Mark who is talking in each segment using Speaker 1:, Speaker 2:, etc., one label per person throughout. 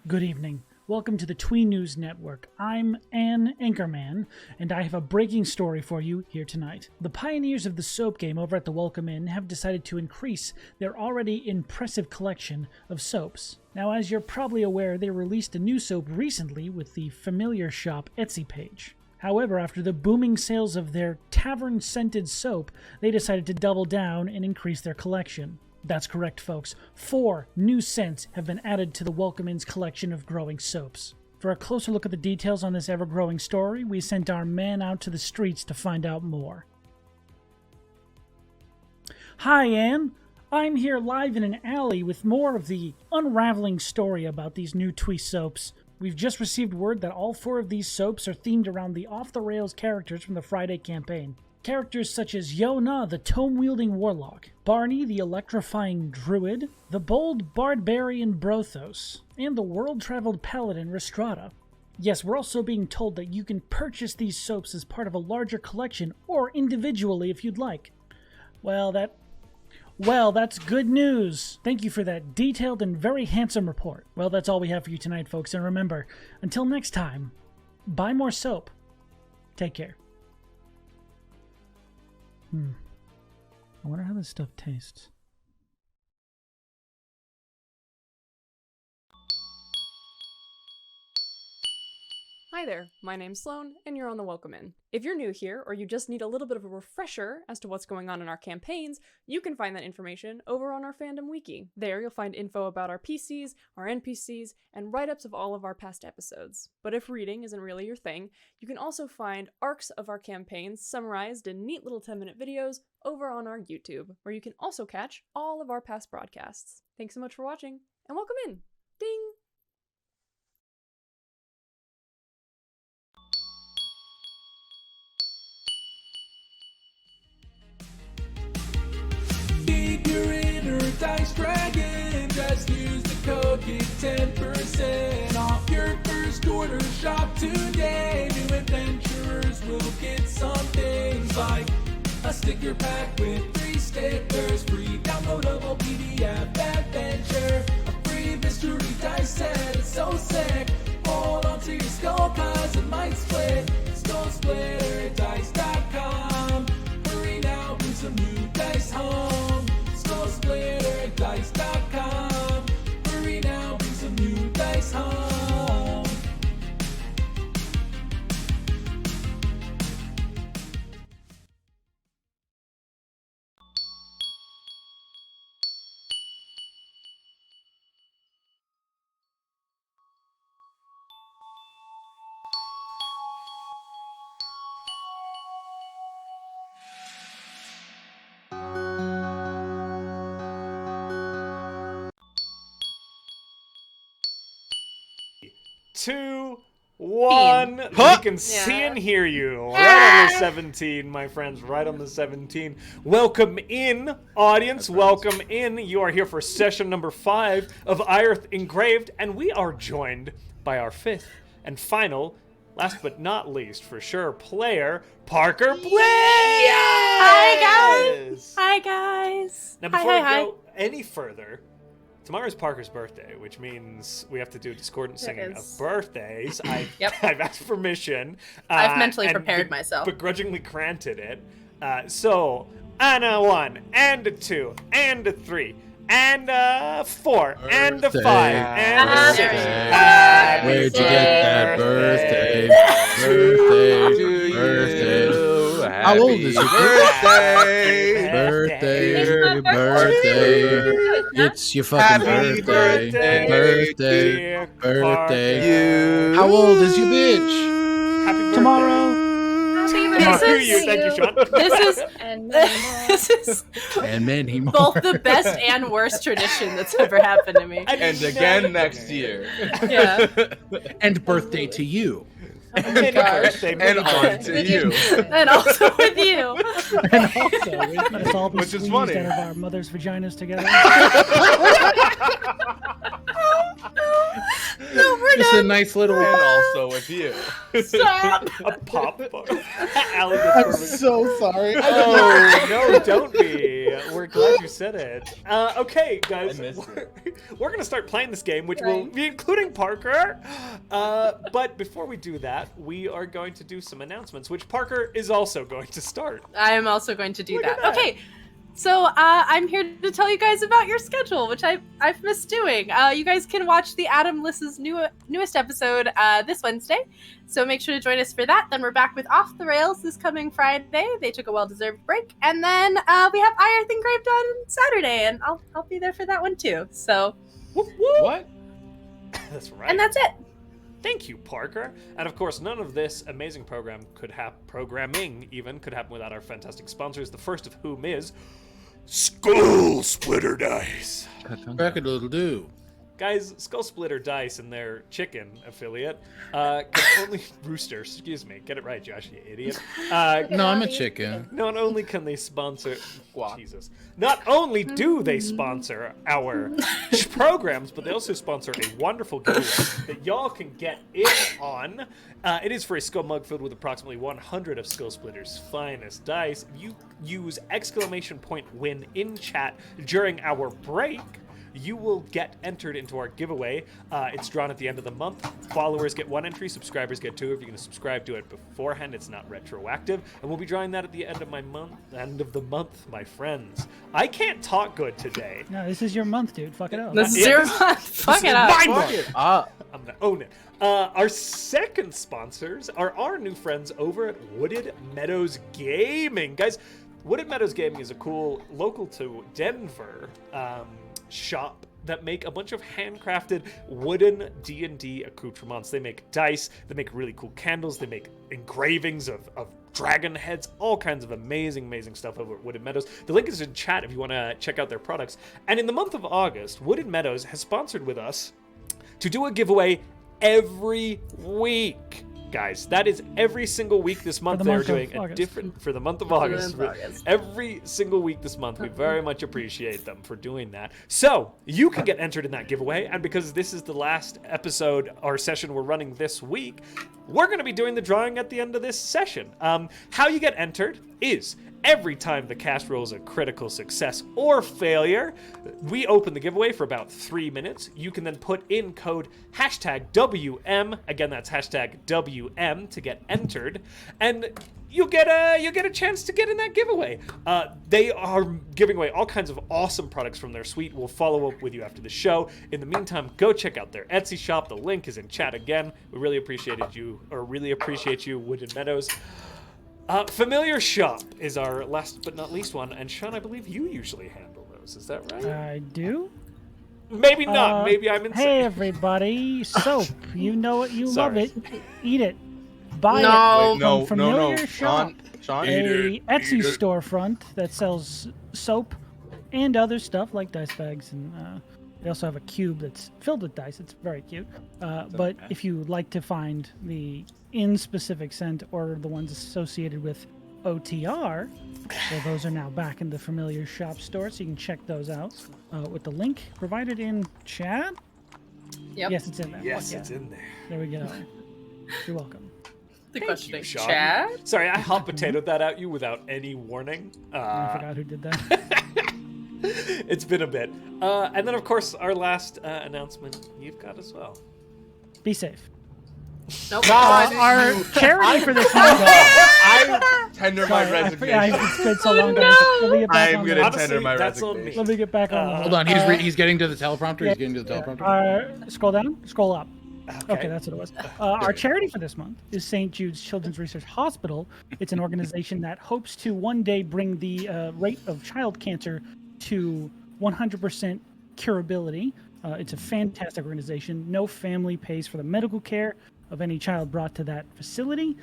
Speaker 1: Good evening. Welcome to the Tween News Network. I'm Ann Anchorman, and I have a breaking story for you here tonight. The pioneers of the soap game over at the Welcome Inn have decided to increase their already impressive collection of soaps. Now, as you're probably aware, they released a new soap recently with the Familiar Shop Etsy page. However, after the booming sales of their tavern-scented soap, they decided to double down and increase their collection. That's correct, folks. 4 new scents have been added to the Welcome Inn's collection of growing soaps. For a closer look at the details on this ever-growing story, we sent our man out to the streets to find out more. Hi, Anne. I'm here live in an alley with more of the unraveling story about these new Twee soaps. We've just received word that all 4 of these soaps are themed around the off-the-rails characters from the Friday campaign. Characters such as Yona, the tome-wielding warlock, Barney, the electrifying druid, the bold barbarian Brothos, and the world-traveled paladin Restrada. Yes, we're also being told that you can purchase these soaps as part of a larger collection or individually if you'd like. Well, that's good news. Thank you for that detailed and very handsome report. Well, that's all we have for you tonight, folks. And remember, until next time, buy more soap. Take care. I wonder how this stuff tastes.
Speaker 2: Hi there, my name's Sloan, and you're on the Welcome Inn. If you're new here, or you just need a little bit of a refresher as to what's going on in our campaigns, you can find that information over on our fandom wiki. There you'll find info about our PCs, our NPCs, and write-ups of all of our past episodes. But if reading isn't really your thing, you can also find arcs of our campaigns summarized in neat little 10-minute videos over on our YouTube, where you can also catch all of our past broadcasts. Thanks so much for watching, and welcome in! Ding!
Speaker 3: Your inner dice dragon, just use the code, get 10% off your first order. Shop today. New adventurers will get some things like a sticker pack with 3 stickers, free downloadable PDF adventure, a free mystery dice set. It's so sick. Hold on to your skull cause it might split. SkullSplitterDice.com. Hurry now, bring some new dice home. SkullSplitterDice.com. Hurry now, bring some new dice home.
Speaker 4: Two, one. We can see and hear you. Right on the 17, my friends. Right on the 17. Welcome in, audience. Welcome in. You are here for session number 5 of Ierth Engaved, and we are joined by our 5th and final, last but not least, for sure, player, Parker Blaze.
Speaker 5: Hi guys. Hi guys.
Speaker 4: Now, before we go any further, tomorrow's Parker's birthday, which means we have to do discordant singing of birthdays. I've asked permission.
Speaker 5: I've mentally prepared myself.
Speaker 4: Begrudgingly granted it. So, Anna 1, and 2, and 3, and 4, and 5, and 6.
Speaker 6: Where'd you get that birthday? Birthday. How old is your birthday? Birthday. It's your fucking birthday. Birthday. How old is your bitch?
Speaker 4: Happy birthday.
Speaker 1: Tomorrow.
Speaker 4: Thank you, Sean.
Speaker 5: This is
Speaker 6: And many more.
Speaker 5: both the best and worst tradition that's ever happened to me.
Speaker 7: And again next year.
Speaker 5: Yeah.
Speaker 6: And birthday to you.
Speaker 4: Many birthday,
Speaker 7: And on to you.
Speaker 5: And also with you.
Speaker 1: And also, let us all be
Speaker 7: Which is
Speaker 1: squeezed
Speaker 7: funny.
Speaker 1: out of our mothers' vaginas together.
Speaker 5: No, we're
Speaker 6: Just a
Speaker 5: done.
Speaker 6: nice little.
Speaker 7: And also with you.
Speaker 5: Stop.
Speaker 4: A pop. Alec is
Speaker 6: I'm
Speaker 4: perfect.
Speaker 6: so sorry.
Speaker 4: Oh, no, don't be. We're glad you said it. Okay, guys,
Speaker 7: I missed
Speaker 4: we're going to start playing this game, which will be including Parker. But before we do that, we are going to do some announcements, which Parker is also going to start.
Speaker 5: I am also going to do
Speaker 4: Look at
Speaker 5: that.
Speaker 4: that.
Speaker 5: Okay. So I'm here to tell you guys about your schedule, which I've missed doing. You guys can watch the Adam List's newest episode this Wednesday, so make sure to join us for that. Then we're back with Off the Rails this coming Friday. They took a well-deserved break, and then we have Ierth Engraved on Saturday, and I'll be there for that one too. So
Speaker 4: Whoop, whoop.
Speaker 7: What?
Speaker 4: That's right.
Speaker 5: and that's it.
Speaker 4: Thank you, Parker. And of course, none of this amazing programming even could happen without our fantastic sponsors, the first of whom is Skull Splitter Dice.
Speaker 6: Crack-a-doodle-doo.
Speaker 4: Guys, Skull Splitter Dice and their chicken affiliate can only Rooster, excuse me, get it right, Josh, you idiot.
Speaker 6: No, I'm a chicken.
Speaker 4: Not only can they sponsor,
Speaker 7: Squawk.
Speaker 4: Jesus, not only do they sponsor our programs, but they also sponsor a wonderful giveaway that y'all can get in on. It is for a skull mug filled with approximately 100 of Skull Splitter's finest dice. You use !win in chat during our break. You will get entered into our giveaway. It's drawn at the end of the month. Followers get 1 entry, subscribers get 2. If you're going to subscribe to it beforehand, it's not retroactive. And we'll be drawing that at the end of the month, my friends. I can't talk good today.
Speaker 1: No, this is your month, dude. Fuck it up.
Speaker 5: This is
Speaker 4: Yeah,
Speaker 5: your
Speaker 4: this-
Speaker 5: month. Fuck
Speaker 4: This
Speaker 5: it
Speaker 4: is
Speaker 5: up.
Speaker 4: my month. I'm gonna own it. Our second sponsors are our new friends over at Wooded Meadows Gaming. Guys, Wooded Meadows Gaming is a cool, local to Denver, shop that make a bunch of handcrafted wooden D&D accoutrements. They make dice, they make really cool candles, they make engravings of dragon heads, all kinds of amazing stuff over at Wooded Meadows. The link is in chat if you want to check out their products. And in the month of August, Wooded Meadows has sponsored with us to do a giveaway every week. Guys, that is every single week this month.
Speaker 1: the
Speaker 4: They're
Speaker 1: month of
Speaker 4: doing a
Speaker 1: August.
Speaker 4: different for the month of
Speaker 5: the
Speaker 4: August.
Speaker 5: month of August.
Speaker 4: Every single week this month. We very much appreciate them for doing that. So you can get entered in that giveaway, and because this is the last episode or session we're running this week, we're going to be doing the drawing at the end of this session. How you get entered is every time the cast rolls a critical success or failure, we open the giveaway for about 3 minutes. You can then put in code #WM. Again, that's #WM to get entered, and you'll get a chance to get in that giveaway. They are giving away all kinds of awesome products from their suite. We'll follow up with you after the show. In the meantime, go check out their Etsy shop. The link is in chat again. We really appreciate you, Wooded Meadows. Familiar Shop is our last but not least one, and Sean, I believe you usually handle those. Is that right?
Speaker 1: I do.
Speaker 4: Maybe not. Maybe I'm insane.
Speaker 1: Hey, everybody. Soap. You know it. You love
Speaker 4: Sorry.
Speaker 1: it. Eat it. Buy
Speaker 5: No.
Speaker 1: it.
Speaker 6: No,
Speaker 1: From
Speaker 6: no, no.
Speaker 1: Familiar Shop.
Speaker 6: Sean.
Speaker 1: A Etsy
Speaker 6: Eat it.
Speaker 1: storefront that sells soap and other stuff like dice bags, and they also have a cube that's filled with dice. It's very cute. But if you like to find the in-specific scent or the ones associated with OTR, well, those are now back in the Familiar Shop store, so you can check those out with the link provided in chat.
Speaker 5: Yep.
Speaker 1: Yes, it's in there.
Speaker 4: Yes,
Speaker 1: Yeah.
Speaker 4: it's in there.
Speaker 1: There we go. You're welcome.
Speaker 5: The
Speaker 4: Thank
Speaker 5: question
Speaker 4: you,
Speaker 5: is,
Speaker 4: Sean.
Speaker 5: Chad?
Speaker 4: Sorry, I hot potatoed that at you without any warning.
Speaker 1: I forgot who did that.
Speaker 4: It's been a bit. And then, of course, our last announcement you've got as well.
Speaker 1: Be safe.
Speaker 5: Nope.
Speaker 1: Our charity for this month.
Speaker 7: I tender my resignation.
Speaker 1: It's been so long, guys. Let me get back
Speaker 7: I'm
Speaker 1: on
Speaker 7: gonna
Speaker 1: the-
Speaker 4: Honestly,
Speaker 7: tender my
Speaker 4: that's on me.
Speaker 7: resignation.
Speaker 1: Let me get back on. the-
Speaker 6: Hold on, he's getting to the teleprompter. He's getting to the teleprompter.
Speaker 1: Scroll down. Scroll up.
Speaker 4: Okay.
Speaker 1: Okay, that's what it was. Our charity for this month is St. Jude's Children's Research Hospital. It's an organization that hopes to one day bring the rate of child cancer to 100% curability. It's a fantastic organization. No family pays for the medical care of any child brought to that facility.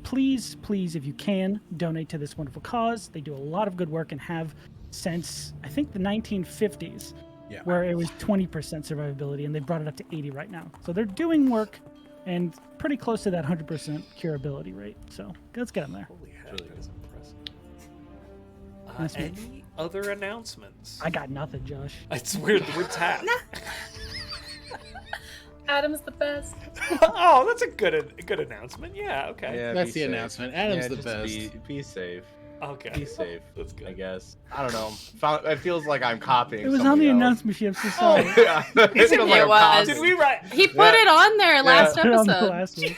Speaker 1: Please, if you can, donate to this wonderful cause. They do a lot of good work and have since, I think, the 1950s.
Speaker 6: Yeah.
Speaker 1: Where it was 20% survivability, and they brought it up to 80 right now. So they're doing work and pretty close to that 100% curability rate. So let's get them there.
Speaker 4: Holy heck, that is impressive.
Speaker 1: That's me.
Speaker 4: Any other announcements?
Speaker 1: I got nothing, Josh.
Speaker 4: It's weird. We're tapped.
Speaker 5: Adam's the best.
Speaker 4: Oh, that's a good announcement. Yeah, okay.
Speaker 6: Yeah,
Speaker 8: That's
Speaker 6: be
Speaker 8: the
Speaker 6: safe.
Speaker 8: announcement. Adam's
Speaker 6: Yeah,
Speaker 8: the
Speaker 6: just
Speaker 8: best.
Speaker 6: Be safe.
Speaker 4: Okay.
Speaker 6: Be safe.
Speaker 4: That's good.
Speaker 6: I guess. I don't know. It feels like I'm copying.
Speaker 1: It was on
Speaker 6: somebody
Speaker 1: the
Speaker 6: else.
Speaker 1: announcement sheet. I'm so sorry.
Speaker 6: Yeah. It feels like
Speaker 5: It
Speaker 6: I'm
Speaker 5: was.
Speaker 6: copying.
Speaker 4: Did we write?
Speaker 5: He put it on there last
Speaker 1: Put it on the
Speaker 5: episode.
Speaker 1: last week.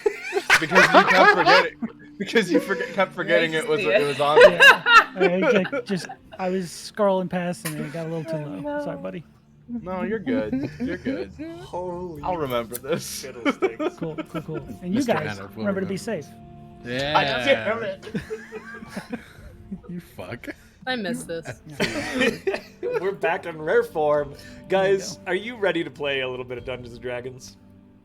Speaker 6: Because you kept forgetting. Because you kept forgetting it was on there.
Speaker 1: I was scrolling past and it got a little too low. Sorry, buddy.
Speaker 6: No, you're good. You're good.
Speaker 4: Holy
Speaker 6: I'll remember this.
Speaker 4: fiddlesticks.
Speaker 1: Cool. And you
Speaker 8: Mr.
Speaker 1: guys,
Speaker 8: Hannah,
Speaker 1: remember to be safe.
Speaker 8: Yeah. You fuck.
Speaker 5: I miss this.
Speaker 4: We're back on rare form. Guys, are you ready to play a little bit of Dungeons & Dragons?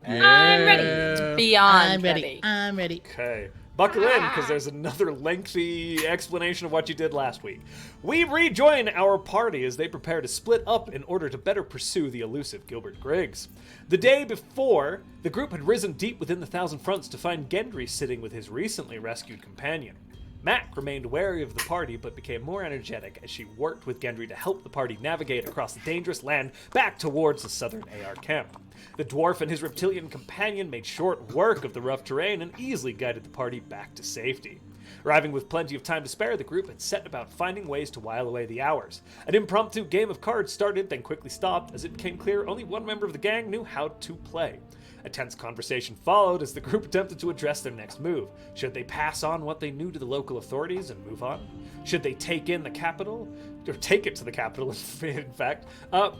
Speaker 5: I'm ready. Beyond ready.
Speaker 8: I'm ready.
Speaker 4: Okay. Buckle in, because there's another lengthy explanation of what you did last week. We rejoin our party as they prepare to split up in order to better pursue the elusive Gilbert Griggs. The day before, the group had risen deep within the Thousand Fronts to find Gendry sitting with his recently rescued companion. Mac remained wary of the party, but became more energetic as she worked with Gendry to help the party navigate across the dangerous land back towards the southern AR camp. The dwarf and his reptilian companion made short work of the rough terrain and easily guided the party back to safety. Arriving with plenty of time to spare, the group had set about finding ways to while away the hours. An impromptu game of cards started, then quickly stopped, as it became clear only one member of the gang knew how to play. A tense conversation followed as the group attempted to address their next move. Should they pass on what they knew to the local authorities and move on? Should they take in the capital? Or take it to the capital, in fact.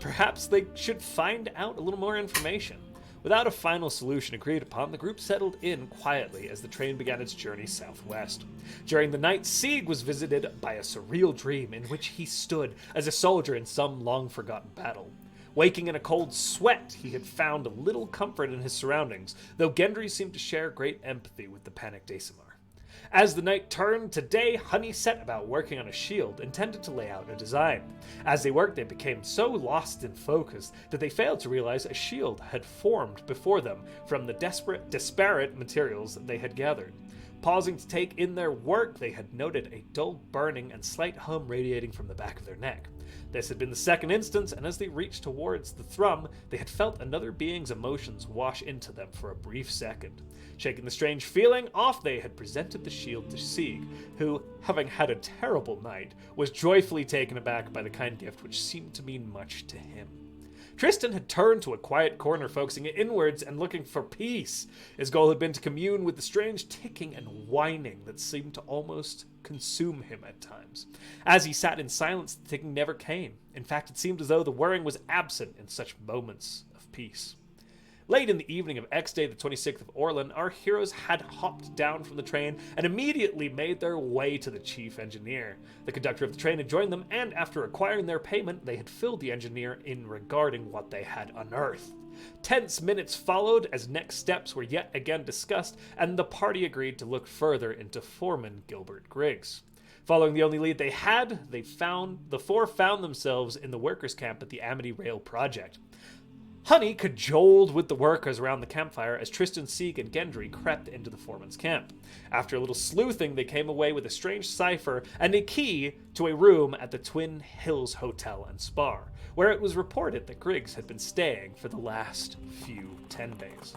Speaker 4: Perhaps they should find out a little more information. Without a final solution agreed upon, the group settled in quietly as the train began its journey southwest. During the night, Sieg was visited by a surreal dream in which he stood as a soldier in some long-forgotten battle. Waking in a cold sweat, he had found a little comfort in his surroundings, though Gendry seemed to share great empathy with the panicked Aasimar. As the night turned to day, Honey set about working on a shield, intended to lay out a design. As they worked, they became so lost in focus that they failed to realize a shield had formed before them from the disparate materials they had gathered. Pausing to take in their work, they had noted a dull burning and slight hum radiating from the back of their neck. This had been the second instance, and as they reached towards the thrum, they had felt another being's emotions wash into them for a brief second. Shaking the strange feeling off, they had presented the shield to Sieg, who, having had a terrible night, was joyfully taken aback by the kind gift which seemed to mean much to him. Trystan had turned to a quiet corner, focusing inwards and looking for peace. His goal had been to commune with the strange ticking and whining that seemed to almost consume him at times. As he sat in silence, the ticking never came. In fact, it seemed as though the whirring was absent in such moments of peace. Late in the evening of X Day, the 26th of Orlan, our heroes had hopped down from the train and immediately made their way to the chief engineer. The conductor of the train had joined them, and after acquiring their payment, they had filled the engineer in regarding what they had unearthed. Tense minutes followed as next steps were yet again discussed, and the party agreed to look further into Foreman Gilbert Griggs. Following the only lead they had, the four found themselves in the workers' camp at the Amity Rail Project. Honey cajoled with the workers around the campfire as Trystan, Sieg, and Gendry crept into the foreman's camp. After a little sleuthing, they came away with a strange cipher and a key to a room at the Twin Hills Hotel and Spa, where it was reported that Griggs had been staying for the last few 10 days.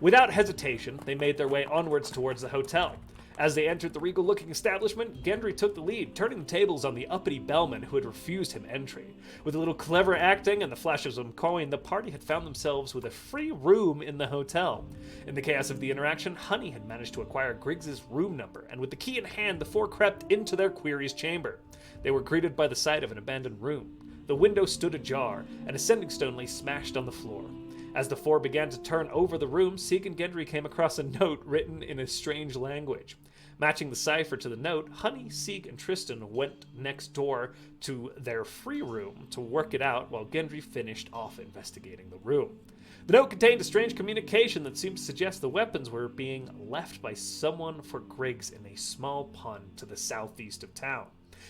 Speaker 4: Without hesitation, they made their way onwards towards the hotel. As they entered the regal-looking establishment, Gendry took the lead, turning the tables on the uppity bellman who had refused him entry. With a little clever acting and the flash of some coin, the party had found themselves with a free room in the hotel. In the chaos of the interaction, Honey had managed to acquire Griggs's room number, and with the key in hand, the four crept into their query's chamber. They were greeted by the sight of an abandoned room. The window stood ajar, and a sending stone lay smashed on the floor. As the four began to turn over the room, Sieg and Gendry came across a note written in a strange language. Matching the cipher to the note, Honey, Sieg, and Trystan went next door to their free room to work it out while Gendry finished off investigating the room. The note contained a strange communication that seemed to suggest the weapons were being left by someone for Griggs in a small pond to the southeast of town.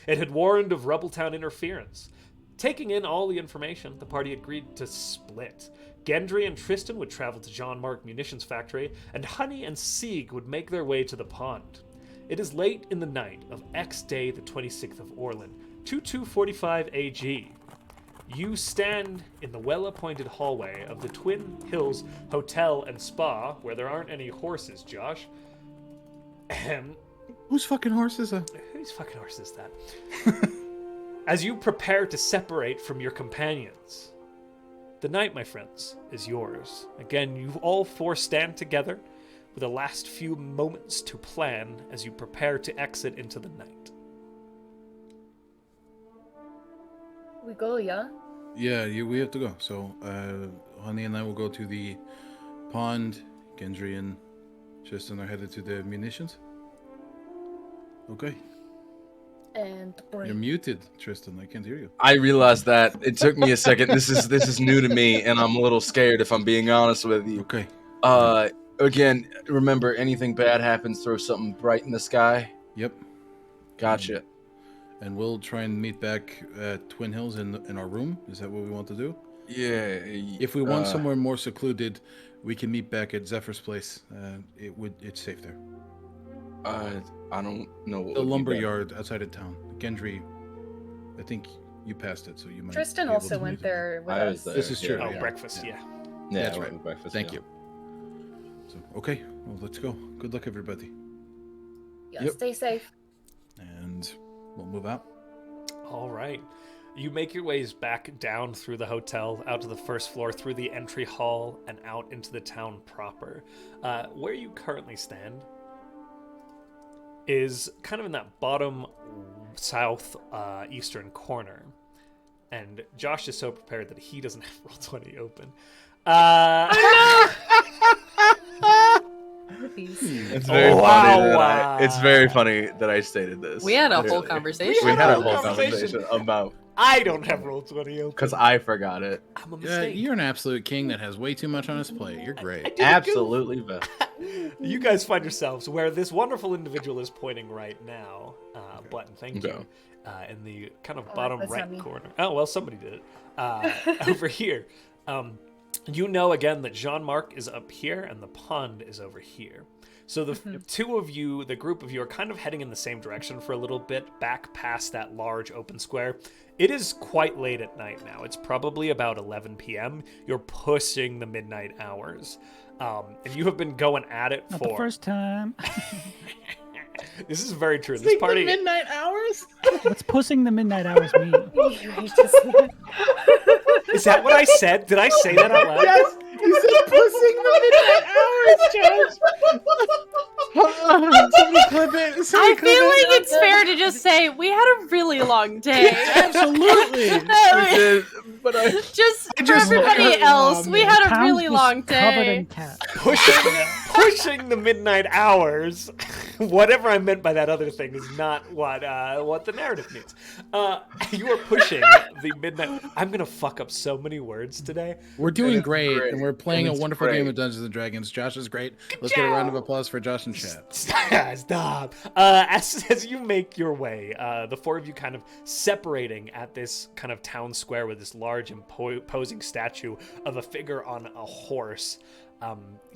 Speaker 4: It had warned of Rubbletown interference. Taking in all the information, the party agreed to split. Gendry and Trystan would travel to Jean Marc Munitions Factory, and Honey and Sieg would make their way to the pond. It is late in the night of X Day, the 26th of Orlan, 2245 AG. You stand in the well-appointed hallway of the Twin Hills Hotel and Spa, where there aren't any horses, Josh.
Speaker 9: Whose fucking horse is that?
Speaker 4: Whose fucking horse is that? As you prepare to separate from your companions, the night, my friends, is yours. Again, you all four stand together with the last few moments to plan as you prepare to exit into the night.
Speaker 8: We go, yeah?
Speaker 9: Yeah, we have to go. So, Honey and I will go to the pond. Gendry and Trystan are headed to the munitions. Okay.
Speaker 8: And
Speaker 9: You're muted, Trystan. I can't hear you.
Speaker 6: I realized that. It took me a second. This is new to me, and I'm a little scared if I'm being honest with you.
Speaker 9: Okay.
Speaker 6: Again, remember, anything bad happens, throw something bright in the sky.
Speaker 9: Yep.
Speaker 6: Gotcha.
Speaker 9: And we'll try and meet back at Twin Hills in our room. Is that what we want to do?
Speaker 6: Yeah.
Speaker 9: If we want somewhere more secluded, we can meet back at Zephyr's place. It's safe there.
Speaker 6: I don't know what
Speaker 9: The lumber yard outside of town. Gendry, I think you passed it, so you might.
Speaker 8: Tristan
Speaker 9: be able
Speaker 8: also
Speaker 9: to
Speaker 8: went
Speaker 9: meet
Speaker 8: there with
Speaker 6: I was
Speaker 8: us.
Speaker 6: there.
Speaker 9: This is true.
Speaker 4: Oh,
Speaker 9: Yeah.
Speaker 4: breakfast, yeah.
Speaker 6: Yeah,
Speaker 9: That's
Speaker 6: I
Speaker 9: right.
Speaker 6: went to breakfast.
Speaker 9: Thank
Speaker 6: yeah.
Speaker 9: you. So, okay, well, let's go. Good luck, everybody.
Speaker 8: Yeah,
Speaker 9: Yep.
Speaker 8: stay safe.
Speaker 9: And we'll move out.
Speaker 4: All right. You make your ways back down through the hotel, out to the first floor, through the entry hall, and out into the town proper. Where you currently stand is kind of in that bottom south eastern corner. And Josh is so prepared that he doesn't have Roll20 open.
Speaker 6: It's very It's very funny that I stated this.
Speaker 5: We had a whole
Speaker 6: Clearly.
Speaker 5: conversation.
Speaker 6: We had a
Speaker 4: whole
Speaker 6: whole
Speaker 4: conversation.
Speaker 6: conversation about
Speaker 4: I don't have Roll20 open.
Speaker 6: because I forgot it.
Speaker 4: I'm a
Speaker 9: Yeah,
Speaker 4: mistake.
Speaker 9: you're an absolute king that has way too much on his plate. You're great.
Speaker 6: Absolutely best.
Speaker 4: You guys find yourselves where this wonderful individual is pointing right now. Button, thank you.
Speaker 6: Okay.
Speaker 4: In the kind of bottom
Speaker 8: that's
Speaker 4: right
Speaker 8: not me.
Speaker 4: corner. Oh, well, somebody did it. Over here. You know, again, that Jean-Marc is up here and the pond is over here. So the two of you, the group of you, are kind of heading in the same direction for a little bit, back past that large open square. It is quite late at night now. It's probably about 11 p.m. You're pushing the midnight hours. And you have been going at it
Speaker 1: Not
Speaker 4: for...
Speaker 1: the first time.
Speaker 4: This is very true. This party...
Speaker 7: midnight hours?
Speaker 1: What's pushing the midnight hours mean?
Speaker 4: Is that what I said? Did I say that out loud?
Speaker 7: Yes, you said pussing the midnight hours, Josh. Somebody clip it.
Speaker 5: I feel like it's fair to just say we had a really long day.
Speaker 9: Absolutely.
Speaker 6: But I
Speaker 5: Just for everybody else, we had a
Speaker 1: Town's
Speaker 5: really
Speaker 1: just
Speaker 5: long
Speaker 1: Covered
Speaker 5: day.
Speaker 1: in cat.
Speaker 4: Pushing the midnight hours. Whatever I meant by that other thing is not what the narrative means. You are pushing the midnight. I'm gonna fuck up so many words today.
Speaker 9: We're doing
Speaker 6: It's
Speaker 9: great,
Speaker 6: great.
Speaker 9: and we're playing
Speaker 6: And
Speaker 9: a
Speaker 6: it's
Speaker 9: wonderful
Speaker 6: great.
Speaker 9: game of Dungeons and Dragons. Josh is great. Let's get a round of applause for Josh and chat.
Speaker 4: Stop. As you make your way, the four of you kind of separating at this kind of town square with this large imposing statue of a figure on a horse.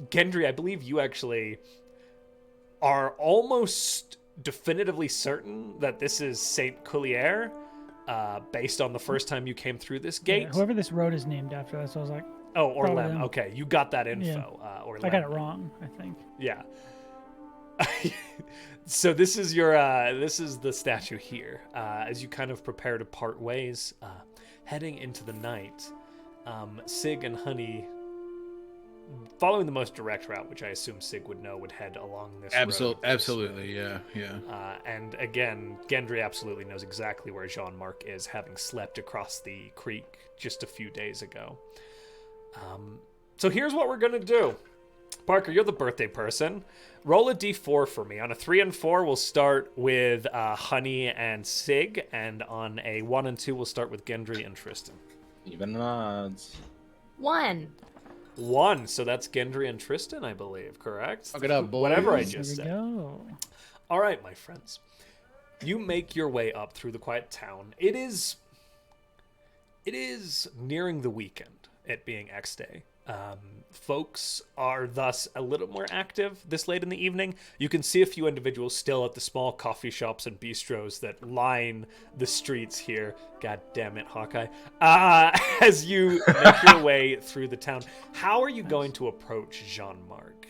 Speaker 4: Gendry, I believe you actually are almost definitively certain that this is Saint Coulier, based on the first time you came through this gate.
Speaker 1: Yeah, whoever this road is named after, that's what I was like,
Speaker 4: Oh,
Speaker 1: Probably
Speaker 4: Orlem.
Speaker 1: them.
Speaker 4: Okay, you got that info. Orlem.
Speaker 1: I got it wrong, I think.
Speaker 4: Yeah. So this is your this is the statue here. As you kind of prepare to part ways, heading into the night, Sig and Honey, following the most direct route, which I assume Sig would know, would head along this road.
Speaker 9: Absolutely, yeah.
Speaker 4: And again, Gendry absolutely knows exactly where Jean-Marc is, having slept across the creek just a few days ago. So here's what we're gonna do. Parker, you're the birthday person. Roll a d4 for me. On a 3 and 4, we'll start with Honey and Sig, and on a 1 and 2, we'll start with Gendry and Trystan.
Speaker 6: even odds.
Speaker 5: 1.
Speaker 4: 1, so that's Gendry and Trystan, I believe, correct?
Speaker 9: Fuck it up, boys.
Speaker 4: Whatever I
Speaker 1: There
Speaker 4: just
Speaker 1: we
Speaker 4: said.
Speaker 1: go.
Speaker 4: All right, my friends. You make your way up through the quiet town. It is nearing the weekend, it being X Day. Folks are thus a little more active this late in the evening. You can see a few individuals still at the small coffee shops and bistros that line the streets here. God damn it, Hawkeye. As you make your way through the town, how are you going to approach Jean-Marc?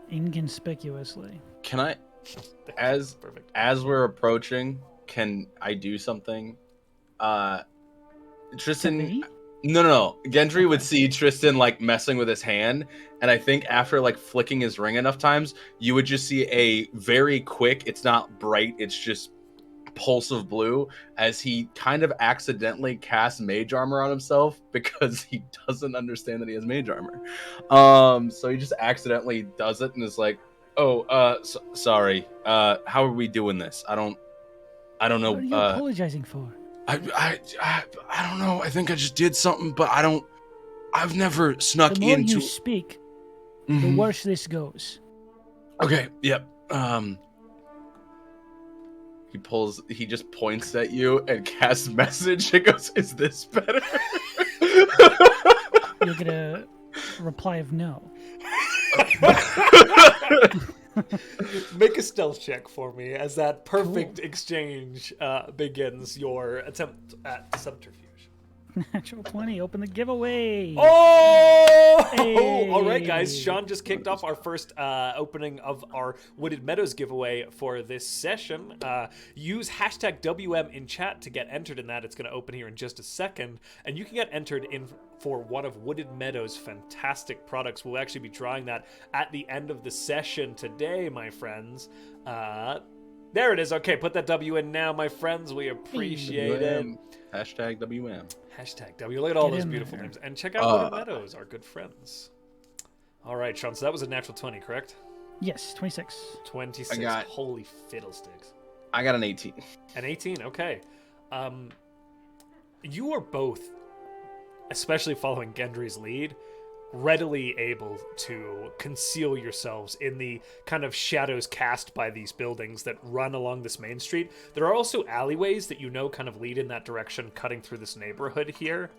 Speaker 1: Inconspicuously.
Speaker 6: Can I, as we're approaching, can I do something? Tristan... No. Gendry would see Trystan like messing with his hand, and I think after like flicking his ring enough times, you would just see a very quick, it's not bright, it's just pulse of blue, as he kind of accidentally casts mage armor on himself because he doesn't understand that he has mage armor. So he just accidentally does it and is like, sorry. How are we doing this? I don't know.
Speaker 1: What are you apologizing for?
Speaker 6: I don't know. I think I just did something, but I've never snuck
Speaker 1: into... The more
Speaker 6: into...
Speaker 1: you speak, the worse this goes.
Speaker 6: Okay, yep. He just points at you and casts message and goes, is this better?
Speaker 1: You'll get a reply of no.
Speaker 4: Make a stealth check for me as that perfect exchange begins your attempt at subterfuge.
Speaker 1: Natural 20, open the giveaway.
Speaker 4: Oh!
Speaker 1: Hey.
Speaker 4: All right, guys. Sean just kicked off our first opening of our Wooded Meadows giveaway for this session. Use hashtag WM in chat to get entered in that. It's going to open here in just a second. And you can get entered in for one of Wooded Meadows' fantastic products. We'll actually be drawing that at the end of the session today, my friends. There it is. Okay, put that W in now, my friends. We appreciate it.
Speaker 6: Hashtag WM.
Speaker 4: Hashtag W. Look at all those beautiful names. And check out Wooded Meadows, our good friends. All right, Sean, so that was a natural 20, correct?
Speaker 1: Yes, 26.
Speaker 4: 26. Holy fiddlesticks.
Speaker 6: I got an 18.
Speaker 4: An 18, okay. You are both, especially following Gendry's lead, readily able to conceal yourselves in the kind of shadows cast by these buildings that run along this main street. There are also alleyways that you know kind of lead in that direction, cutting through this neighborhood here.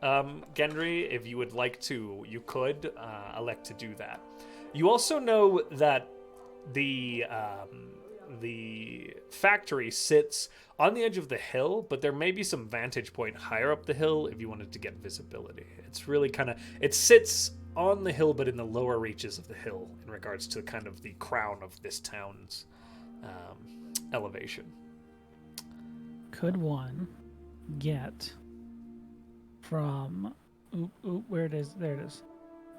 Speaker 4: Gendry, if you would like to, you could elect to do that. You also know that the factory sits on the edge of the hill, but there may be some vantage point higher up the hill if you wanted to get visibility. It's really kind of, it sits on the hill, but in the lower reaches of the hill in regards to kind of the crown of this town's elevation.
Speaker 1: Could one get from, where it is, there it is.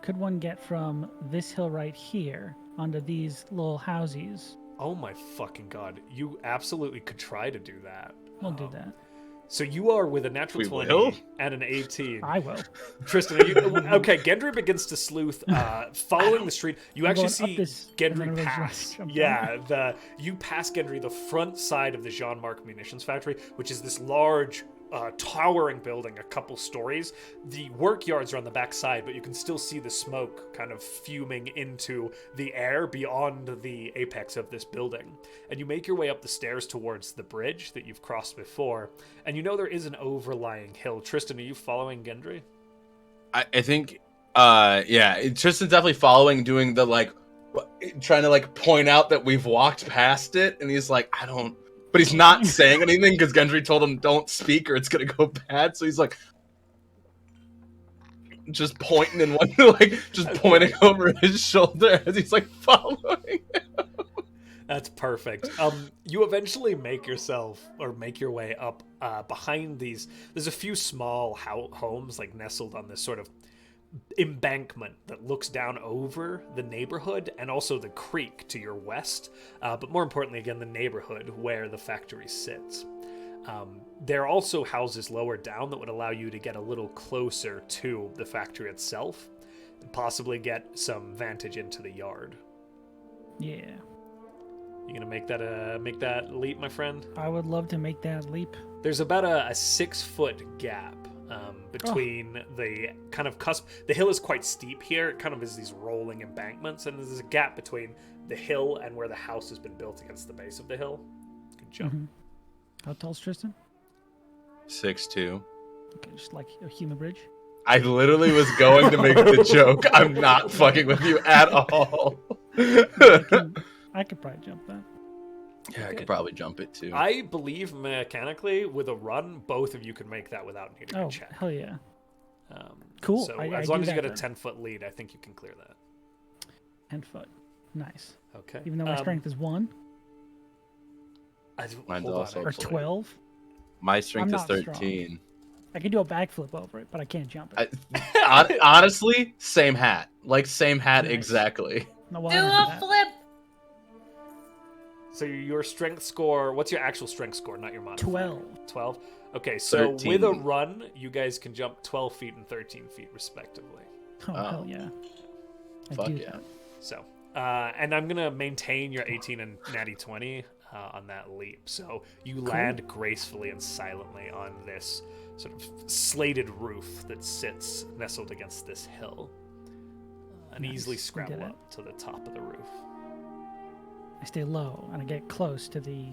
Speaker 1: Could one get from this hill right here onto these little houses?
Speaker 4: Oh my fucking god. You absolutely could try to do that.
Speaker 1: We'll do that.
Speaker 4: So you are with a natural 20 and an 18.
Speaker 1: I will.
Speaker 4: Tristan, are you... Okay, Gendry begins to sleuth. Following the street, you actually see Gendry pass. Yeah, you pass Gendry the front side of the Jean-Marc munitions factory, which is this large... towering building, a couple stories. The work yards are on the back side, but you can still see the smoke kind of fuming into the air beyond the apex of this building. And you make your way up the stairs towards the bridge that you've crossed before, and you know there is an overlying hill. Tristan, are you following Gendry?
Speaker 6: I think, yeah, Tristan's definitely following, doing the, like, trying to, like, point out that we've walked past it, and he's like, I don't... But he's not saying anything because Gendry told him don't speak or it's gonna go bad. So he's like, just pointing in one, like just pointing over his shoulder as he's like following him.
Speaker 4: That's perfect. You eventually make your way up behind these. There's a few small homes like nestled on this sort of embankment that looks down over the neighborhood and also the creek to your west, but more importantly, again, the neighborhood where the factory sits. There are also houses lower down that would allow you to get a little closer to the factory itself and possibly get some vantage into the yard.
Speaker 1: Yeah.
Speaker 4: You gonna make that leap, my friend?
Speaker 1: I would love to make that leap.
Speaker 4: There's about a 6-foot gap between the kind of cusp. The hill is quite steep here. It kind of is these rolling embankments, and there's a gap between the hill and where the house has been built against the base of the hill. Good jump.
Speaker 1: How tall's Tristan?
Speaker 6: 6'2".
Speaker 1: Okay, just like a human bridge.
Speaker 6: I literally was going to make the joke. I'm not fucking with you at all.
Speaker 1: I could probably jump that.
Speaker 6: Yeah, I could probably jump it too.
Speaker 4: I believe mechanically, with a run, both of you can make that without needing a
Speaker 1: Oh,
Speaker 4: check.
Speaker 1: hell yeah. Cool.
Speaker 4: So
Speaker 1: I
Speaker 4: as
Speaker 1: do
Speaker 4: long as you
Speaker 1: that
Speaker 4: get a
Speaker 1: then.
Speaker 4: 10-foot lead, I think you can clear that.
Speaker 1: 10 foot. Nice.
Speaker 4: Okay.
Speaker 1: Even though my strength is 1
Speaker 6: Mine's
Speaker 4: hold
Speaker 6: also
Speaker 4: on,
Speaker 1: or
Speaker 4: actually.
Speaker 1: 12.
Speaker 6: My strength
Speaker 1: I'm
Speaker 6: is
Speaker 1: not strong.
Speaker 6: 13.
Speaker 1: I can do a backflip over it, but I can't jump it.
Speaker 6: Honestly, same hat. Like, same hat
Speaker 1: Nice.
Speaker 6: exactly.
Speaker 1: No, why
Speaker 8: Do
Speaker 1: don't I
Speaker 8: a
Speaker 1: that?
Speaker 8: flip.
Speaker 4: So your strength score, what's your actual strength score, not your modifier?
Speaker 1: 12.
Speaker 4: 12? Okay, so
Speaker 6: 13.
Speaker 4: with a run, you guys can jump 12 feet and 13 feet, respectively.
Speaker 1: Oh,
Speaker 6: Oh.
Speaker 1: hell yeah. I
Speaker 6: Fuck
Speaker 1: do
Speaker 6: yeah.
Speaker 1: that.
Speaker 4: So, and I'm going to maintain your 18 and natty 20 on that leap. So you land gracefully and silently on this sort of slated roof that sits nestled against this hill. And
Speaker 1: Nice,
Speaker 4: easily
Speaker 1: we did
Speaker 4: scramble
Speaker 1: it.
Speaker 4: up to the top of the roof.
Speaker 1: I stay low and I get close to the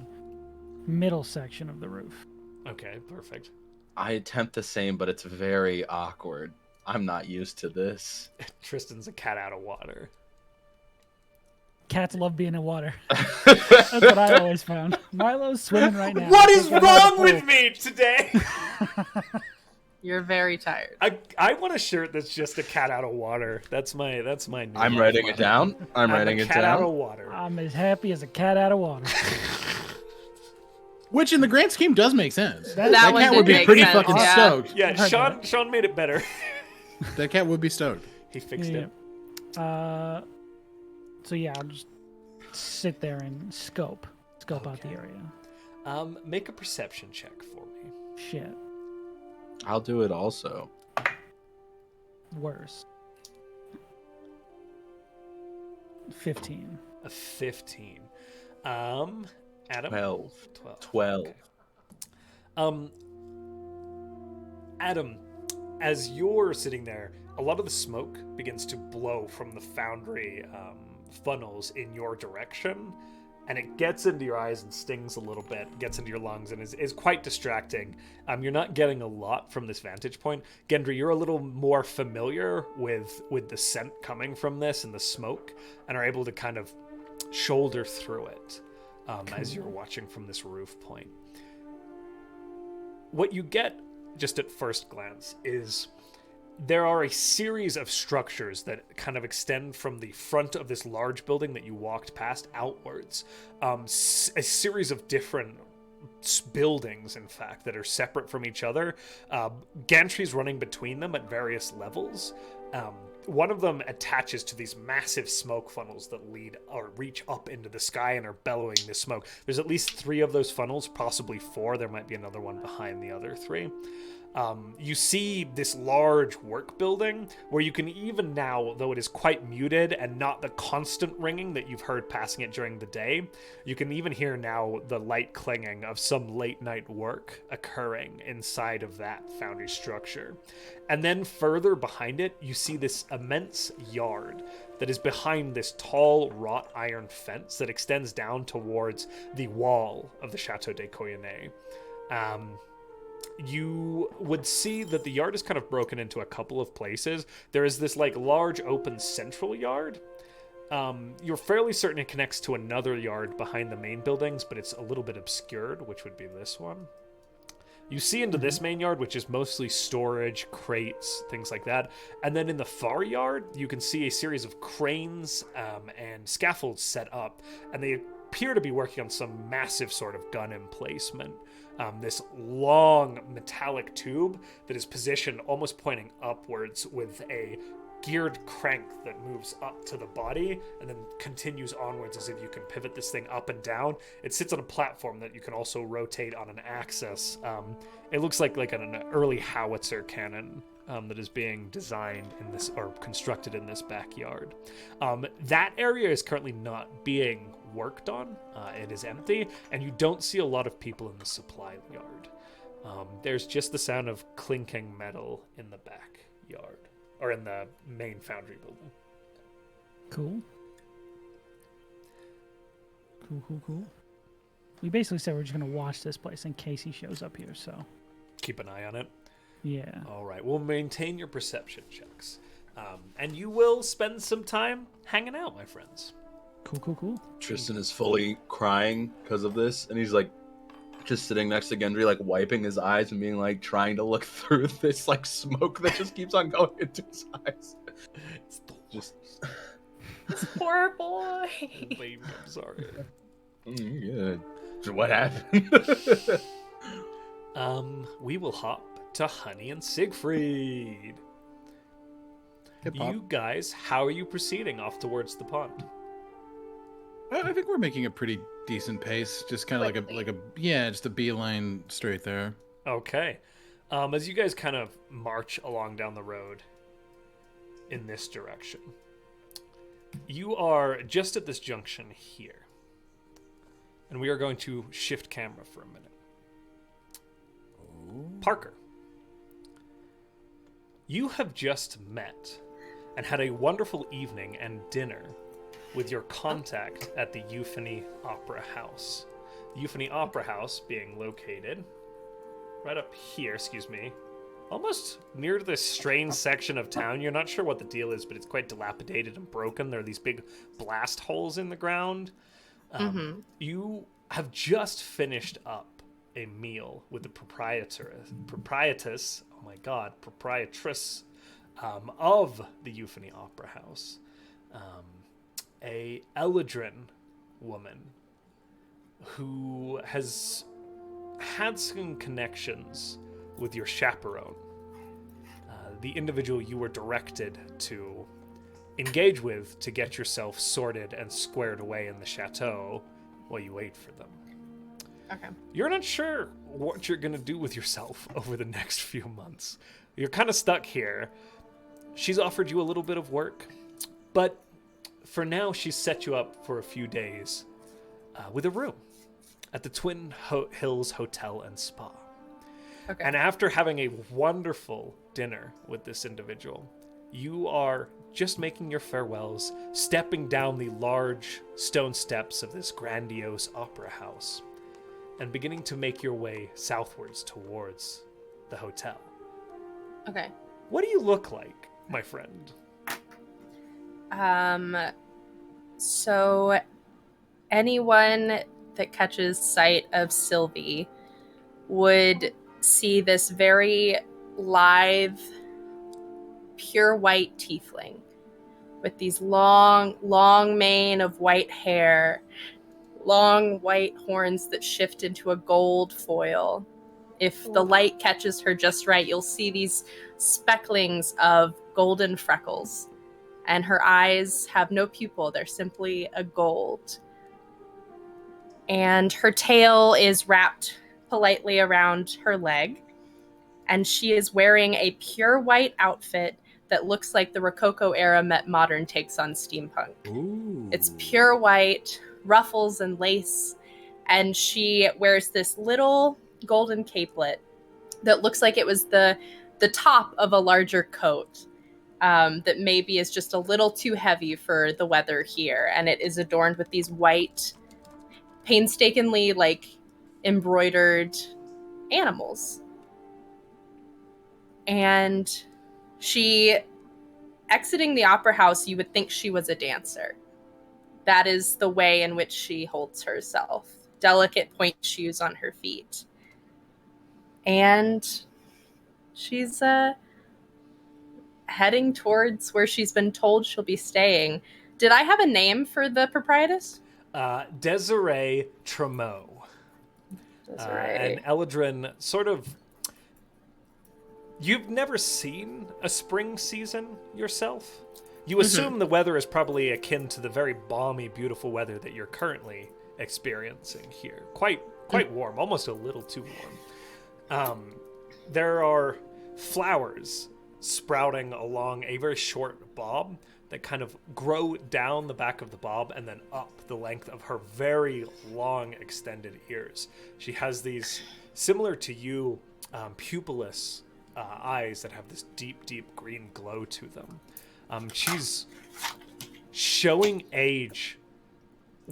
Speaker 1: middle section of the roof.
Speaker 4: Okay, perfect.
Speaker 6: I attempt the same, but it's very awkward. I'm not used to this.
Speaker 4: Tristan's a cat out of water.
Speaker 1: Cats love being in water. That's what I always found. Milo's swimming right now.
Speaker 4: What is
Speaker 1: He's right out of
Speaker 4: wrong
Speaker 1: the
Speaker 4: with
Speaker 1: pool.
Speaker 4: me today?
Speaker 5: You're very tired.
Speaker 4: I want a shirt that's just a cat out of water. That's my new
Speaker 6: I'm
Speaker 4: life
Speaker 6: writing it
Speaker 4: motto.
Speaker 6: down. I'm writing
Speaker 4: a
Speaker 6: it
Speaker 4: cat out of
Speaker 6: down.
Speaker 4: water.
Speaker 1: I'm as happy as a cat out of water.
Speaker 9: Which, in the grand scheme, does make sense.
Speaker 1: That
Speaker 9: That
Speaker 5: one
Speaker 9: cat
Speaker 5: did
Speaker 9: would be
Speaker 5: make
Speaker 9: pretty
Speaker 5: sense,
Speaker 9: fucking
Speaker 5: yeah.
Speaker 9: stoked.
Speaker 4: Yeah,
Speaker 1: I've heard
Speaker 4: Sean made it better.
Speaker 9: That cat would be stoked.
Speaker 4: He fixed
Speaker 1: Yeah.
Speaker 4: it.
Speaker 1: So yeah, I'll just sit there and scope out the area.
Speaker 4: Make a perception check for me.
Speaker 1: Shit,
Speaker 6: I'll do it also.
Speaker 1: worse. 15.
Speaker 4: A 15. Adam?
Speaker 6: 12.
Speaker 4: 12. Okay. Adam, as you're sitting there, a lot of the smoke begins to blow from the foundry funnels in your direction, and it gets into your eyes and stings a little bit, gets into your lungs, and is quite distracting. You're not getting a lot from this vantage point. Gendry, you're a little more familiar with the scent coming from this and the smoke, and are able to kind of shoulder through it as you're watching from this roof point. What you get just at first glance is there are a series of structures that kind of extend from the front of this large building that you walked past outwards. A series of different buildings, in fact, that are separate from each other. Gantries running between them at various levels. One of them attaches to these massive smoke funnels that lead or reach up into the sky and are bellowing the smoke. There's at least 3 of those funnels, possibly 4. There might be another one behind the other 3. You see this large work building where you can even now, though it is quite muted and not the constant ringing that you've heard passing it during the day, you can even hear now the light clinging of some late night work occurring inside of that foundry structure. And then further behind it, you see this immense yard that is behind this tall wrought iron fence that extends down towards the wall of the Chateau de Coyonnet. You would see that the yard is kind of broken into a couple of places. There is this like large open central yard. You're fairly certain it connects to another yard behind the main buildings, but it's a little bit obscured, which would be this one. You see into this main yard, which is mostly storage, crates, things like that. And then in the far yard, you can see a series of cranes and scaffolds set up, and they appear to be working on some massive sort of gun emplacement. This long metallic tube that is positioned almost pointing upwards with a geared crank that moves up to the body and then continues onwards as if you can pivot this thing up and down. It sits on a platform that you can also rotate on an axis. It looks like an early howitzer cannon that is being designed in this or constructed in this backyard. That area is currently not being worked on. It is empty, and you don't see a lot of people in the supply yard. There's just the sound of clinking metal in the backyard, or in the main foundry building.
Speaker 1: Cool. Cool. We basically said we're just going to watch this place in case he shows up here, so.
Speaker 4: Keep an eye on it.
Speaker 1: Yeah.
Speaker 4: All right, we'll maintain your perception checks. And you will spend some time hanging out, my friends.
Speaker 1: Cool.
Speaker 6: Trystan is fully crying because of this, and he's like just sitting next to Gendry, like wiping his eyes and being like trying to look through this like smoke that just keeps on going into his eyes. Just
Speaker 5: Poor boy.
Speaker 4: Baby, I'm sorry.
Speaker 6: Yeah. So what happened?
Speaker 4: We will hop to Honey and Siegfried. You guys, how are you proceeding off towards the pond?
Speaker 9: I think we're making a pretty decent pace. Just kind of just a beeline straight there.
Speaker 4: Okay. As you guys kind of march along down the road in this direction, you are just at this junction here. And we are going to shift camera for a minute. Parker, you have just met and had a wonderful evening and dinner with your contact at the Euphony Opera House. The Euphony Opera House being located right up here, almost near to this strange section of town. You're not sure what the deal is, but it's quite dilapidated and broken. There are these big blast holes in the ground. You have just finished up a meal with the proprietress of the Euphony Opera House. A Eladrin woman who has had some connections with your chaperone, the individual you were directed to engage with to get yourself sorted and squared away in the chateau while you wait for them.
Speaker 5: Okay.
Speaker 4: You're not sure what you're going to do with yourself over the next few months. You're kind of stuck here. She's offered you a little bit of work, but for now, she's set you up for a few days with a room at the Twin Hills Hotel and Spa.
Speaker 5: Okay.
Speaker 4: And after having a wonderful dinner with this individual, you are just making your farewells, stepping down the large stone steps of this grandiose opera house, and beginning to make your way southwards towards the hotel.
Speaker 5: Okay.
Speaker 4: What do you look like, my friend?
Speaker 5: So anyone that catches sight of Sylvie would see this very lithe, pure white tiefling with these long mane of white hair, long white horns that shift into a gold foil. If the light catches her just right, you'll see these specklings of golden freckles. And her eyes have no pupil. They're simply a gold. And her tail is wrapped politely around her leg. And she is wearing a pure white outfit that looks like the Rococo era met modern takes on steampunk.
Speaker 9: Ooh.
Speaker 5: It's pure white, ruffles and lace. And she wears this little golden capelet that looks like it was the top of a larger coat. That maybe is just a little too heavy for the weather here. And it is adorned with these white, painstakingly, embroidered animals. And she, exiting the opera house, you would think she was a dancer. That is the way in which she holds herself. Delicate point shoes on her feet. And she's, heading towards where she's been told she'll be staying. Did I have a name for the proprietress?
Speaker 4: Desiree Tremeau.
Speaker 5: Desiree.
Speaker 4: And Eladrin, sort of... You've never seen a spring season yourself? You assume the weather is probably akin to the very balmy, beautiful weather that you're currently experiencing here. Quite warm, almost a little too warm. There are flowers sprouting along a very short bob that kind of grow down the back of the bob and then up the length of her very long extended ears. She has these, similar to you, pupilless eyes that have this deep green glow to them. She's showing age,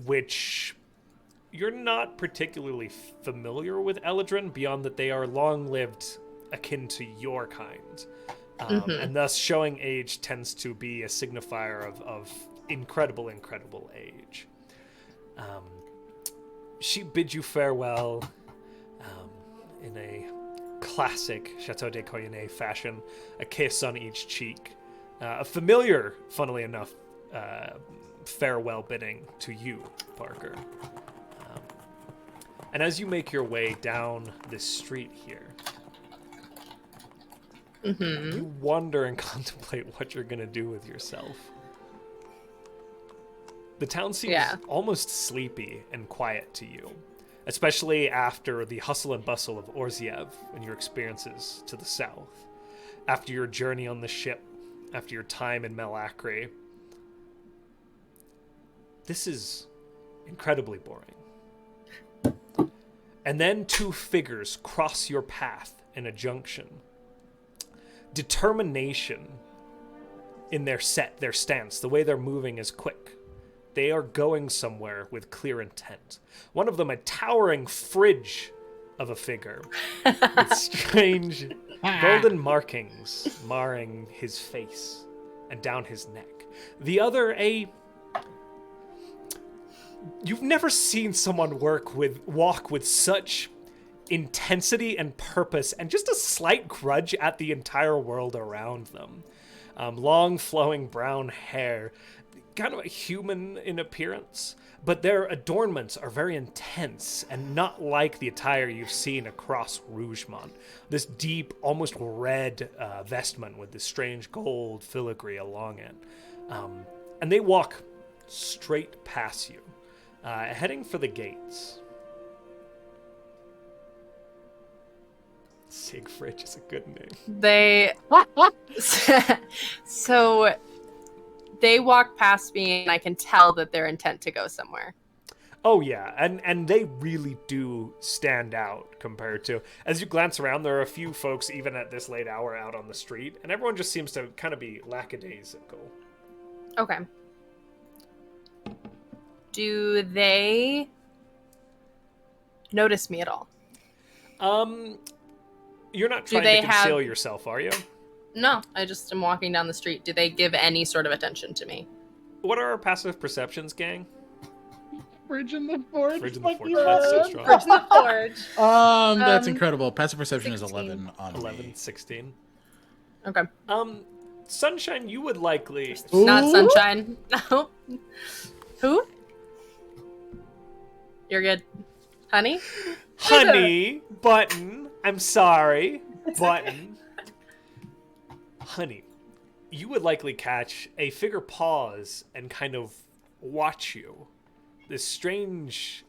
Speaker 4: which you're not particularly familiar with Eladrin, beyond that they are long-lived akin to your kind. And thus showing age tends to be a signifier of incredible age. She bids you farewell in a classic Chateau de Coyonnet fashion, a kiss on each cheek, a familiar, funnily enough, farewell bidding to you, Parker. And as you make your way down this street here, you wonder and contemplate what you're going to do with yourself. The town seems almost sleepy and quiet to you, especially after the hustle and bustle of Orziev and your experiences to the south, after your journey on the ship, after your time in Melacre. This is incredibly boring. And then two figures cross your path in a junction. Determination in their stance, the way they're moving is quick. They are going somewhere with clear intent. One of them, a towering fridge of a figure with strange golden markings marring his face and down his neck. The other, you've never seen someone walk with such intensity and purpose and just a slight grudge at the entire world around them. Long flowing brown hair, kind of a human in appearance, but their adornments are very intense and not like the attire you've seen across Rougemont. This deep, almost red vestment with this strange gold filigree along it. And they walk straight past you, heading for the gates. Siegfried is a good name.
Speaker 5: So they walk past me and I can tell that they're intent to go somewhere.
Speaker 4: Oh yeah, and they really do stand out compared to, as you glance around, there are a few folks even at this late hour out on the street, and everyone just seems to kind of be lackadaisical.
Speaker 5: Okay. Do they notice me at all?
Speaker 4: You're not trying to conceal yourself, are you?
Speaker 5: No, I just am walking down the street. Do they give any sort of attention to me?
Speaker 4: What are our passive perceptions, gang?
Speaker 7: Bridge in the Forge.
Speaker 4: Bridge in the Forge. That's so strong.
Speaker 5: Bridge in the Forge.
Speaker 9: That's incredible. Passive perception
Speaker 5: 16.
Speaker 9: is 11 on
Speaker 4: 11,
Speaker 9: me.
Speaker 4: 16.
Speaker 5: Okay.
Speaker 4: Sunshine, you would likely...
Speaker 5: Not Sunshine. No. Who? You're good. Honey?
Speaker 4: Honey, Button. I'm sorry, Button. Honey, you would likely catch a figure pause and kind of watch you. This strange,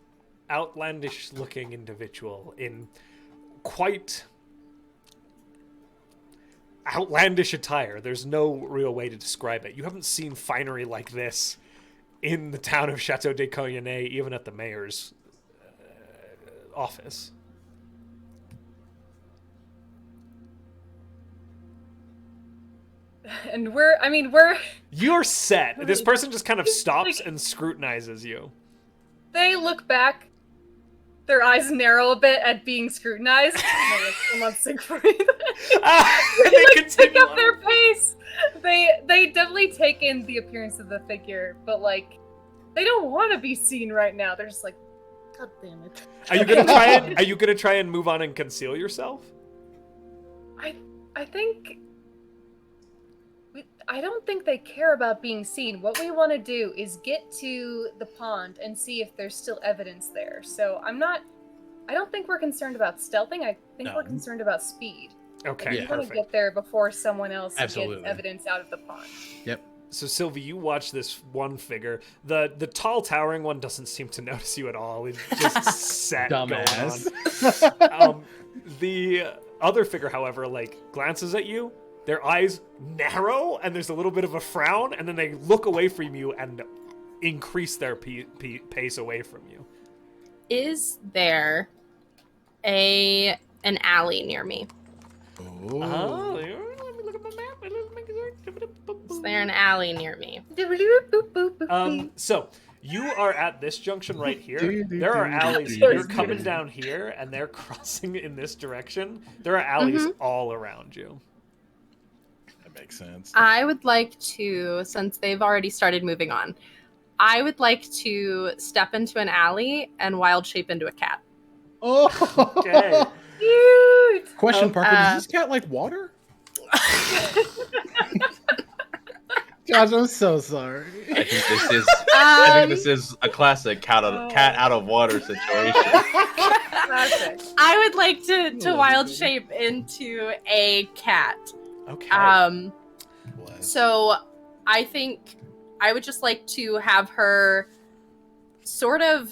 Speaker 4: outlandish-looking individual in quite outlandish attire. There's no real way to describe it. You haven't seen finery like this in the town of Chateau de Coyonnet, even at the mayor's office.
Speaker 8: And
Speaker 4: You're set. This person just kind of stops and scrutinizes you.
Speaker 8: they look back, their eyes narrow a bit at being scrutinized. And they're like, come on, Siegfried.
Speaker 4: They
Speaker 8: Pick up their pace. They definitely take in the appearance of the figure, but like, they don't want to be seen right now. They're just like, God damn it.
Speaker 4: Are you gonna try and move on and conceal yourself?
Speaker 8: I don't think they care about being seen. What we want to do is get to the pond and see if there's still evidence there. So I don't think we're concerned about stealthing. I think we're concerned about speed.
Speaker 4: Okay,
Speaker 8: We want to get there before someone else gets evidence out of the pond.
Speaker 9: Yep.
Speaker 4: So Sylvie, you watch this one figure. The tall, towering one doesn't seem to notice you at all. It's just set
Speaker 7: Dumbass.
Speaker 4: going on. The other figure, however, glances at you. Their eyes narrow, and there's a little bit of a frown, and then they look away from you and increase their pace away from you.
Speaker 5: Is there an alley near me?
Speaker 4: Oh, let me look at my map.
Speaker 5: Is there an alley near me?
Speaker 4: So You are at this junction right here. There are alleys. You're coming down here, and they're crossing in this direction. There are alleys all around you.
Speaker 9: That makes sense.
Speaker 5: I would like to, since they've already started moving on, I would like to step into an alley and wild shape into a cat.
Speaker 7: Oh,
Speaker 4: Okay.
Speaker 8: Cute.
Speaker 9: Question, Parker, does this cat like water?
Speaker 7: Josh, I'm so sorry.
Speaker 6: I think this is a classic cat out of water situation.
Speaker 8: Classic.
Speaker 5: I would like to wild shape into a cat.
Speaker 4: Okay.
Speaker 5: So I think I would just like to have her sort of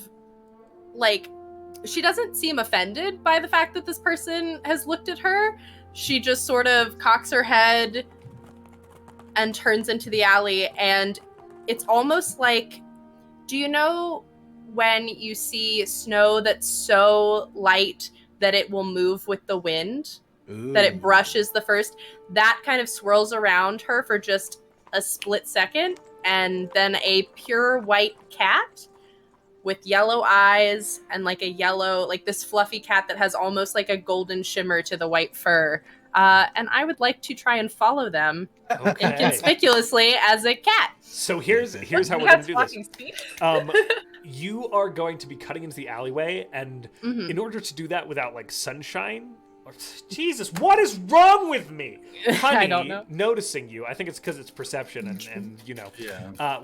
Speaker 5: like, she doesn't seem offended by the fact that this person has looked at her. She just sort of cocks her head and turns into the alley, and it's almost like, do you know when you see snow that's so light that it will move with the wind?
Speaker 9: Ooh.
Speaker 5: That it brushes the first, that kind of swirls around her for just a split second, and then a pure white cat with yellow eyes and like a yellow, like this fluffy cat that has almost like a golden shimmer to the white fur. And I would like to try and follow them inconspicuously as a cat.
Speaker 4: So here's how we're going to do this. You are going to be cutting into the alleyway, and in order to do that without like sunshine, Jesus, what is wrong with me? Honey,
Speaker 5: I don't know.
Speaker 4: Noticing you, I think it's because it's perception, and you know,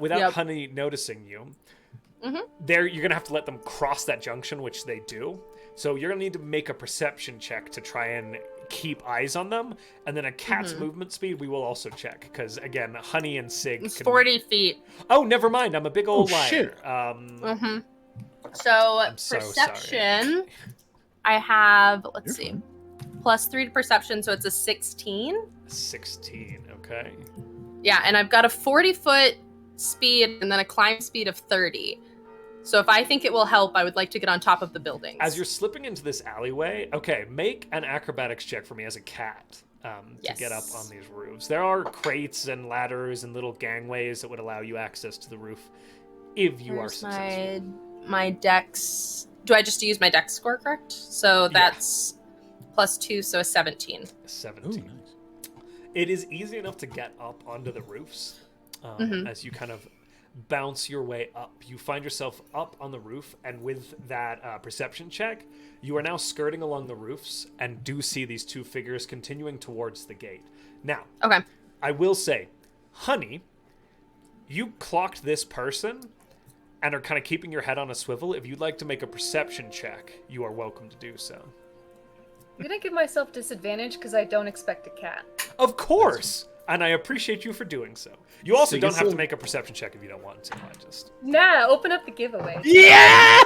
Speaker 4: without Honey noticing you, there you're gonna have to let them cross that junction, which they do. So you're gonna need to make a perception check to try and keep eyes on them, and then a cat's movement speed we will also check, because again, Honey and Sig
Speaker 5: It's
Speaker 4: can...
Speaker 5: 40 feet.
Speaker 4: Oh, never mind. I'm a big old liar.
Speaker 9: Shit.
Speaker 5: So
Speaker 4: I'm so
Speaker 5: perception, I have, let's see, +3 to perception, so it's a 16.
Speaker 4: 16, okay.
Speaker 5: Yeah, and I've got a 40-foot speed and then a climb speed of 30. So if I think it will help, I would like to get on top of the buildings.
Speaker 4: As you're slipping into this alleyway, okay, make an acrobatics check for me as a cat to get up on these roofs. There are crates and ladders and little gangways that would allow you access to the roof if you are successful.
Speaker 5: My dex... Do I just use my dex score, correct? So that's +2, so a 17.
Speaker 4: 17.
Speaker 9: Ooh, nice.
Speaker 4: It is easy enough to get up onto the roofs as you kind of bounce your way up. You find yourself up on the roof, and with that perception check, you are now skirting along the roofs and do see these two figures continuing towards the gate. Now, I will say, Honey, you clocked this person and are kind of keeping your head on a swivel. If you'd like to make a perception check, you are welcome to do so.
Speaker 8: I'm gonna give myself disadvantage because I don't expect a cat.
Speaker 4: Of course! And I appreciate you for doing so. You also don't have to make a perception check if you don't want to. I just...
Speaker 8: Nah, open up the giveaway.
Speaker 7: Yeah!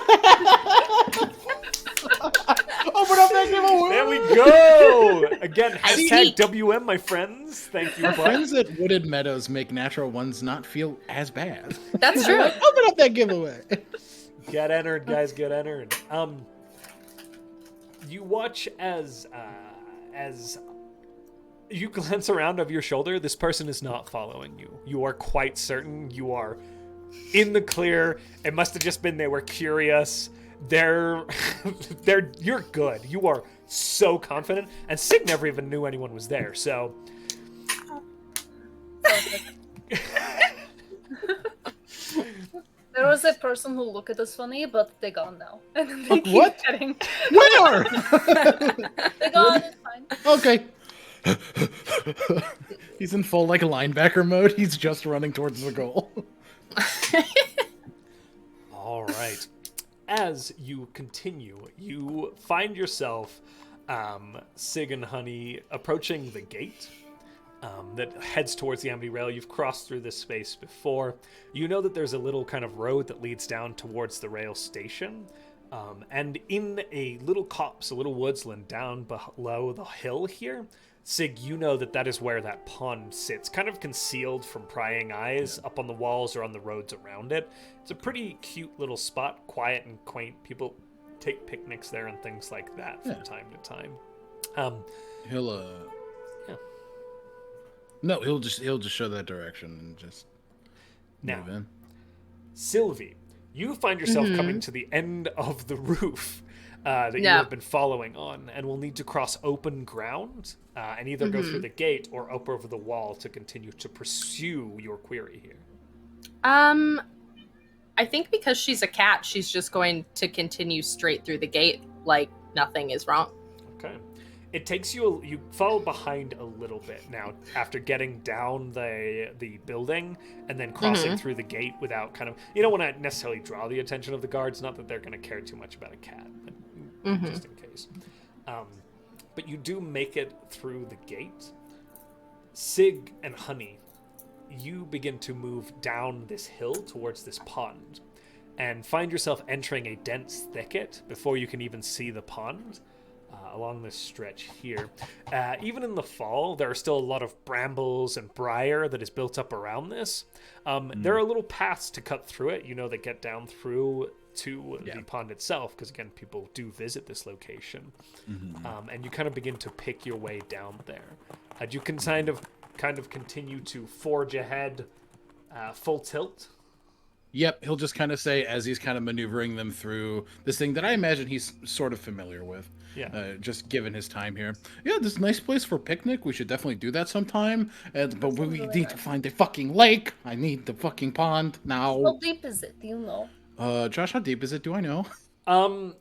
Speaker 7: Open up that giveaway!
Speaker 4: There we go! Again, hashtag WM, my friends. Thank you,
Speaker 9: Our
Speaker 4: Buck.
Speaker 9: friends at Wooded Meadows make natural ones not feel as bad.
Speaker 5: That's true.
Speaker 7: Open up that giveaway.
Speaker 4: Get entered, guys. Get entered. You watch as you glance around over your shoulder. This person is not following you. You are quite certain you are in the clear. It must have just been they were curious. You're good. You are so confident. And Sig never even knew anyone was there. So.
Speaker 8: There was a person who looked at us funny, but they're gone now. And they keep
Speaker 7: What?
Speaker 8: getting...
Speaker 7: Where?
Speaker 8: They're gone, it's fine.
Speaker 7: Okay.
Speaker 9: He's in full like linebacker mode. He's just running towards the goal.
Speaker 4: All right. As you continue, you find yourself, Sig and Honey, approaching the gate that heads towards the Amity Rail. You've crossed through this space before. You know that there's a little kind of road that leads down towards the rail station. And in a little copse, a little woodsland down below the hill here, Sig, you know that is where that pond sits, kind of concealed from prying eyes up on the walls or on the roads around it. It's a pretty cute little spot, quiet and quaint. People take picnics there and things like that from time to time.
Speaker 9: He'll just show that direction and just move in.
Speaker 4: Sylvie, You find yourself coming to the end of the roof that you have been following on, and will need to cross open ground and either go through the gate or up over the wall to continue to pursue your query here.
Speaker 5: I think because she's a cat, she's just going to continue straight through the gate like nothing is wrong.
Speaker 4: Okay. It takes you, you fall behind a little bit now after getting down the building and then crossing through the gate without kind of, you don't want to necessarily draw the attention of the guards, not that they're going to care too much about a cat, but just in case. But you do make it through the gate. Sig and Honey, you begin to move down this hill towards this pond and find yourself entering a dense thicket before you can even see the pond along this stretch here. Even in the fall, there are still a lot of brambles and briar that is built up around this. There are little paths to cut through it, that get down through to the pond itself, because again, people do visit this location. And you kind of begin to pick your way down there. You can kind of continue to forge ahead full tilt.
Speaker 9: Yep, he'll just kind of say, as he's kind of maneuvering them through this thing that I imagine he's sort of familiar with. Yeah. Just given his time here. Yeah, this is a nice place for a picnic. We should definitely do that sometime. But we need to find the fucking lake. I need the fucking pond now.
Speaker 8: How deep is it? Do you know?
Speaker 9: Josh, how deep is it? Do I know?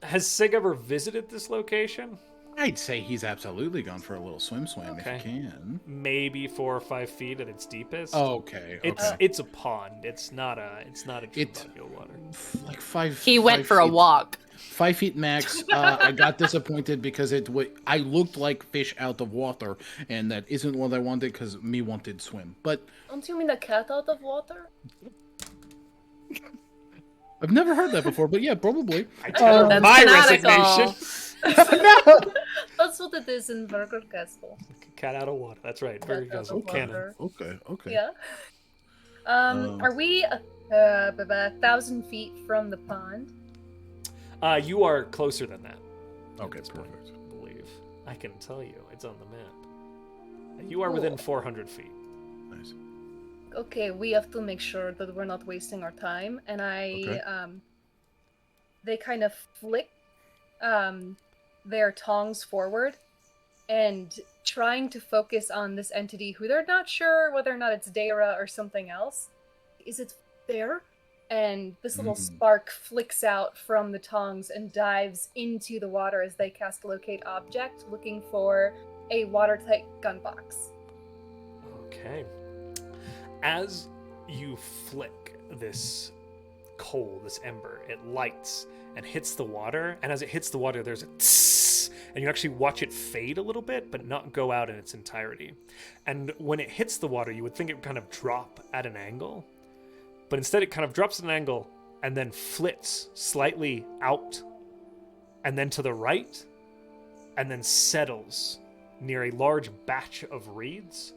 Speaker 4: Has Sig ever visited this location?
Speaker 9: I'd say he's absolutely gone for a little swim if he can.
Speaker 4: Maybe 4 or 5 feet at its deepest.
Speaker 9: Okay.
Speaker 4: It's a pond. It's not a body of water.
Speaker 9: Like 5.
Speaker 5: He went for a walk.
Speaker 9: 5 feet max. I got disappointed because I looked like fish out of water, and that isn't what I wanted because me wanted swim. But
Speaker 8: don't you mean a cat out of water?
Speaker 9: I've never heard that before, but yeah, probably.
Speaker 4: That's my resignation.
Speaker 8: That's what it is in Burger Castle.
Speaker 4: Cat out of water. That's right. Burger Castle canon.
Speaker 9: Okay.
Speaker 8: Yeah. Are we 1,000 feet from the pond?
Speaker 4: You are closer than that.
Speaker 9: Okay, perfect.
Speaker 4: I believe. I can tell you. It's on the map. You are within 400 feet.
Speaker 9: Nice.
Speaker 8: Okay, we have to make sure that we're not wasting our time. And they kind of flick their tongs forward and trying to focus on this entity who they're not sure whether or not it's Daira or something else. Is it there? And this little spark flicks out from the tongs and dives into the water as they cast Locate Object, looking for a watertight gun box.
Speaker 4: Okay. As you flick this coal, this ember, it lights and hits the water, and as it hits the water, there's a tss, and you actually watch it fade a little bit, but not go out in its entirety. And when it hits the water, you would think it would kind of drop at an angle, but instead it kind of drops at an angle and then flits slightly out and then to the right and then settles near a large batch of reeds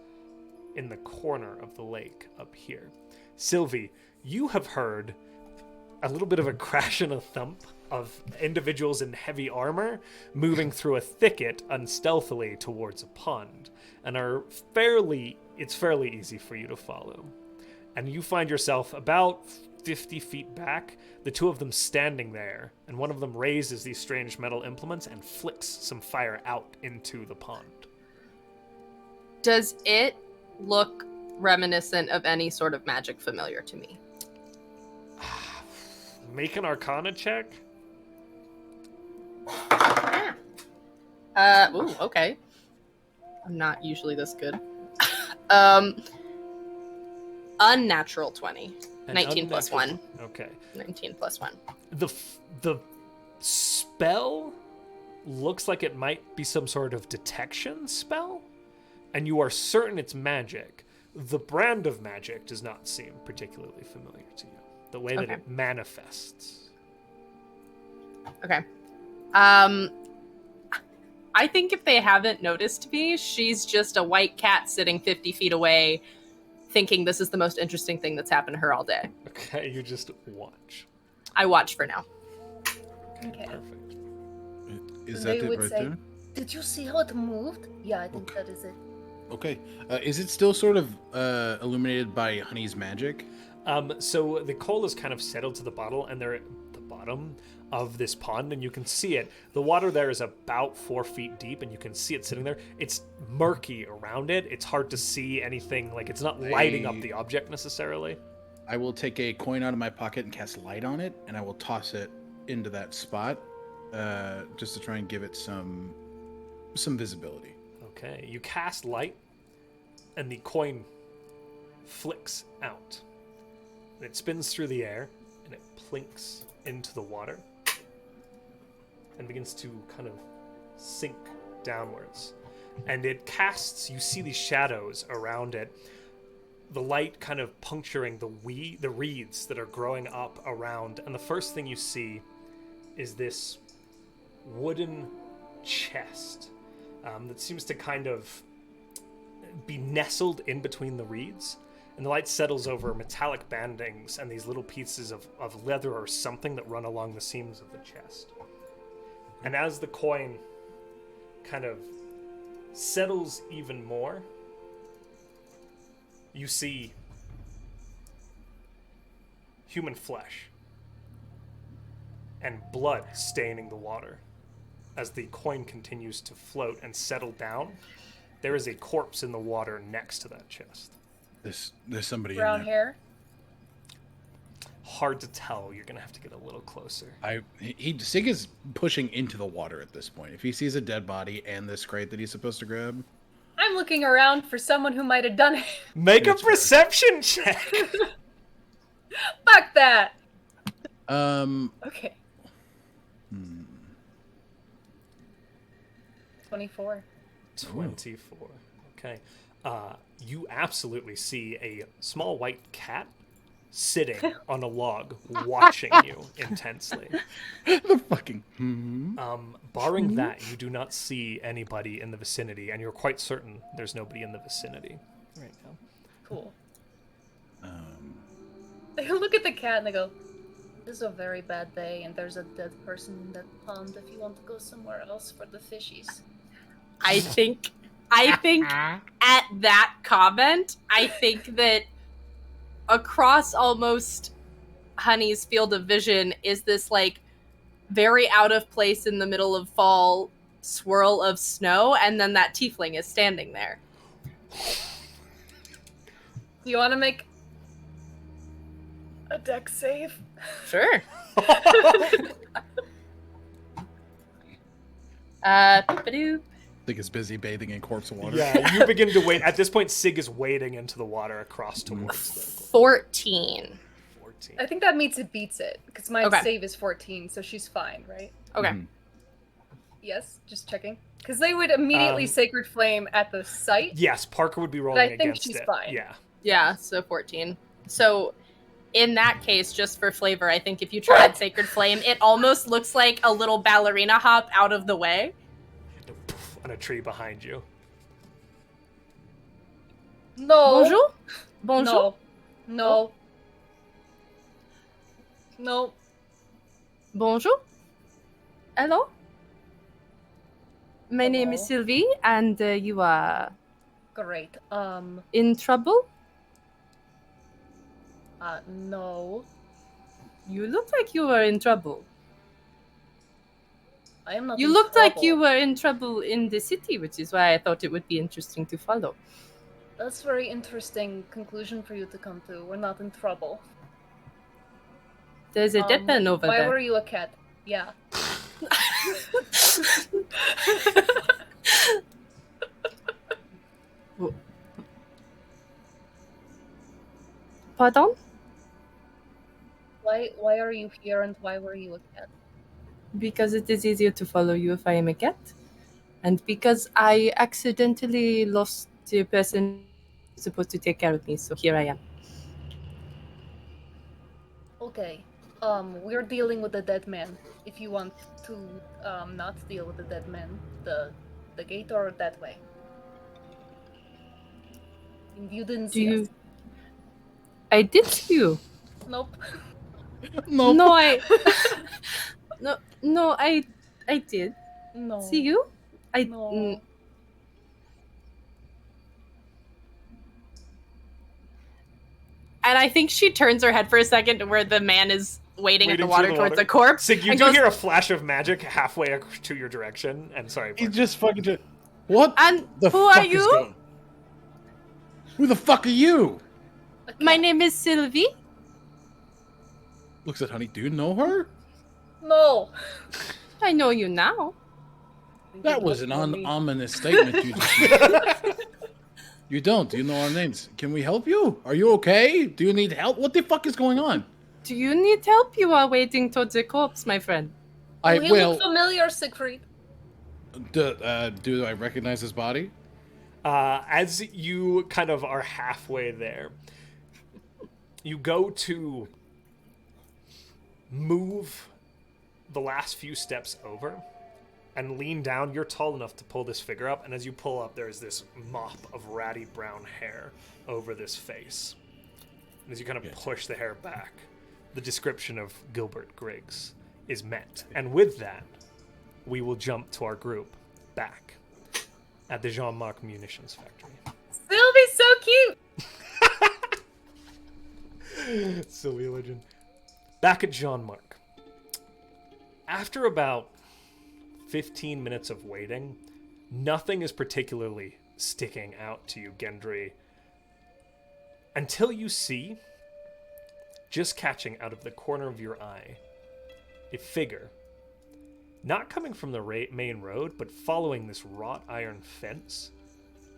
Speaker 4: in the corner of the lake up here. Sylvie, you have heard a little bit of a crash and a thump of individuals in heavy armor moving through a thicket unstealthily towards a pond, and it's fairly easy for you to follow. And you find yourself about 50 feet back, the two of them standing there, and one of them raises these strange metal implements and flicks some fire out into the pond.
Speaker 5: Does it look reminiscent of any sort of magic familiar to me?
Speaker 4: Make an Arcana check.
Speaker 5: Okay. I'm not usually this good. Unnatural 20. 19 plus 1.
Speaker 4: Okay.
Speaker 5: 19 plus 1.
Speaker 4: The spell looks like it might be some sort of detection spell, and you are certain it's magic. The brand of magic does not seem particularly familiar to you. The way that it manifests.
Speaker 5: Okay. I think if they haven't noticed me, she's just a white cat sitting 50 feet away, thinking this is the most interesting thing that's happened to her all day.
Speaker 4: Okay, you just watch.
Speaker 5: I watch for now.
Speaker 8: Okay.
Speaker 4: Perfect.
Speaker 9: Is that it right there?
Speaker 8: Did you see how it moved? Yeah, I think that is it.
Speaker 9: Okay. Is it still sort of illuminated by Honey's magic?
Speaker 4: So the coal is kind of settled to the bottle, and they're at the bottom of this pond, and you can see it. The water there is about 4 feet deep, and you can see it sitting there. It's murky around it. It's hard to see anything. Like, it's not lighting up the object necessarily.
Speaker 9: I will take a coin out of my pocket and cast light on it, and I will toss it into that spot, just to try and give it some visibility.
Speaker 4: Okay, you cast light, and the coin flicks out. It spins through the air, and it plinks into the water, and begins to kind of sink downwards. And it casts, you see these shadows around it, the light kind of puncturing the reeds that are growing up around. And the first thing you see is this wooden chest that seems to kind of be nestled in between the reeds. And the light settles over metallic bandings and these little pieces of leather or something that run along the seams of the chest. And as the coin kind of settles even more, you see human flesh and blood staining the water. As the coin continues to float and settle down, there is a corpse in the water next to that chest.
Speaker 9: There's somebody
Speaker 8: Brown
Speaker 9: in there.
Speaker 8: hair.
Speaker 4: Hard to tell. You're gonna have to get a little closer.
Speaker 9: Sig is pushing into the water at this point. If he sees a dead body and this crate that he's supposed to grab,
Speaker 8: I'm looking around for someone who might have done it.
Speaker 4: Make a perception check.
Speaker 8: Fuck that.
Speaker 9: Okay.
Speaker 8: 24.
Speaker 4: 24. Okay. You absolutely see a small white cat sitting on a log, watching you intensely.
Speaker 9: The fucking.
Speaker 4: Barring that, you do not see anybody in the vicinity, and you're quite certain there's nobody in the vicinity right now.
Speaker 8: Cool. They look at the cat and they go, "This is a very bad day, and there's a dead person in that pond. If you want to go somewhere else for the fishies."
Speaker 5: I think at that comment, I think that across almost Honey's field of vision is this like very out of place in the middle of fall swirl of snow, and then that tiefling is standing there.
Speaker 8: Do you want to make a dex save?
Speaker 5: Sure. Boop-a-doop.
Speaker 9: Sig is busy bathing in corpse water.
Speaker 4: Yeah, you begin to wade. At this point, Sig is wading into the water across towards the
Speaker 5: 14.
Speaker 4: 14.
Speaker 8: I think that meets it beats it, because my
Speaker 5: Okay.
Speaker 8: save is 14, so she's fine, right?
Speaker 5: Okay.
Speaker 8: Yes, just checking. Because they would immediately Sacred Flame at the site.
Speaker 4: Yes, Parker would be
Speaker 8: But
Speaker 4: rolling
Speaker 8: I think
Speaker 4: against
Speaker 8: she's
Speaker 4: it.
Speaker 8: fine.
Speaker 4: Yeah.
Speaker 5: Yeah, so 14. So in that case, just for flavor, I think if you tried Sacred Flame, it almost looks like a little ballerina hop out of the way.
Speaker 4: On a tree behind you.
Speaker 8: No.
Speaker 5: Bonjour? Bonjour?
Speaker 8: No. No.
Speaker 5: Bonjour? Hello? My name is Sylvie, and you are
Speaker 8: Great.
Speaker 5: in trouble?
Speaker 8: No.
Speaker 5: You look like you were in trouble.
Speaker 8: I am not
Speaker 5: You
Speaker 8: in
Speaker 5: looked like
Speaker 8: trouble.
Speaker 5: you were in trouble in the city, which is why I thought it would be interesting to follow.
Speaker 8: That's a very interesting conclusion for you to come to. We're not in trouble.
Speaker 5: There's a dead man over
Speaker 8: why
Speaker 5: there.
Speaker 8: were you a cat? Yeah.
Speaker 5: Pardon?
Speaker 8: Why are you here and why were you a cat?
Speaker 5: Because it is easier to follow you if I am a cat. And because I accidentally lost the person supposed to take care of me, so here I am.
Speaker 8: Okay. We're dealing with the dead man. If you want to not deal with the dead man, the gate or that way. You didn't
Speaker 5: Do
Speaker 8: see
Speaker 5: you...
Speaker 8: us.
Speaker 5: I did see you.
Speaker 8: Nope.
Speaker 9: Nope.
Speaker 5: No, I did.
Speaker 8: No.
Speaker 5: See you?
Speaker 8: No.
Speaker 5: And I think she turns her head for a second to where the man is waiting at the
Speaker 4: Waiting
Speaker 5: water
Speaker 4: through the
Speaker 5: towards
Speaker 4: water.
Speaker 5: the corpse.
Speaker 4: So you
Speaker 5: and
Speaker 4: do
Speaker 5: goes,
Speaker 4: hear a flash of magic halfway to your direction, and sorry.
Speaker 9: He
Speaker 4: Mark.
Speaker 9: just fucking. What?
Speaker 5: And
Speaker 9: the
Speaker 5: who
Speaker 9: fuck
Speaker 5: are
Speaker 9: is
Speaker 5: you?
Speaker 9: going- Who the fuck are you?
Speaker 5: My name is Sylvie.
Speaker 9: Looks at Honey. Do you know her?
Speaker 8: No.
Speaker 5: I know you now.
Speaker 9: That was an ominous statement you just made. You don't. Do you know our names? Can we help you? Are you okay? Do you need help? What the fuck is going on?
Speaker 5: Do you need help? You are waiting towards the corpse, my friend.
Speaker 8: He looked familiar, Siegfried.
Speaker 9: Do I recognize his body?
Speaker 4: As you kind of are halfway there, you go to move the last few steps over and lean down. You're tall enough to pull this figure up, and as you pull up, there's this mop of ratty brown hair over this face. And as you kind of push the hair back, the description of Gilbert Griggs is met. And with that, we will jump to our group back at the Jean-Marc Munitions Factory.
Speaker 8: Sylvie's so cute!
Speaker 4: Sylvie legend. Back at Jean-Marc. After about 15 minutes of waiting, nothing is particularly sticking out to you, Gendri, until you see, just catching out of the corner of your eye, a figure, not coming from the main road, but following this wrought iron fence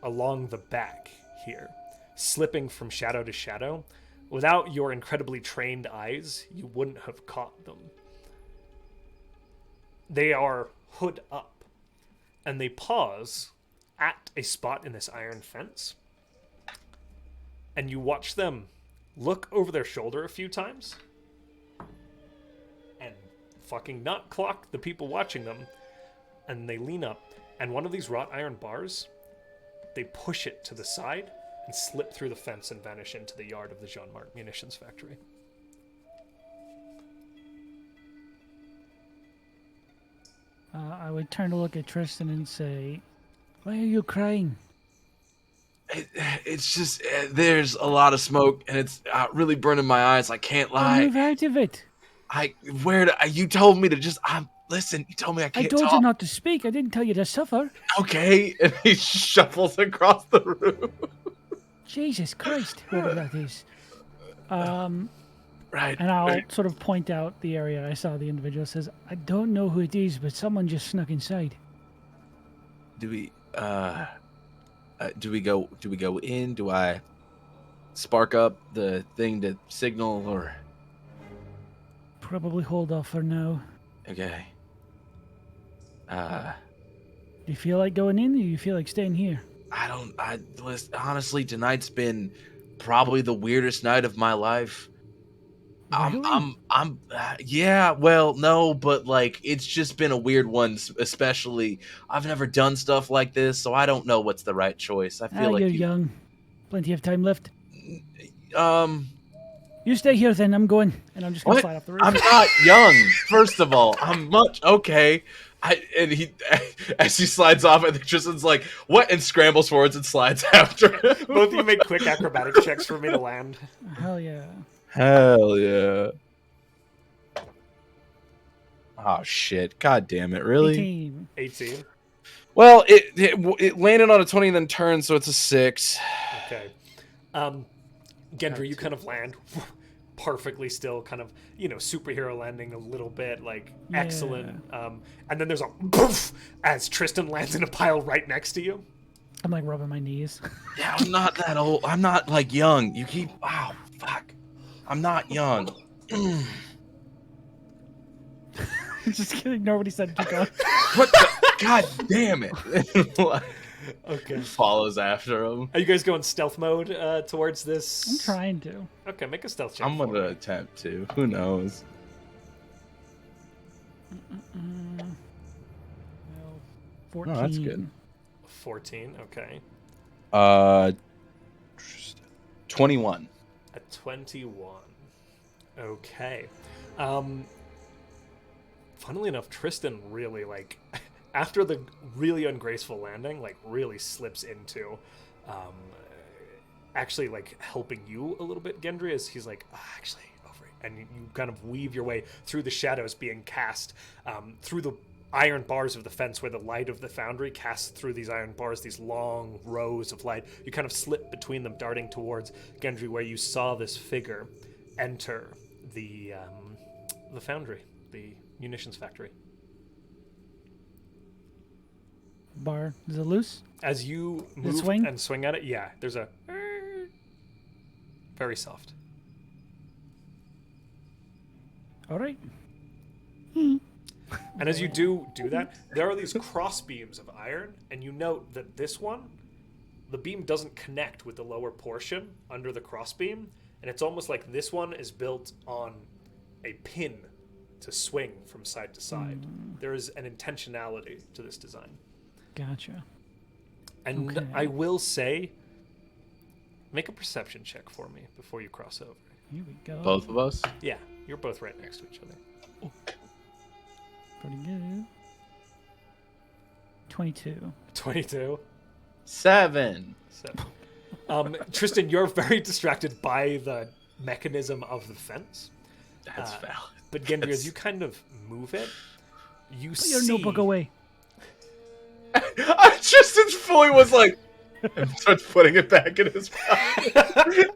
Speaker 4: along the back here, slipping from shadow to shadow. Without your incredibly trained eyes, you wouldn't have caught them. They are hood up, and they pause at a spot in this iron fence, and you watch them look over their shoulder a few times and fucking not clock the people watching them, and they lean up, and one of these wrought iron bars, they push it to the side and slip through the fence and vanish into the yard of the Jean-Marc Munitions Factory.
Speaker 1: I would turn to look at Trystan and say, "Why are you crying?"
Speaker 6: It's just there's a lot of smoke and it's really burning my eyes. I can't lie.
Speaker 1: Move out of it.
Speaker 6: You told me to just listen. You told me I can't
Speaker 1: I told
Speaker 6: talk.
Speaker 1: you not to speak. I didn't tell you to suffer.
Speaker 6: Okay, and he shuffles across the room.
Speaker 1: Jesus Christ, whoever that is.
Speaker 6: Right.
Speaker 1: And I'll sort of point out the area I saw the individual. Says, "I don't know who it is, but someone just snuck inside."
Speaker 6: Do we go in? Do I spark up the thing to signal, or
Speaker 1: Probably hold off for now.
Speaker 6: okay?
Speaker 1: Do you feel like going in, or do you feel like staying here?
Speaker 6: Listen, honestly, tonight's been probably the weirdest night of my life.
Speaker 1: Really?
Speaker 6: Yeah, well, no, but like, it's just been a weird one, especially, I've never done stuff like this, so I don't know what's the right choice. I feel like
Speaker 1: you're young. Plenty of time left.
Speaker 6: Um,
Speaker 1: You stay here then, I'm going. And I'm just going to slide off the roof.
Speaker 6: I'm not young, first of all. Okay. As he slides off, I think Tristan's like, what? And scrambles forwards and slides after him.
Speaker 4: Both of you make quick acrobatic checks for me to land.
Speaker 1: Hell yeah.
Speaker 6: Hell yeah. Oh, shit. God damn it. Really?
Speaker 4: 18.
Speaker 6: Well, it landed on a 20 and then turned, so it's a 6.
Speaker 4: Okay. Gendry, you kind of land perfectly still, kind of, superhero landing a little bit, like, excellent. And then there's a poof as Trystan lands in a pile right next to you.
Speaker 1: I'm like rubbing my knees.
Speaker 6: Yeah, I'm not that old. I'm not, like, young. You keep... Oh, fuck. I'm not young.
Speaker 1: Just kidding. Nobody said keep going.
Speaker 6: What the... God damn it.
Speaker 4: Okay.
Speaker 6: Follows after him.
Speaker 4: Are you guys going stealth mode towards this?
Speaker 1: I'm trying to.
Speaker 4: Okay, make a stealth check.
Speaker 6: I'm going to attempt to. Who knows?
Speaker 1: Well, 14.
Speaker 6: Oh, that's good.
Speaker 4: 14, okay.
Speaker 6: 21.
Speaker 4: A 21. Okay. Funnily enough, Trystan really, like, after the really ungraceful landing, like, really slips into actually like helping you a little bit, Gendry, as he's like, actually, over it. And you kind of weave your way through the shadows being cast through the iron bars of the fence where the light of the foundry casts through these iron bars, these long rows of light. You kind of slip between them, darting towards Gendry, where you saw this figure enter the foundry, the munitions factory.
Speaker 1: Bar, is it loose?
Speaker 4: As you move and swing at it, yeah, there's a very soft.
Speaker 1: All right.
Speaker 4: And as you do that, there are these cross beams of iron, and you note that this one, the beam doesn't connect with the lower portion under the cross beam, and it's almost like this one is built on a pin to swing from side to side. There is an intentionality to this design.
Speaker 1: Gotcha.
Speaker 4: And
Speaker 1: okay.
Speaker 4: I will say, make a perception check for me before you cross over.
Speaker 1: Here we go.
Speaker 6: Both of us?
Speaker 4: Yeah, you're both right next to each other.
Speaker 1: Pretty good. 22.
Speaker 4: 22?
Speaker 6: 7.
Speaker 4: Trystan, you're very distracted by the mechanism of the fence.
Speaker 6: That's valid.
Speaker 4: But Gendry, as you kind of move it, you
Speaker 1: Put
Speaker 4: see...
Speaker 1: your notebook away.
Speaker 6: Tristan's fully was like... and starts putting it back in his mouth.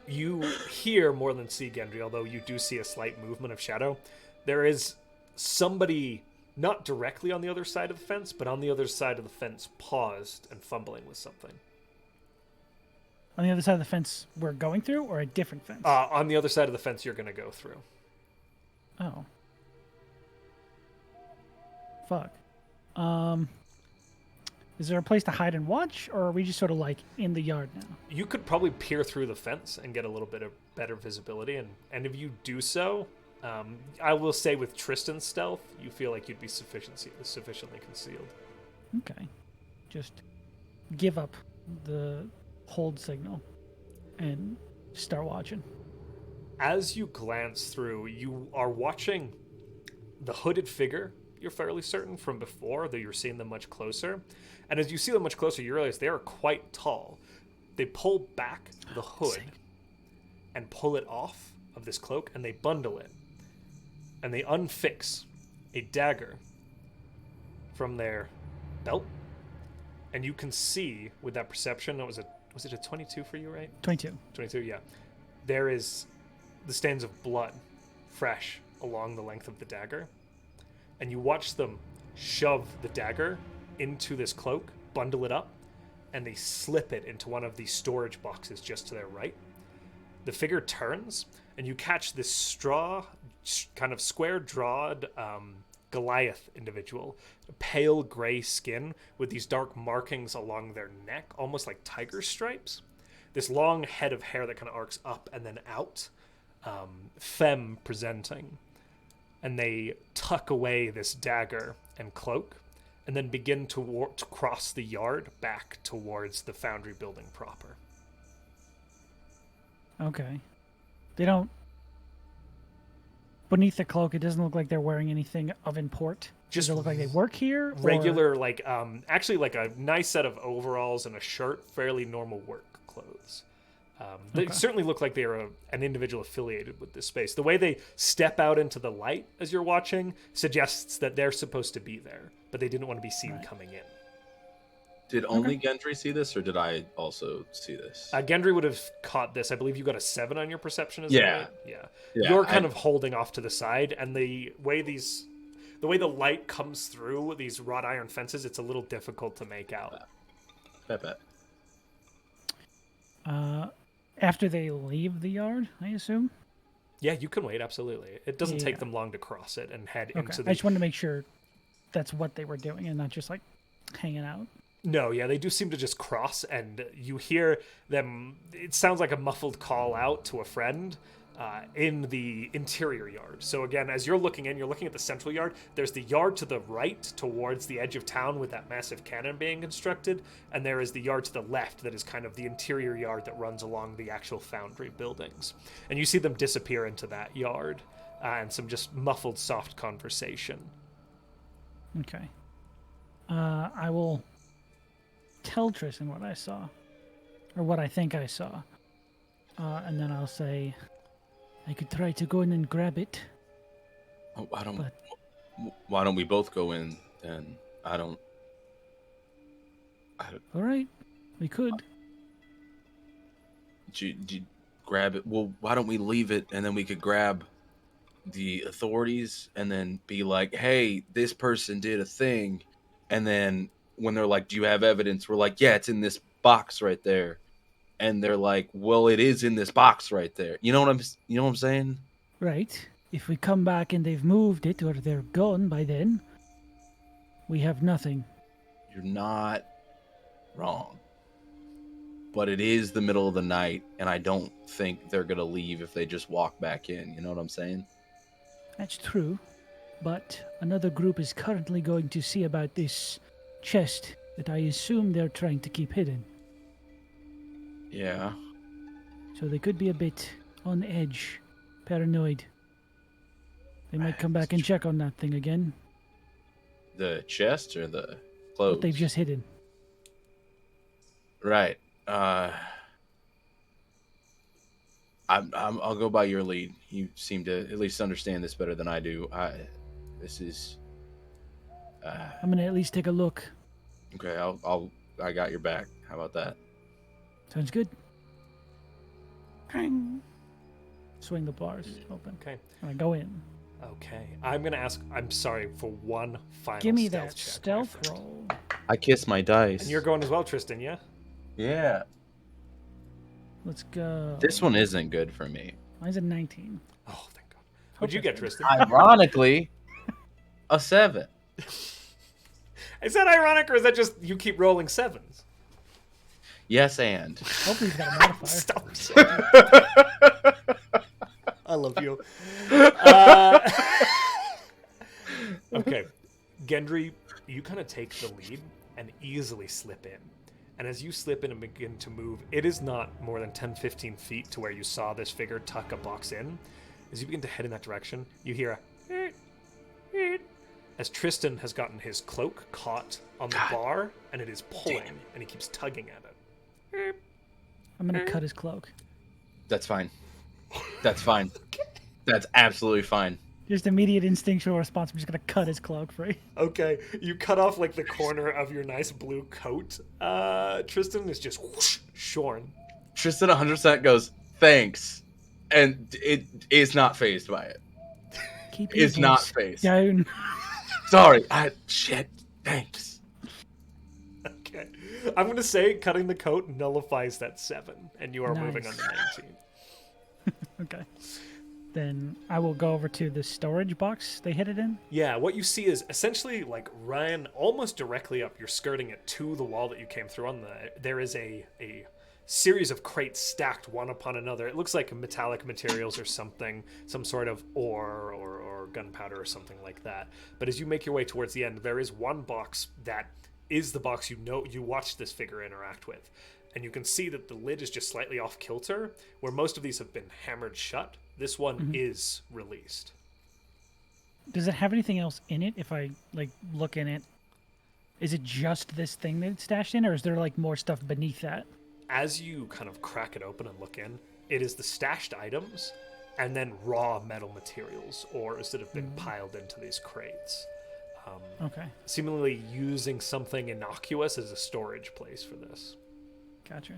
Speaker 4: You hear more than see, Gendry, although you do see a slight movement of shadow. There is somebody not directly on the other side of the fence, but on the other side of the fence, paused and fumbling with something.
Speaker 1: On the other side of the fence we're going through, or a different fence?
Speaker 4: On the other side of the fence you're going to go through.
Speaker 1: Oh. Fuck. Is there a place to hide and watch, or are we just sort of like in the yard now?
Speaker 4: You could probably peer through the fence and get a little bit of better visibility, and if you do so, I will say with Tristan's stealth, you feel like you'd be sufficiently concealed.
Speaker 1: Okay. Just give up the hold signal and start watching.
Speaker 4: As you glance through, you are watching the hooded figure, you're fairly certain, from before, though you're seeing them much closer. And as you see them much closer, you realize they are quite tall. They pull back the hood and pull it off of this cloak, and they bundle it. And they unfix a dagger from their belt. And you can see, with that perception, was it a 22 for you, right?
Speaker 1: 22.
Speaker 4: 22, yeah. There is the stains of blood fresh along the length of the dagger. And you watch them shove the dagger into this cloak, bundle it up, and they slip it into one of these storage boxes just to their right. The figure turns, and you catch this kind of square-jawed Goliath individual, pale gray skin with these dark markings along their neck, almost like tiger stripes. This long head of hair that kind of arcs up and then out, femme presenting. And they tuck away this dagger and cloak, and then begin to cross the yard back towards the foundry building proper.
Speaker 1: Okay. They don't... Beneath the cloak, it doesn't look like they're wearing anything of import. Does it look like they work here?
Speaker 4: Regular, actually like a nice set of overalls and a shirt, fairly normal work clothes. They certainly look like they are an individual affiliated with this space. The way they step out into the light as you're watching suggests that they're supposed to be there, but they didn't want to be seen coming in.
Speaker 6: Did only Gendry see this, or did I also see this?
Speaker 4: Gendry would have caught this. I believe you got a 7 on your perception.
Speaker 6: Yeah.
Speaker 4: Yeah. You're kind of holding off to the side, and the way the light comes through these wrought iron fences, it's a little difficult to make out.
Speaker 6: I bet.
Speaker 1: After they leave the yard, I assume?
Speaker 4: Yeah, you can wait, absolutely. It doesn't take them long to cross it and head into the...
Speaker 1: I just wanted to make sure that's what they were doing and not just, like, hanging out.
Speaker 4: No, yeah, they do seem to just cross, and you hear them... It sounds like a muffled call out to a friend in the interior yard. So again, as you're looking in, you're looking at the central yard. There's the yard to the right towards the edge of town with that massive cannon being constructed, and there is the yard to the left that is kind of the interior yard that runs along the actual foundry buildings. And you see them disappear into that yard, and some just muffled, soft conversation.
Speaker 1: Okay. I will tell Trystan what I saw. or what I think I saw. And then I'll say, I could try to go in and grab it.
Speaker 6: Oh, why don't we both go in then?
Speaker 1: All right, we could.
Speaker 6: Grab it. Well, why don't we leave it and then we could grab the authorities and then be like, hey, this person did a thing. And then when they're like, do you have evidence? We're like, yeah, it's in this box right there. And they're like, well, it is in this box right there. You know what I'm saying?
Speaker 1: Right. If we come back and they've moved it or they're gone by then, we have nothing.
Speaker 6: You're not wrong. But it is the middle of the night, and I don't think they're going to leave if they just walk back in. You know what I'm saying?
Speaker 1: That's true. But another group is currently going to see about this chest that I assume they're trying to keep hidden.
Speaker 6: Yeah.
Speaker 1: So they could be a bit on edge, paranoid. They might come back and check on that thing again.
Speaker 6: The chest or the clothes?
Speaker 1: What they've just hidden.
Speaker 6: Right. I'll go by your lead. You seem to at least understand this better than I do. I'm
Speaker 1: gonna at least take a look.
Speaker 6: Okay, I got your back. How about that?
Speaker 1: Sounds good. Swing the bars open.
Speaker 4: Okay.
Speaker 1: And I go in.
Speaker 4: Okay. I'm gonna ask. I'm sorry for one final.
Speaker 1: Give me
Speaker 4: stealth
Speaker 1: that
Speaker 4: check,
Speaker 1: stealth roll.
Speaker 6: I kiss my dice.
Speaker 4: And you're going as well, Trystan. Yeah.
Speaker 6: Yeah.
Speaker 1: Let's go.
Speaker 6: This one isn't good for me.
Speaker 1: Mine's a 19.
Speaker 4: Oh, thank God. What'd you get, Trystan?
Speaker 6: Ironically, a 7.
Speaker 4: Is that ironic, or is that just you keep rolling 7s?
Speaker 6: Yes, and.
Speaker 1: Hopefully he's got a modifier.
Speaker 4: Stop. I love you. Okay. Gendry, you kind of take the lead and easily slip in. And as you slip in and begin to move, it is not more than 10-15 feet to where you saw this figure tuck a box in. As you begin to head in that direction, you hear a as Trystan has gotten his cloak caught on the bar, and it is pulling, and he keeps tugging at it.
Speaker 1: I'm going to cut his cloak.
Speaker 6: That's fine. That's fine. That's absolutely fine.
Speaker 1: Just immediate instinctual response. I'm just going to cut his cloak free.
Speaker 4: Okay, you cut off like the corner of your nice blue coat. Trystan is just whoosh, shorn.
Speaker 6: Trystan 100% goes, thanks. And it is not phased by it.
Speaker 1: Keep your
Speaker 6: It's not phased.
Speaker 1: down.
Speaker 6: Sorry. Shit. Thanks.
Speaker 4: Okay. I'm going to say cutting the coat nullifies that 7, and you are
Speaker 1: Nice.
Speaker 4: moving on to 19.
Speaker 1: Okay. Then I will go over to the storage box they hid it in.
Speaker 4: Yeah, what you see is essentially like ran almost directly up. You're skirting it to the wall that you came through on. There is a series of crates stacked one upon another. It looks like metallic materials or something, some sort of ore or gunpowder or something like that. But as you make your way towards the end, there is one box that is the box you watched this figure interact with. And you can see that the lid is just slightly off kilter, where most of these have been hammered shut. This one is released.
Speaker 1: Does it have anything else in it? If I look in it, is it just this thing that it's stashed in, or is there more stuff beneath that?
Speaker 4: As you kind of crack it open and look in, it is the stashed items and then raw metal materials, ores that have been piled into these crates.
Speaker 1: Okay.
Speaker 4: Seemingly using something innocuous as a storage place for this.
Speaker 1: Gotcha.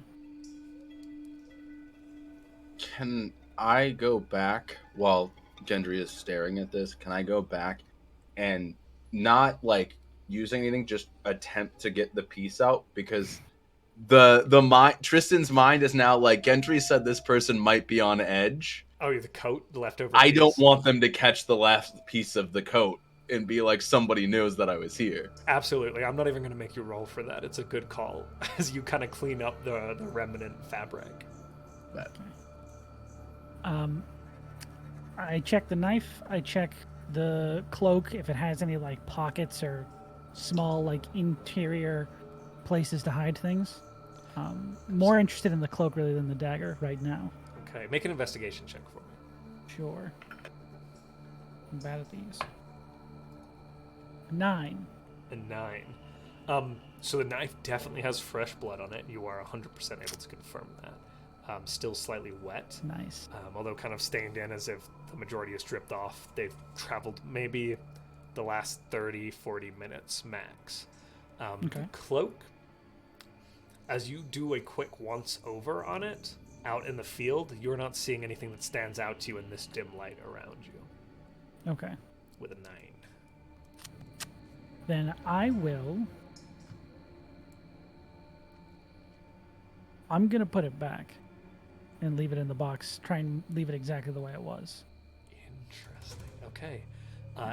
Speaker 6: Can I go back while Gendry is staring at this? Can I go back and not using anything, just attempt to get the piece out? Because Tristan's mind is now Gendry said this person might be on edge.
Speaker 4: Oh, the coat, the leftover
Speaker 6: I
Speaker 4: piece.
Speaker 6: don't want them to catch the last piece of the coat and be like, somebody knows that I was here.
Speaker 4: Absolutely. I'm not even going to make you roll for that. It's a good call as you kind of clean up the remnant fabric.
Speaker 6: That.
Speaker 1: I check the knife. I check the cloak if it has any pockets or small interior places to hide things. More interested in the cloak really than the dagger right now.
Speaker 4: Okay, make an investigation check for me.
Speaker 1: Sure. I'm bad at these. 9.
Speaker 4: A 9. So the knife definitely has fresh blood on it. You are 100% able to confirm that. Still slightly wet.
Speaker 1: Nice.
Speaker 4: Although kind of stained in as if the majority is stripped off. They've traveled maybe the last 30, 40 minutes max.
Speaker 1: Okay.
Speaker 4: The cloak, as you do a quick once over on it, out in the field, you're not seeing anything that stands out to you in this dim light around you.
Speaker 1: Okay.
Speaker 4: With a 9.
Speaker 1: Then I'm going to put it back and leave it in the box. Try and leave it exactly the way it was.
Speaker 4: Interesting. Okay.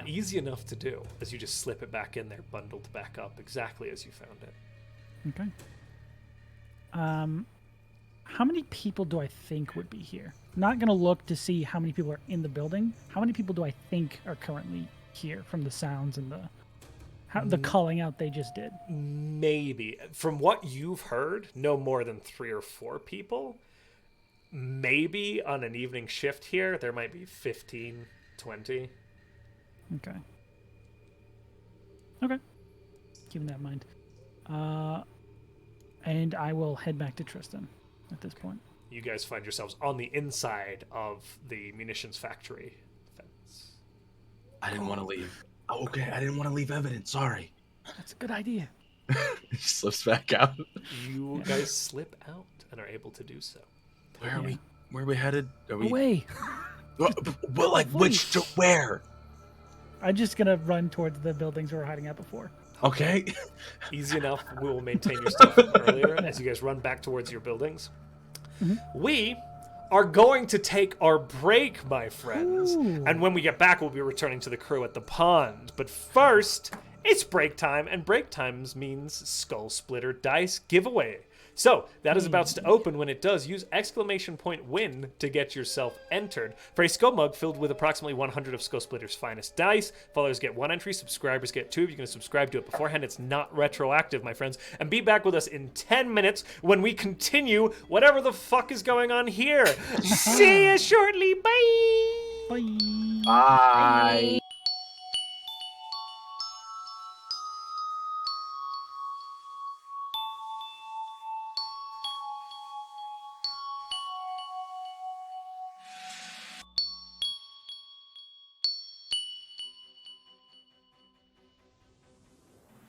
Speaker 4: Easy enough to do, as you just slip it back in there, bundled back up exactly as you found it.
Speaker 1: Okay. How many people do I think would be here? Not going to look to see how many people are in the building. How many people do I think are currently here from the sounds and the calling out they just did?
Speaker 4: Maybe. From what you've heard, no more than 3 or 4 people. Maybe on an evening shift here, there might be 15, 20.
Speaker 1: Okay. Okay. Keeping that in mind. And I will head back to Trystan at this point.
Speaker 4: You guys find yourselves on the inside of the munitions factory fence.
Speaker 6: I didn't want to leave. Oh, okay, I didn't want to leave evidence. Sorry.
Speaker 1: That's a good idea.
Speaker 6: He slips back out.
Speaker 4: You guys slip out and are able to do so.
Speaker 6: Where are we? Where are we headed? Are we?
Speaker 1: Away.
Speaker 6: Well, like which to where?
Speaker 1: I'm just gonna run towards the buildings we were hiding at before.
Speaker 6: Okay.
Speaker 4: Easy enough. We will maintain your stuff from earlier as you guys run back towards your buildings.
Speaker 1: Mm-hmm.
Speaker 4: We are going to take our break, my friends.
Speaker 1: Ooh.
Speaker 4: And when we get back, we'll be returning to the crew at the pond. But first, it's break time, and break times means Skull Splitter Dice giveaway. So, that is about to open. When it does, use !win to get yourself entered for a skull mug filled with approximately 100 of Skull Splitter's finest dice. Followers get 1 entry, subscribers get 2. If you're going to subscribe to it beforehand, it's not retroactive, my friends. And be back with us in 10 minutes when we continue whatever the fuck is going on here. See you shortly. Bye.
Speaker 1: Bye.
Speaker 6: Bye.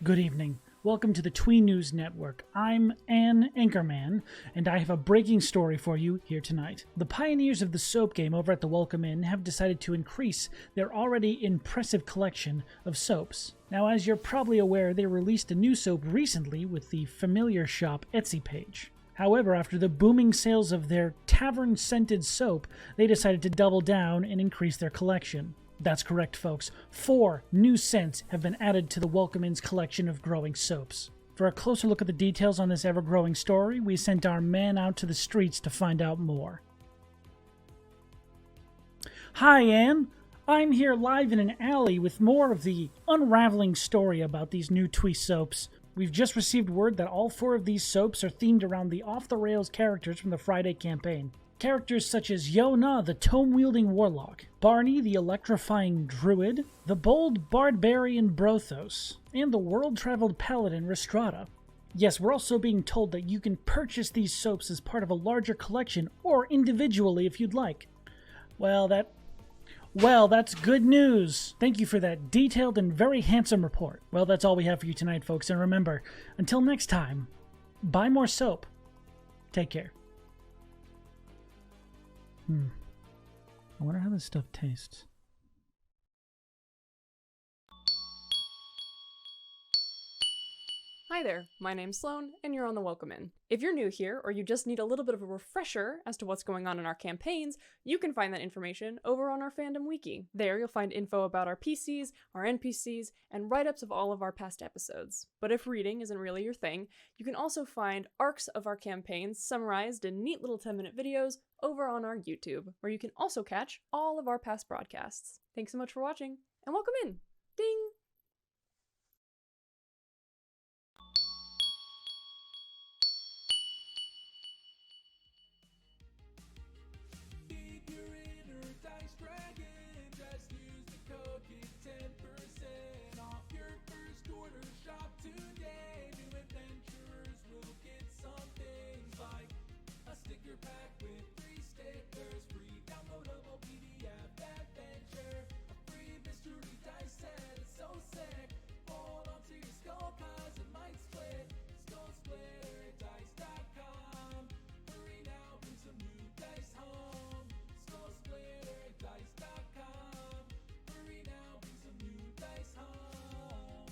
Speaker 1: Good evening. Welcome to the Tween News Network. I'm Ann Anchorman, and I have a breaking story for you here tonight. The pioneers of the soap game over at the Welcome Inn have decided to increase their already impressive collection of soaps. Now, as you're probably aware, they released a new soap recently with the Familiar Shop Etsy page. However, after the booming sales of their tavern-scented soap, they decided to double down and increase their collection. That's correct, folks. 4 new scents have been added to the Welcome Inn's collection of growing soaps. For a closer look at the details on this ever-growing story, we sent our man out to the streets to find out more. Hi, Anne. I'm here live in an alley with more of the unraveling story about these new twee soaps. We've just received word that all 4 of these soaps are themed around the off-the-rails characters from the Friday campaign. Characters such as Yona, the tome-wielding warlock, Barney, the electrifying druid, the bold barbarian Brothos, and the world-traveled paladin Restrada. Yes, we're also being told that you can purchase these soaps as part of a larger collection or individually if you'd like. Well, that's good news. Thank you for that detailed and very handsome report. Well, that's all we have for you tonight, folks, and remember, until next time, buy more soap. Take care. I wonder how this stuff tastes.
Speaker 2: Hi there, my name's Sloan, and you're on the Welcome Inn. If you're new here, or you just need a little bit of a refresher as to what's going on in our campaigns, you can find that information over on our fandom wiki. There you'll find info about our PCs, our NPCs, and write-ups of all of our past episodes. But if reading isn't really your thing, you can also find arcs of our campaigns summarized in neat little 10-minute videos over on our YouTube, where you can also catch all of our past broadcasts. Thanks so much for watching, and welcome in! Ding!
Speaker 3: Feed your inner dice dragon. Just use the code, get 10% off your first order. Shop today. Treasure pack with 3 stickers, free downloadable PDF adventure, a free mystery dice set, it's so sick. Hold on to your skull cause it might split. SkullSplitterDice.com. Hurry now, bring some new dice home. SkullSplitterDice.com. Hurry now, bring some new dice home.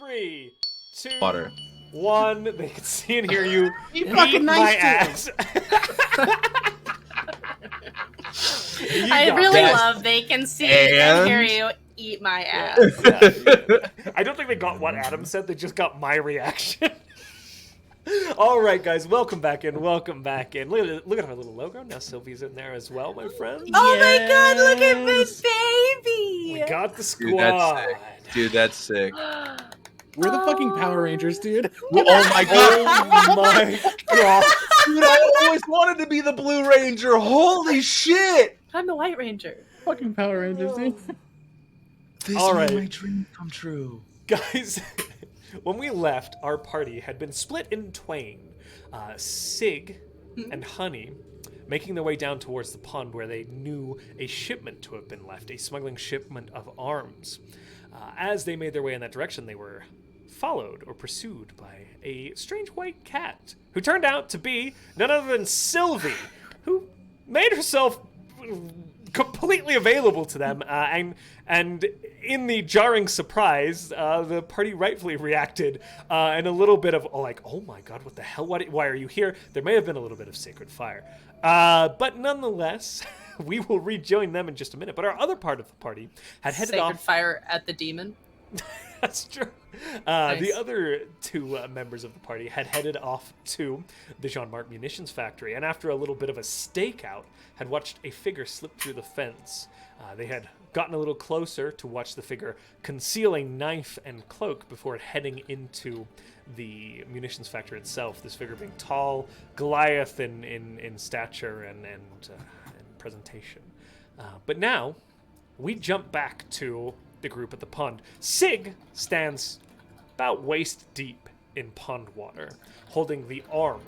Speaker 4: 3, 2,
Speaker 6: Water.
Speaker 4: 1. They can see and hear you.
Speaker 9: You fucking
Speaker 4: my
Speaker 9: nice
Speaker 4: ass.
Speaker 5: I really
Speaker 6: that.
Speaker 5: love they can see and hear you eat my ass.
Speaker 4: I don't think they got what Adam said. They just got my reaction. All right, guys, welcome back in. Look at our little logo. Now Sylvie's in there as well, my friend.
Speaker 5: Oh my god, look at my baby!
Speaker 4: We got the squad.
Speaker 6: Dude, that's sick.
Speaker 9: We're the fucking Power Rangers, dude.
Speaker 6: Oh my god.
Speaker 4: Oh my god.
Speaker 6: Dude, I always wanted to be the Blue Ranger. Holy shit.
Speaker 5: I'm the White Ranger.
Speaker 9: Fucking Power Rangers, dude.
Speaker 6: This
Speaker 4: All
Speaker 6: made
Speaker 4: right.
Speaker 6: my dream come true.
Speaker 4: Guys, when we left, our party had been split in twain. Sig and Honey making their way down towards the pond where they knew a shipment to have been left, a smuggling shipment of arms. As they made their way in that direction, they were followed or pursued by a strange white cat, who turned out to be none other than Sylvie, who made herself completely available to them, and in the jarring surprise, the party rightfully reacted in a little bit of like, oh my god, what the hell, why are you here? There may have been a little bit of sacred fire, but nonetheless, we will rejoin them in just a minute. But our other part of the party had headed
Speaker 5: Sacred
Speaker 4: off.
Speaker 5: fire at the demon.
Speaker 4: That's true.
Speaker 5: Nice.
Speaker 4: The other two members of the party had headed off to the Jean-Marc munitions factory, and after a little bit of a stakeout, had watched a figure slip through the fence. They had gotten a little closer to watch the figure conceal a knife and cloak before heading into the munitions factory itself. This figure being tall, Goliath in stature and presentation. But now, we jump back to the group at the pond. Sig stands about waist deep in pond water, holding the arm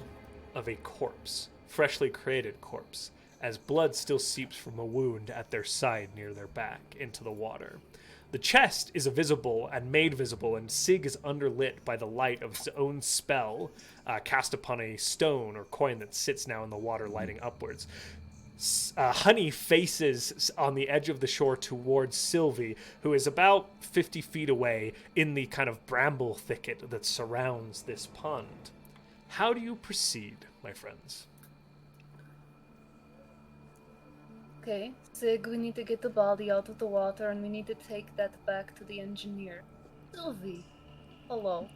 Speaker 4: of a corpse, freshly created corpse, as blood still seeps from a wound at their side near their back into the water. The chest is visible and made visible, and Sig is underlit by the light of his own spell cast upon a stone or coin that sits now in the water, lighting upwards. Honey faces on the edge of the shore towards Sylvie, who is about 50 feet away in the kind of bramble thicket that surrounds this pond. How do you proceed, my friends?
Speaker 8: Okay, Sig, we need to get the body out of the water and we need to take that back to the engineer. Sylvie, hello.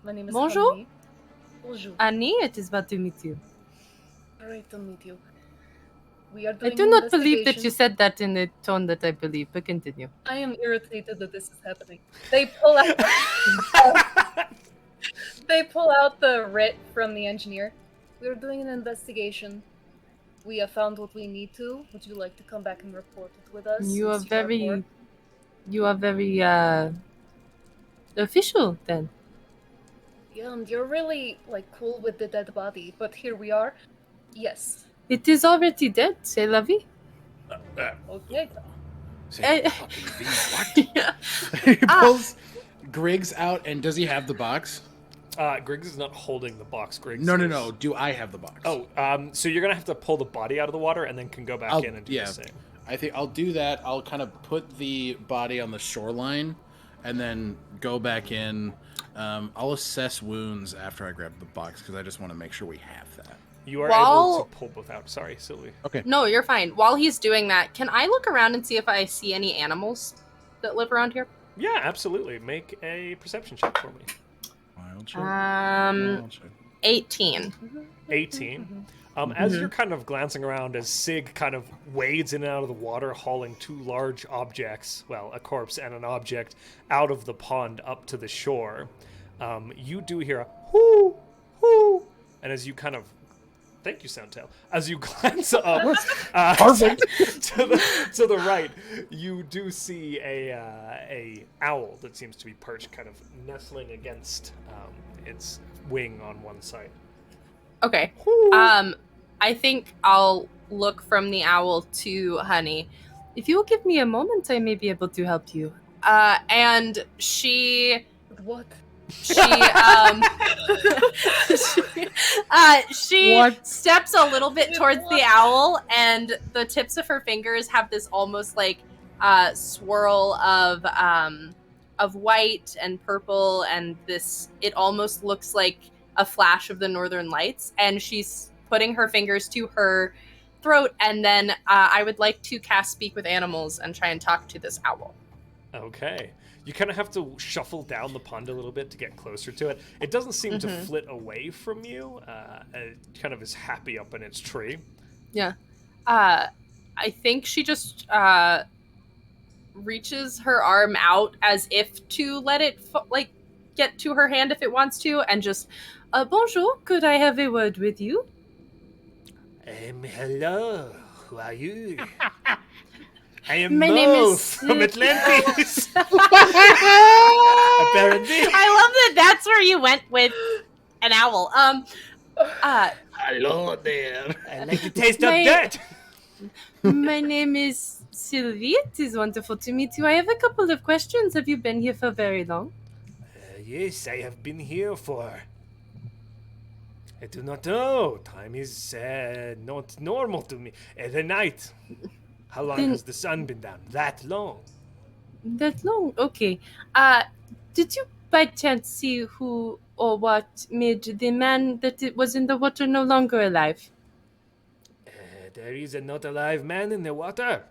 Speaker 8: My name is
Speaker 5: Bonjour.
Speaker 8: Honey. Bonjour.
Speaker 5: Annie, it is glad to meet you.
Speaker 8: Great to meet you. We are
Speaker 5: I
Speaker 8: doing
Speaker 5: do
Speaker 8: an
Speaker 5: not believe that
Speaker 8: investigation.
Speaker 5: you said that in the tone that I believe, but continue.
Speaker 8: I am irritated that this is happening. They pull out they pull out the writ from the engineer. We are doing an investigation. We have found what we need to. Would you like to come back and report it with us?
Speaker 5: You are
Speaker 8: since have more?
Speaker 5: very official then.
Speaker 8: Yeah, and you're really cool with the dead body, but here we are. Yes.
Speaker 5: It is already dead, c'est la vie.
Speaker 8: Okay.
Speaker 9: Say, fucking what? He pulls Griggs out, and does he have the box?
Speaker 4: Griggs is not holding the box. Griggs
Speaker 9: No.
Speaker 4: is-
Speaker 9: Do I have the box?
Speaker 4: Oh, so you're gonna have to pull the body out of the water and then can go back in and do the same.
Speaker 9: I think I'll do that. I'll kind of put the body on the shoreline, and then go back in. I'll assess wounds after I grab the box because I just want to make sure we have that.
Speaker 4: You are able to pull both out. Sorry, Sylvie.
Speaker 9: Okay.
Speaker 5: No, you're fine. While he's doing that, can I look around and see if I see any animals that live around here?
Speaker 4: Yeah, absolutely. Make a perception check for me.
Speaker 9: Wild check.
Speaker 5: 18.
Speaker 4: 18. As you're kind of glancing around, as Sig kind of wades in and out of the water, hauling two large objects, well, a corpse and an object, out of the pond up to the shore, you do hear a whoo, whoo, and as you kind of, thank you, Soundtail, as you glance up
Speaker 9: Perfect.
Speaker 4: to the right, you do see a owl that seems to be perched, kind of nestling against its wing on one side.
Speaker 5: Okay. I think I'll look from the owl to Honey. If you will give me a moment, I may be able to help you. And she
Speaker 8: What?
Speaker 5: she steps a little bit towards the owl, and the tips of her fingers have this almost like swirl of white and purple, and this, it almost looks like a flash of the northern lights, and she's putting her fingers to her throat, and then I would like to cast Speak with Animals and try and talk to this owl.
Speaker 4: Okay. You kind of have to shuffle down the pond a little bit to get closer to it. It doesn't seem to flit away from you. It kind of is happy up in its tree.
Speaker 5: Yeah. I think she just reaches her arm out as if to let it get to her hand if it wants to, and just, bonjour, could I have a word with you?
Speaker 4: Hello, who are you? I am
Speaker 5: My
Speaker 4: Mo
Speaker 5: name is
Speaker 4: from Atlantis. Apparently.
Speaker 5: I love that that's where you went with an owl.
Speaker 9: Hello there.
Speaker 4: I like the taste of dirt.
Speaker 5: My name is Sylvie. It is wonderful to meet you. I have a couple of questions. Have you been here for very long?
Speaker 4: Yes, I have been here for... I do not know. Time is not normal to me. The night. How long has the sun been down? That long.
Speaker 5: That long? Okay. Did you by chance see who or what made the man that it was in the water no longer alive?
Speaker 4: There is a not alive man in the water.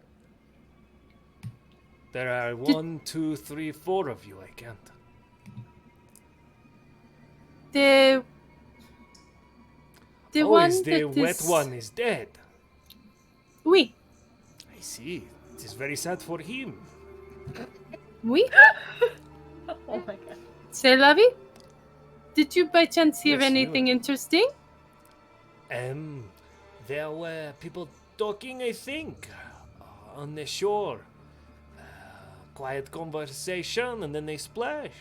Speaker 4: There are 1, 2, 3, 4 of you. I can't.
Speaker 5: The one
Speaker 4: is the
Speaker 5: that
Speaker 4: wet one is dead.
Speaker 5: Oui.
Speaker 4: I see. It is very sad for him.
Speaker 5: Oui.
Speaker 8: Oh my god.
Speaker 5: C'est la vie? Did you by chance hear
Speaker 4: Yes,
Speaker 5: anything interesting?
Speaker 4: There were people talking, I think, on the shore. Quiet conversation, and then they splash.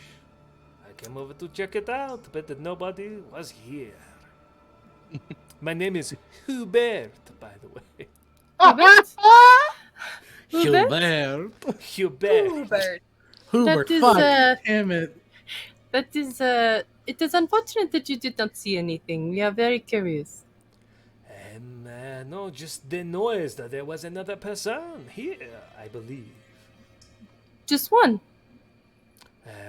Speaker 4: I came over to check it out, but nobody was here. My name is Hubert, by the way.
Speaker 5: Hubert?
Speaker 9: Hubert.
Speaker 4: Hubert.
Speaker 9: Hubert,
Speaker 5: That is,
Speaker 9: fuck, damn it.
Speaker 5: That is, it is unfortunate that you did not see anything. We are very curious.
Speaker 4: No, just the noise that there was another person here, I believe.
Speaker 5: Just one.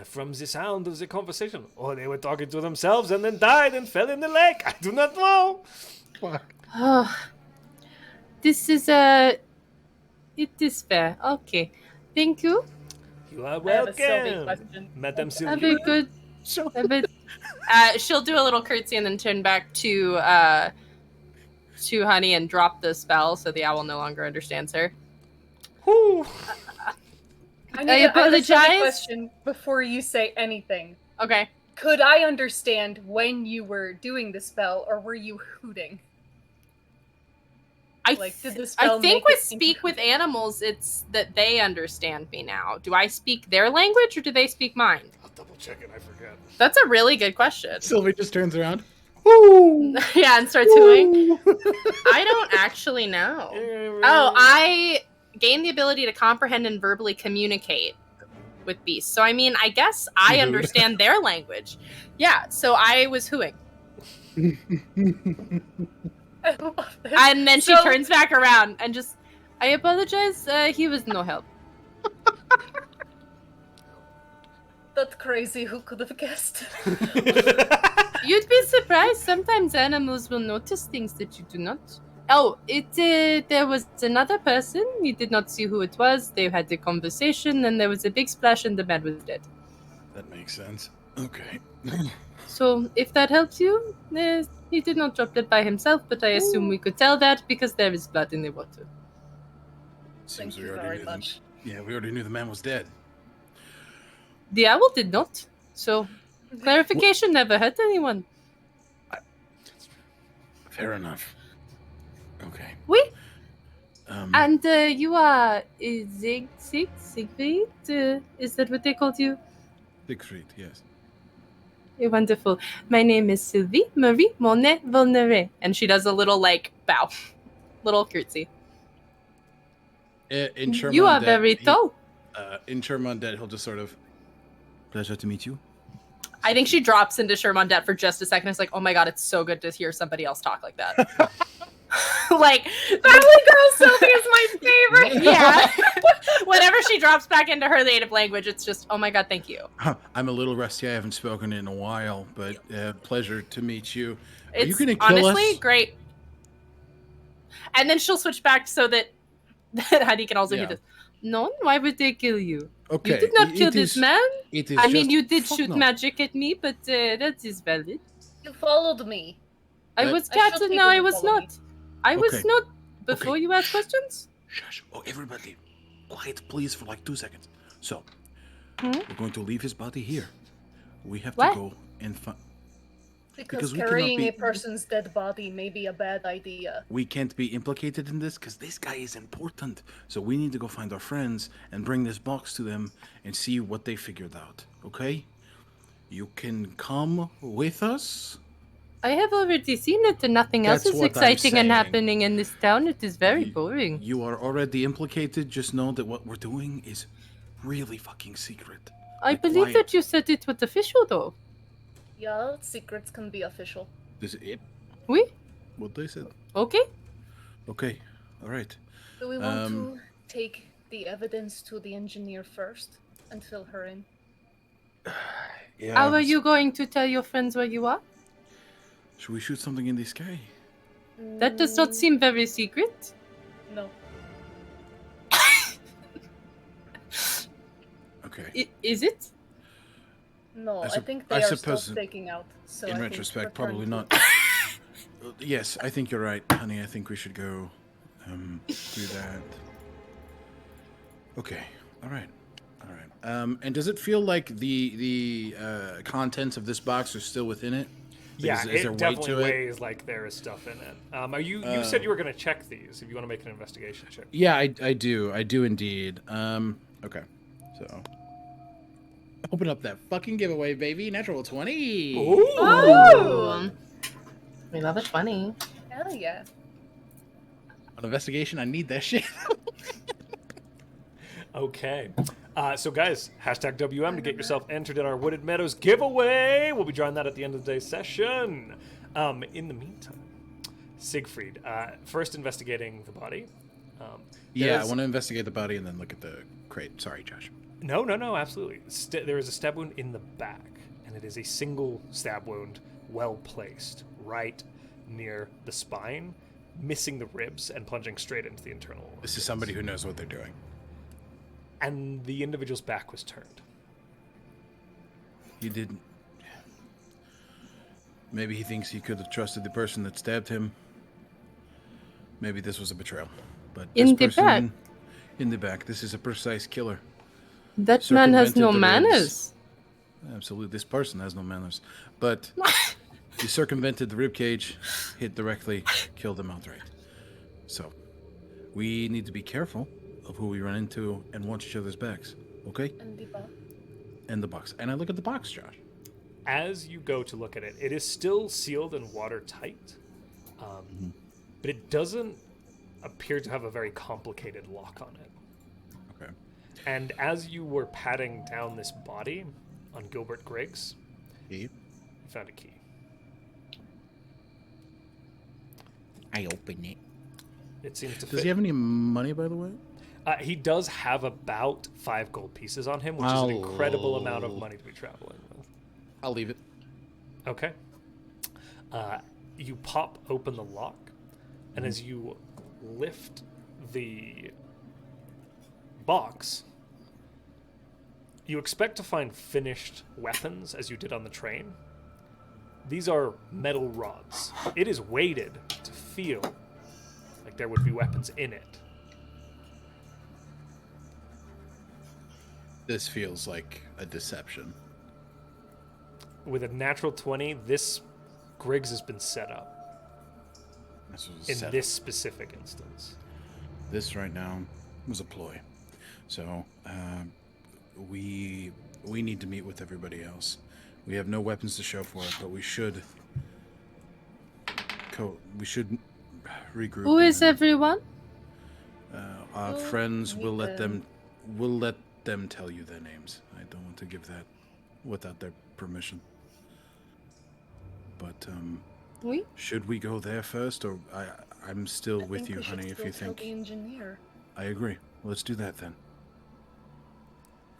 Speaker 4: From the sound of the conversation. Or they were talking to themselves and then died and fell in the lake. I do not know.
Speaker 9: Fuck.
Speaker 5: Oh, this is it is fair. Okay, thank you.
Speaker 4: You are
Speaker 8: I have a Sylvie
Speaker 4: welcome,
Speaker 8: question.
Speaker 4: Madame
Speaker 5: Have
Speaker 4: Sylvie.
Speaker 5: a good. She'll do a little curtsy and then turn back to Honey and drop the spell, so the owl no longer understands her.
Speaker 4: Whew.
Speaker 8: I
Speaker 5: I apologize.
Speaker 8: have a Sylvie question before you say anything.
Speaker 5: Okay.
Speaker 8: Could I understand when you were doing the spell, or were you hooting? Did the spell
Speaker 5: I think
Speaker 8: make
Speaker 5: with
Speaker 8: it seem
Speaker 5: Speak
Speaker 8: to-
Speaker 5: with Animals, it's that they understand me now. Do I speak their language or do they speak mine?
Speaker 4: I'll double check it, I forgot.
Speaker 5: That's a really good question.
Speaker 9: Sylvie just turns around.
Speaker 5: Yeah, and starts hooing. I don't actually know. Oh, I gain the ability to comprehend and verbally communicate with beasts. So, I mean, I guess I understand their language. Yeah, so I was hooing.
Speaker 8: I love this.
Speaker 5: And then she
Speaker 8: So-
Speaker 5: turns back around and just, I apologize, he was no help.
Speaker 8: That's crazy. Who could have guessed?
Speaker 5: You'd be surprised. Sometimes animals will notice things that you do not. Oh, there was another person. You did not see who it was. They had a conversation, and there was a big splash, and the man was dead.
Speaker 9: That makes sense. Okay.
Speaker 5: So, if that helps you, he did not drop dead by himself, but I assume we could tell that because there is blood in the water.
Speaker 9: Seems
Speaker 8: Thank
Speaker 9: we
Speaker 8: you
Speaker 9: already
Speaker 8: very
Speaker 9: knew
Speaker 8: much.
Speaker 9: Yeah, we already knew the man was dead.
Speaker 5: The owl did not. So, clarification never hurt anyone.
Speaker 9: Fair enough. Okay.
Speaker 5: Oui.
Speaker 9: Um,
Speaker 5: And you are Siegfried? Is that what they called you?
Speaker 9: Siegfried, yes.
Speaker 5: Wonderful. My name is Sylvie Marie Monet Volneret. And she does a little, bow. Little curtsy.
Speaker 9: In Sherman
Speaker 5: You are
Speaker 9: Undead,
Speaker 5: very tall.
Speaker 9: In Sherman Undead, he'll just sort of... Pleasure to meet you.
Speaker 5: I think she drops into Shermondet for just a second. It's like, oh my god, it's so good to hear somebody else talk like that. Like,
Speaker 8: Valley Girl Sylvie is my favorite.
Speaker 5: yeah. Whenever she drops back into her native language, it's just, oh my god, thank you.
Speaker 9: I'm a little rusty. I haven't spoken in a while, but pleasure to meet you. Are
Speaker 5: It's
Speaker 9: you going to kill
Speaker 5: honestly
Speaker 9: us?
Speaker 5: great. And then she'll switch back so that Heidi can also hear this. No, why would they kill you?
Speaker 9: Okay.
Speaker 5: You did not kill this man. I mean, you did shoot
Speaker 9: no.
Speaker 5: magic at me, but that is valid.
Speaker 8: You followed me.
Speaker 5: I was
Speaker 8: I shoot
Speaker 5: captain.
Speaker 8: people
Speaker 5: No, I
Speaker 8: who
Speaker 5: was
Speaker 8: follow me.
Speaker 5: not. I was
Speaker 9: Okay.
Speaker 5: not. Before you ask questions.
Speaker 9: Shush. Oh, everybody. Quiet, please, for like 2 seconds. So,
Speaker 5: Hmm?
Speaker 9: we're going to leave his body here. We have
Speaker 5: What?
Speaker 9: to go and find...
Speaker 8: Because
Speaker 9: we cannot
Speaker 8: carrying
Speaker 9: be-
Speaker 8: a person's dead body may be a bad idea.
Speaker 9: We can't be implicated in this because this guy is important. So we need to go find our friends and bring this box to them and see what they figured out. Okay? You can come with us.
Speaker 5: I have already seen it, and nothing else
Speaker 9: That's
Speaker 5: is
Speaker 9: what I'm
Speaker 5: exciting and
Speaker 9: saying.
Speaker 5: happening in this town. It is very
Speaker 9: You-
Speaker 5: boring.
Speaker 9: You are already implicated. Just know that what we're doing is really fucking secret.
Speaker 5: I
Speaker 9: Like,
Speaker 5: believe
Speaker 9: quiet.
Speaker 5: that you said it was official, though.
Speaker 8: Yeah, secrets can be official.
Speaker 9: This is it.
Speaker 5: Oui?
Speaker 9: What they said.
Speaker 5: Okay.
Speaker 9: Okay. All right.
Speaker 8: Do we want to take the evidence to the engineer first and fill her in?
Speaker 9: Yeah.
Speaker 5: How are you going to tell your friends where you are?
Speaker 9: Should we shoot something in the sky?
Speaker 5: That does not seem very secret.
Speaker 8: No.
Speaker 9: Okay.
Speaker 5: Is it?
Speaker 8: No,
Speaker 9: I
Speaker 8: I
Speaker 9: sup-
Speaker 8: think
Speaker 9: I
Speaker 8: they are
Speaker 9: suppose
Speaker 8: still staking out. So
Speaker 9: In
Speaker 8: I think
Speaker 9: retrospect,
Speaker 8: return
Speaker 9: probably
Speaker 8: to-
Speaker 9: not. Yes, I think you're right, honey. I think we should go do that. Okay. All right. All right. And does it feel like the contents of this box are still within it? Like,
Speaker 4: Yeah,
Speaker 9: is there
Speaker 4: it
Speaker 9: weight
Speaker 4: definitely
Speaker 9: to it?
Speaker 4: weighs like there is stuff in it. Are you said you were going to check these if you want to make an investigation check.
Speaker 9: Yeah, I do. I do indeed. Okay. So open up that fucking giveaway, baby. Natural 20.
Speaker 5: Ooh. We love a 20.
Speaker 8: Hell yeah.
Speaker 9: On investigation, I need that shit.
Speaker 4: Okay. So guys, hashtag WM to get yourself entered in our Wooded Meadows giveaway. We'll be drawing that at the end of the day's session. In the meantime, Siegfried, first investigating the body.
Speaker 9: Yeah, I want to investigate the body and then look at the crate. Sorry, Josh.
Speaker 4: No, absolutely. There is a stab wound in the back, and it is a single stab wound, well placed, right near the spine, missing the ribs and plunging straight into the internal organs.
Speaker 9: This is somebody who knows what they're doing.
Speaker 4: And the individual's back was turned.
Speaker 9: He didn't. Maybe he thinks he could have trusted the person that stabbed him. Maybe this was a betrayal. But this
Speaker 5: In the
Speaker 9: person,
Speaker 5: back?
Speaker 9: In the back. This is a precise killer.
Speaker 5: That man has no
Speaker 9: Circumvented the
Speaker 5: manners.
Speaker 9: ribs. Absolutely, this person has no manners. But he circumvented the ribcage, hit directly, killed him outright. So, we need to be careful of who we run into and watch each other's backs. Okay?
Speaker 8: And the box.
Speaker 9: And the box. And I look at the box, Josh.
Speaker 4: As you go to look at it, it is still sealed and watertight, but it doesn't appear to have a very complicated lock on it.
Speaker 9: Okay.
Speaker 4: And as you were patting down this body on Gilbert Griggs, you found a key.
Speaker 7: I open it.
Speaker 4: It seems to
Speaker 9: Does
Speaker 4: fit.
Speaker 9: he have any money, by the way?
Speaker 4: He does have about 5 gold pieces on him, which is an incredible amount of money to be traveling with.
Speaker 9: I'll leave it.
Speaker 4: Okay. You pop open the lock, and as you lift the box, you expect to find finished weapons, as you did on the train. These are metal rods. It is weighted to feel like there would be weapons in it.
Speaker 9: This feels like a deception.
Speaker 4: With a natural 20, this Griggs has been set up
Speaker 9: This was a
Speaker 4: in
Speaker 9: setup.
Speaker 4: this specific instance.
Speaker 9: This right now was a ploy. So we need to meet with everybody else. We have no weapons to show for it, but we should regroup.
Speaker 5: Who is
Speaker 9: and,
Speaker 5: everyone?
Speaker 9: Our
Speaker 8: We'll
Speaker 9: friends will
Speaker 8: meet
Speaker 9: let them. We'll let them tell you their names. I don't want to give that without their permission. But
Speaker 5: Oui?
Speaker 9: should we go there first, or I'm still
Speaker 8: I
Speaker 9: with
Speaker 8: think
Speaker 9: you,
Speaker 8: we should
Speaker 9: honey, if
Speaker 8: still
Speaker 9: you
Speaker 8: tell
Speaker 9: think.
Speaker 8: the engineer.
Speaker 9: I agree. Let's do that then.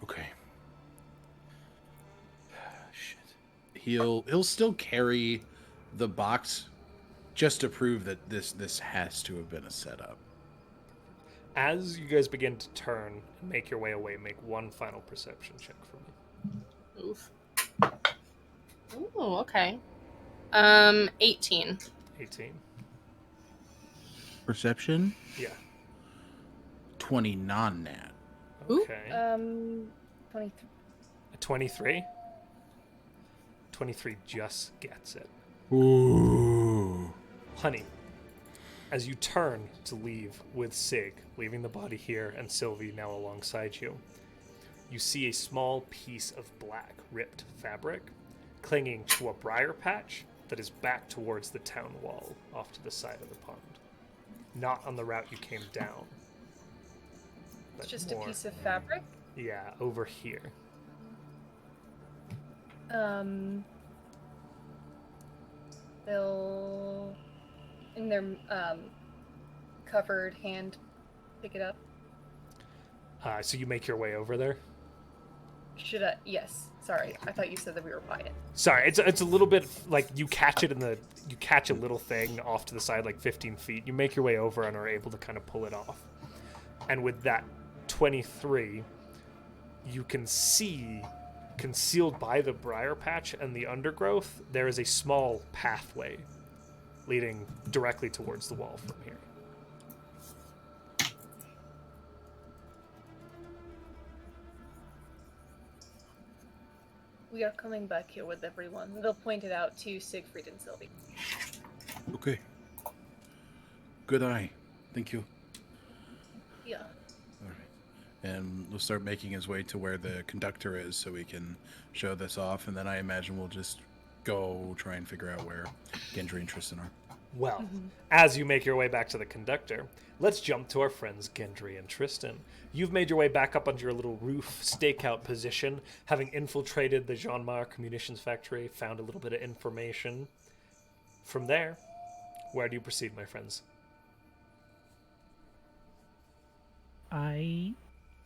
Speaker 9: Okay. Shit. He'll still carry the box just to prove that this has to have been a setup.
Speaker 4: As you guys begin to turn and make your way away, make one final perception check for me.
Speaker 5: Oof. Oh, okay. 18.
Speaker 4: 18.
Speaker 9: Perception?
Speaker 4: Yeah.
Speaker 9: 20 non-nat.
Speaker 4: Okay.
Speaker 8: 23.
Speaker 4: 23? 23 just gets it.
Speaker 9: Ooh.
Speaker 4: Honey, as you turn to leave with Sig, leaving the body here and Sylvie now alongside you, you see a small piece of black ripped fabric clinging to a briar patch that is back towards the town wall off to the side of the pond. Not on the route you came down.
Speaker 8: It's
Speaker 4: but
Speaker 8: just
Speaker 4: more,
Speaker 8: a piece of fabric.
Speaker 4: Yeah, over here.
Speaker 8: They'll, in their covered hand, pick it up.
Speaker 4: So you make your way over there?
Speaker 8: Should I? Yes. Sorry, I thought you said that we were by it.
Speaker 4: Sorry, it's a little bit like you catch it you catch a little thing off to the side like 15 feet. You make your way over and are able to kind of pull it off. And with that 23, you can see concealed by the briar patch and the undergrowth, there is a small pathway leading directly towards the wall from here.
Speaker 8: We are coming back here with everyone. They'll point it out to Siegfried and Sylvie.
Speaker 9: Okay. Good eye. Thank you.
Speaker 8: Yeah.
Speaker 9: All right. And we'll start making his way to where the conductor is so we can show this off. And then I imagine we'll just go try and figure out where Gendry and Trystan are.
Speaker 4: Well, as you make your way back to the conductor, let's jump to our friends Gendry and Trystan. You've made your way back up onto your little roof stakeout position, having infiltrated the Jeanmar munitions factory, found a little bit of information. From there, where do you proceed, my friends?
Speaker 1: I,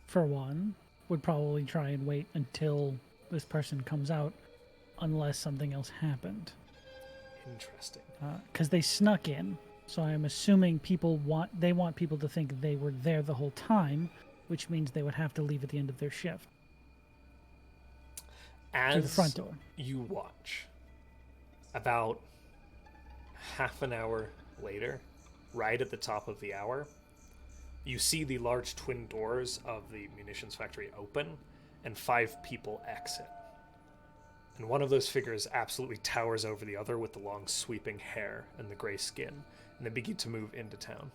Speaker 1: for one, would probably try and wait until this person comes out, unless something else happened.
Speaker 4: Interesting.
Speaker 1: Because they snuck in, so I'm assuming they want people to think they were there the whole time, which means they would have to leave at the end of their shift.
Speaker 4: As
Speaker 1: the front door.
Speaker 4: You watch, about half an hour later, right at the top of the hour, you see the large twin doors of the munitions factory open and 5 people exit. And one of those figures absolutely towers over the other with the long sweeping hair and the gray skin, and they begin to move into town.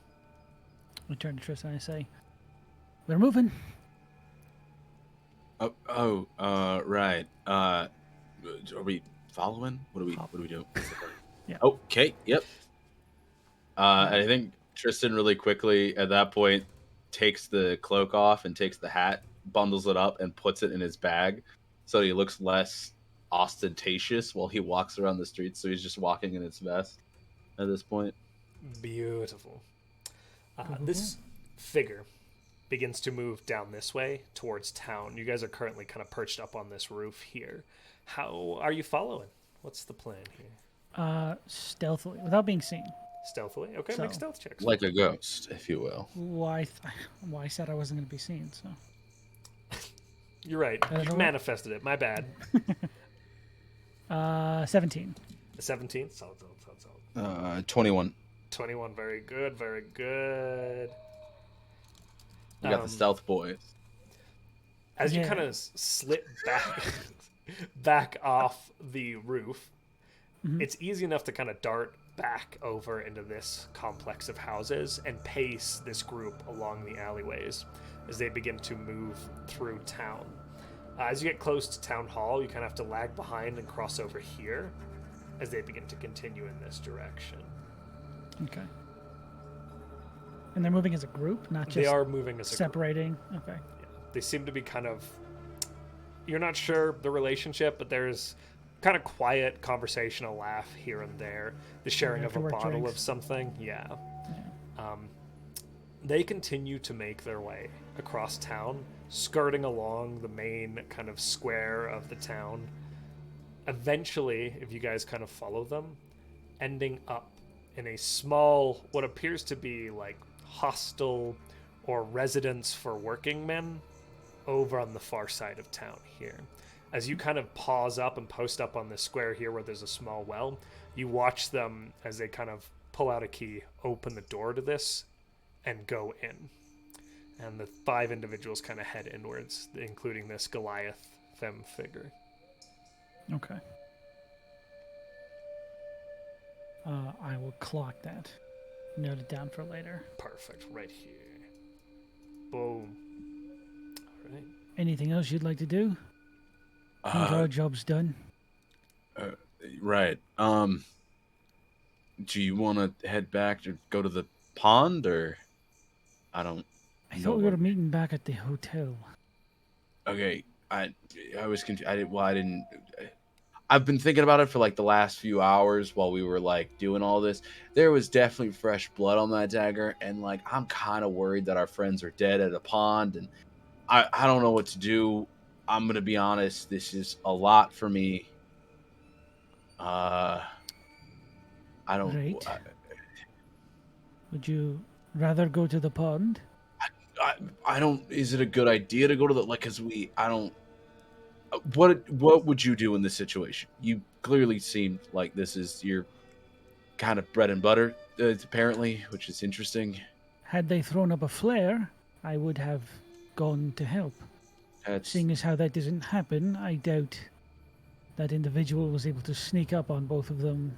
Speaker 1: I turn to Tristan and I say, "They're moving."
Speaker 6: Right. Are we following? What do we do?
Speaker 1: Yeah.
Speaker 6: Okay. Yep. And I think Trystan really quickly at that point takes the cloak off and takes the hat, bundles it up, and puts it in his bag, so he looks less ostentatious while he walks around the streets. So he's just walking in his vest at this point.
Speaker 4: Beautiful. This figure begins to move down this way towards town. You guys are currently kind of perched up on this roof here. How are you following? What's the plan here?
Speaker 1: Stealthily, without being seen.
Speaker 4: Stealthily? Okay, make stealth checks.
Speaker 6: Like a ghost, if you will.
Speaker 1: Why I said I wasn't going to be seen, so.
Speaker 4: You're right. You manifested it. My bad.
Speaker 1: 17.
Speaker 4: 17? Solid.
Speaker 6: 21.
Speaker 4: 21. Very good. Very good.
Speaker 6: You got the stealth boys.
Speaker 4: As you kind of slip back off the roof, it's easy enough to kind of dart back over into this complex of houses and pace this group along the alleyways as they begin to move through town. As you get close to Town Hall, you kind of have to lag behind and cross over here as they begin to continue in this direction.
Speaker 1: Okay. And they're moving as a group, not just
Speaker 4: they are moving as
Speaker 1: separating?
Speaker 4: A group.
Speaker 1: Okay.
Speaker 4: Yeah. They seem to be kind of... You're not sure the relationship, but there's kind of quiet conversation, a laugh here and there. The sharing of a bottle of something. Yeah. They continue to make their way across town, skirting along the main kind of square of the town. Eventually, if you guys kind of follow them, ending up in a small, what appears to be like hostel or residence for working men over on the far side of town here. As you kind of pause up and post up on this square here where there's a small well, you watch them as they kind of pull out a key, open the door to this, and go in. And the 5 individuals kind of head inwards, including this Goliath femme figure.
Speaker 1: Okay. I will clock that. Note it down for later.
Speaker 4: Perfect. Right here. Boom. All right.
Speaker 1: Anything else you'd like to do? Think our job's done?
Speaker 6: Right. Do you want to head back to go to the pond, or I
Speaker 1: thought we were meeting back at the hotel.
Speaker 6: Okay, I was confused. I didn't. I've been thinking about it for like the last few hours while we were like doing all this. There was definitely fresh blood on that dagger, and like I'm kind of worried that our friends are dead at a pond, and I don't know what to do. I'm gonna be honest. This is a lot for me. I don't.
Speaker 1: Right. Would you rather go to the pond?
Speaker 6: I don't. Is it a good idea to go to the Cause I don't. What would you do in this situation? You clearly seem like this is your kind of bread and butter, apparently, which is interesting.
Speaker 1: Had they thrown up a flare, I would have gone to help. Seeing as how that doesn't happen, I doubt that individual was able to sneak up on both of them,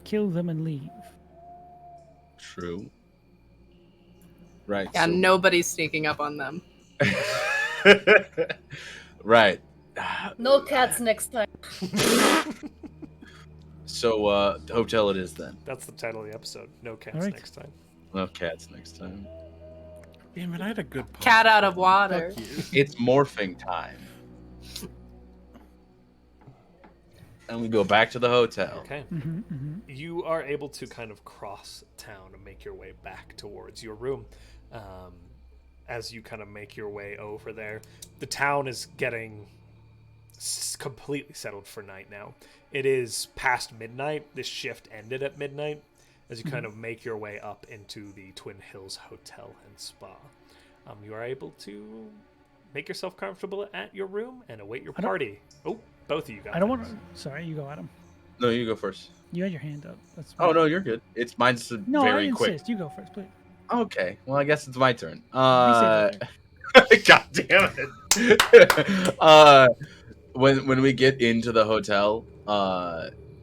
Speaker 1: kill them, and leave.
Speaker 6: True. Right.
Speaker 5: Yeah, nobody's sneaking up on them.
Speaker 6: Right.
Speaker 8: No cats next time.
Speaker 6: So, hotel it is then.
Speaker 4: That's the title of the episode. No cats next time.
Speaker 6: No cats next time.
Speaker 9: Damn it, I had a good point.
Speaker 5: Cat out of water.
Speaker 6: It's morphing time. And we go back to the hotel.
Speaker 4: Okay. You are able to kind of cross town and make your way back towards your room. As you kind of make your way over there, the town is getting completely settled for night now. It is past midnight. This shift ended at midnight. As you kind of make your way up into the Twin Hills Hotel and Spa, you are able to make yourself comfortable at your room and await your party. Oh, both of you got.
Speaker 1: I don't want to. Sorry, you go, Adam.
Speaker 6: No, you go first.
Speaker 1: You had your hand up. That's
Speaker 6: oh no, you're good. Mine's
Speaker 1: no,
Speaker 6: very
Speaker 1: I
Speaker 6: quick.
Speaker 1: insist. You go first, please.
Speaker 6: Okay, well I guess it's my turn. God damn it. When we get into the hotel,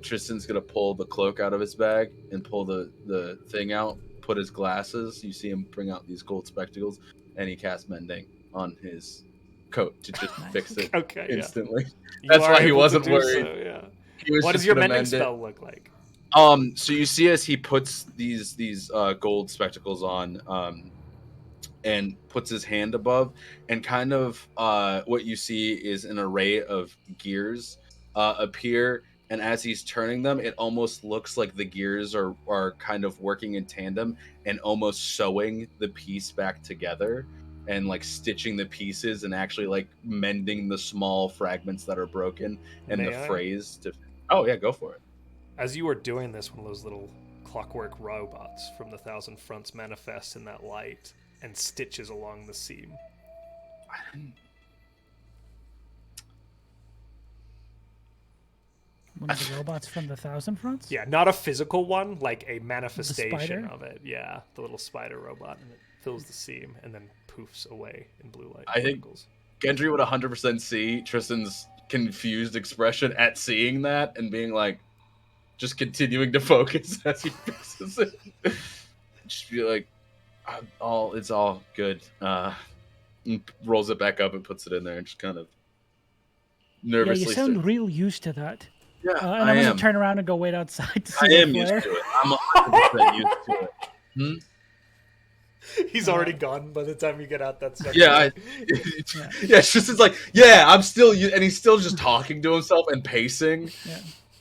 Speaker 6: Tristan's gonna pull the cloak out of his bag and pull the thing out, put his glasses. You see him bring out these gold spectacles, and he casts mending on his coat to just fix it instantly.
Speaker 4: Yeah.
Speaker 6: That's why he wasn't worried.
Speaker 4: So, yeah.
Speaker 6: He was
Speaker 4: what does your mending spell look like?
Speaker 6: So you see as he puts these gold spectacles on, and puts his hand above, and kind of what you see is an array of gears appear, and as he's turning them, it almost looks like the gears are kind of working in tandem and almost sewing the piece back together and like stitching the pieces and actually like mending the small fragments that are broken and the phrase to. Oh yeah, go for it.
Speaker 4: As you are doing this, one of those little clockwork robots from the Thousand Fronts manifests in that light and stitches along the seam.
Speaker 1: One of the robots from the Thousand Fronts?
Speaker 4: Yeah, not a physical one, like a manifestation of it. Yeah, the little spider robot, and it fills the seam and then poofs away in blue light.
Speaker 6: I think Gendry would 100% see Tristan's confused expression at seeing that and being like, just continuing to focus as he fixes it. Just be like, it's all good. And rolls it back up and puts it in there and just kind of nervously.
Speaker 1: Yeah, you sound real used to that.
Speaker 6: Yeah,
Speaker 1: and I'm going to turn around and go wait outside to see
Speaker 6: I am used to it. I'm 100% used to it.
Speaker 4: He's already gone by the time you get out that stuff.
Speaker 6: Yeah, it's just it's like, yeah, I'm still, and he's still just talking to himself and pacing.
Speaker 1: Yeah.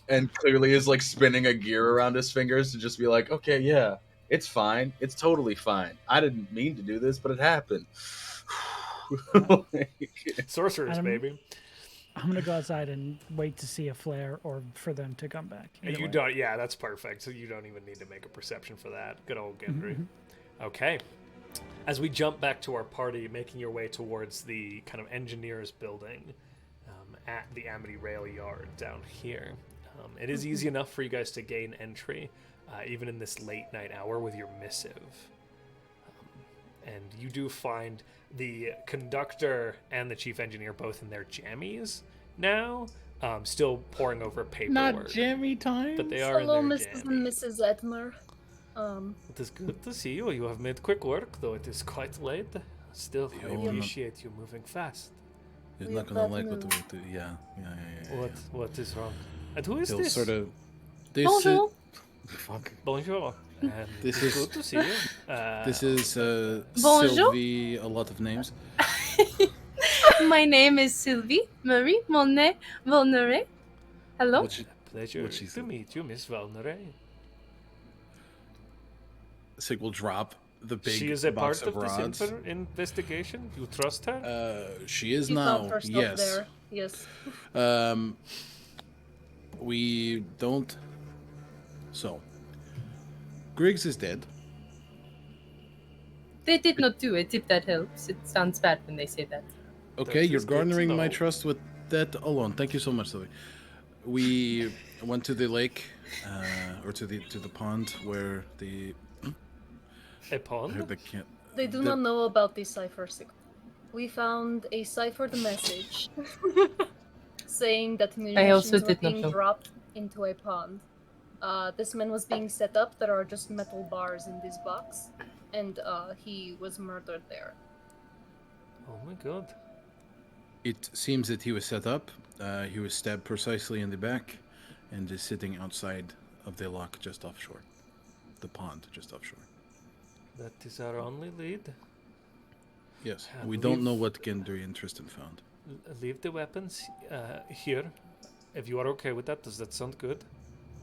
Speaker 6: And clearly is like spinning a gear around his fingers to just be like, okay, yeah, It's fine. It's totally fine. I didn't mean to do this, but it happened.
Speaker 4: Sorcerers, baby.
Speaker 1: I'm gonna go outside and wait to see a flare or for them to come back.
Speaker 4: You don't. Yeah, that's perfect. So you don't even need to make a perception for that. Good old Gendry. Okay. As we jump back to our party, making your way towards the kind of engineers building at the Amity Rail Yard down here, it is easy enough for you guys to gain entry, even in this late night hour with your missive. And you do find the conductor and the chief engineer both in their jammies now, still poring over paperwork.
Speaker 9: Not jammy time.
Speaker 4: But they are
Speaker 8: Hello,
Speaker 4: in their
Speaker 8: Mrs.
Speaker 4: jammies.
Speaker 8: and Mrs. Edmer.
Speaker 4: It is good to see you. You have made quick work, though it is quite late. Still, I appreciate you moving fast.
Speaker 9: He's not gonna like what we do. Yeah.
Speaker 4: What is wrong? And who is
Speaker 9: He'll
Speaker 4: this?
Speaker 9: sort of. This
Speaker 5: Bonjour.
Speaker 9: Fuck.
Speaker 4: Bonjour. And
Speaker 9: This
Speaker 4: it's
Speaker 9: is-
Speaker 4: good to see you.
Speaker 9: This is
Speaker 5: Bonjour.
Speaker 9: Sylvie. A lot of names.
Speaker 5: My name is Sylvie Marie Monet Volneret. Hello.
Speaker 9: What she-
Speaker 4: Pleasure
Speaker 9: What she
Speaker 4: to
Speaker 9: said.
Speaker 4: meet you, Miss Valnere.
Speaker 9: Sig will drop the big
Speaker 4: She is a
Speaker 9: box
Speaker 4: part of this
Speaker 9: rods.
Speaker 4: investigation. You trust her?
Speaker 9: She is
Speaker 8: She
Speaker 9: now.
Speaker 8: found herself
Speaker 9: Yes.
Speaker 8: there. Yes.
Speaker 9: We don't. So, Griggs is dead.
Speaker 5: They did not do it, if that helps. It sounds bad when they say that.
Speaker 9: Okay,
Speaker 4: That
Speaker 9: you're
Speaker 4: is good to
Speaker 9: garnering my
Speaker 4: know.
Speaker 9: trust with that alone. Thank you so much, Sylvie. We went to the lake, or to the pond where the
Speaker 4: A
Speaker 9: I
Speaker 4: pond?
Speaker 9: heard the cat.
Speaker 8: They do
Speaker 9: The-
Speaker 8: not know about the cipher. We found a ciphered message saying that
Speaker 5: also
Speaker 8: munitions were
Speaker 5: did not
Speaker 8: being
Speaker 5: know.
Speaker 8: dropped into a pond. This man was being set up. There are just metal bars in this box, and he was murdered there.
Speaker 4: Oh my god.
Speaker 9: It seems that he was set up. He was stabbed precisely in the back, and is sitting outside of the lock just offshore, the pond just offshore.
Speaker 4: That is our only lead.
Speaker 9: Yes,
Speaker 4: I
Speaker 9: we don't
Speaker 4: believe-
Speaker 9: know what Gendry and Trystan found.
Speaker 4: Leave the weapons here. If you are okay with that, does that sound good?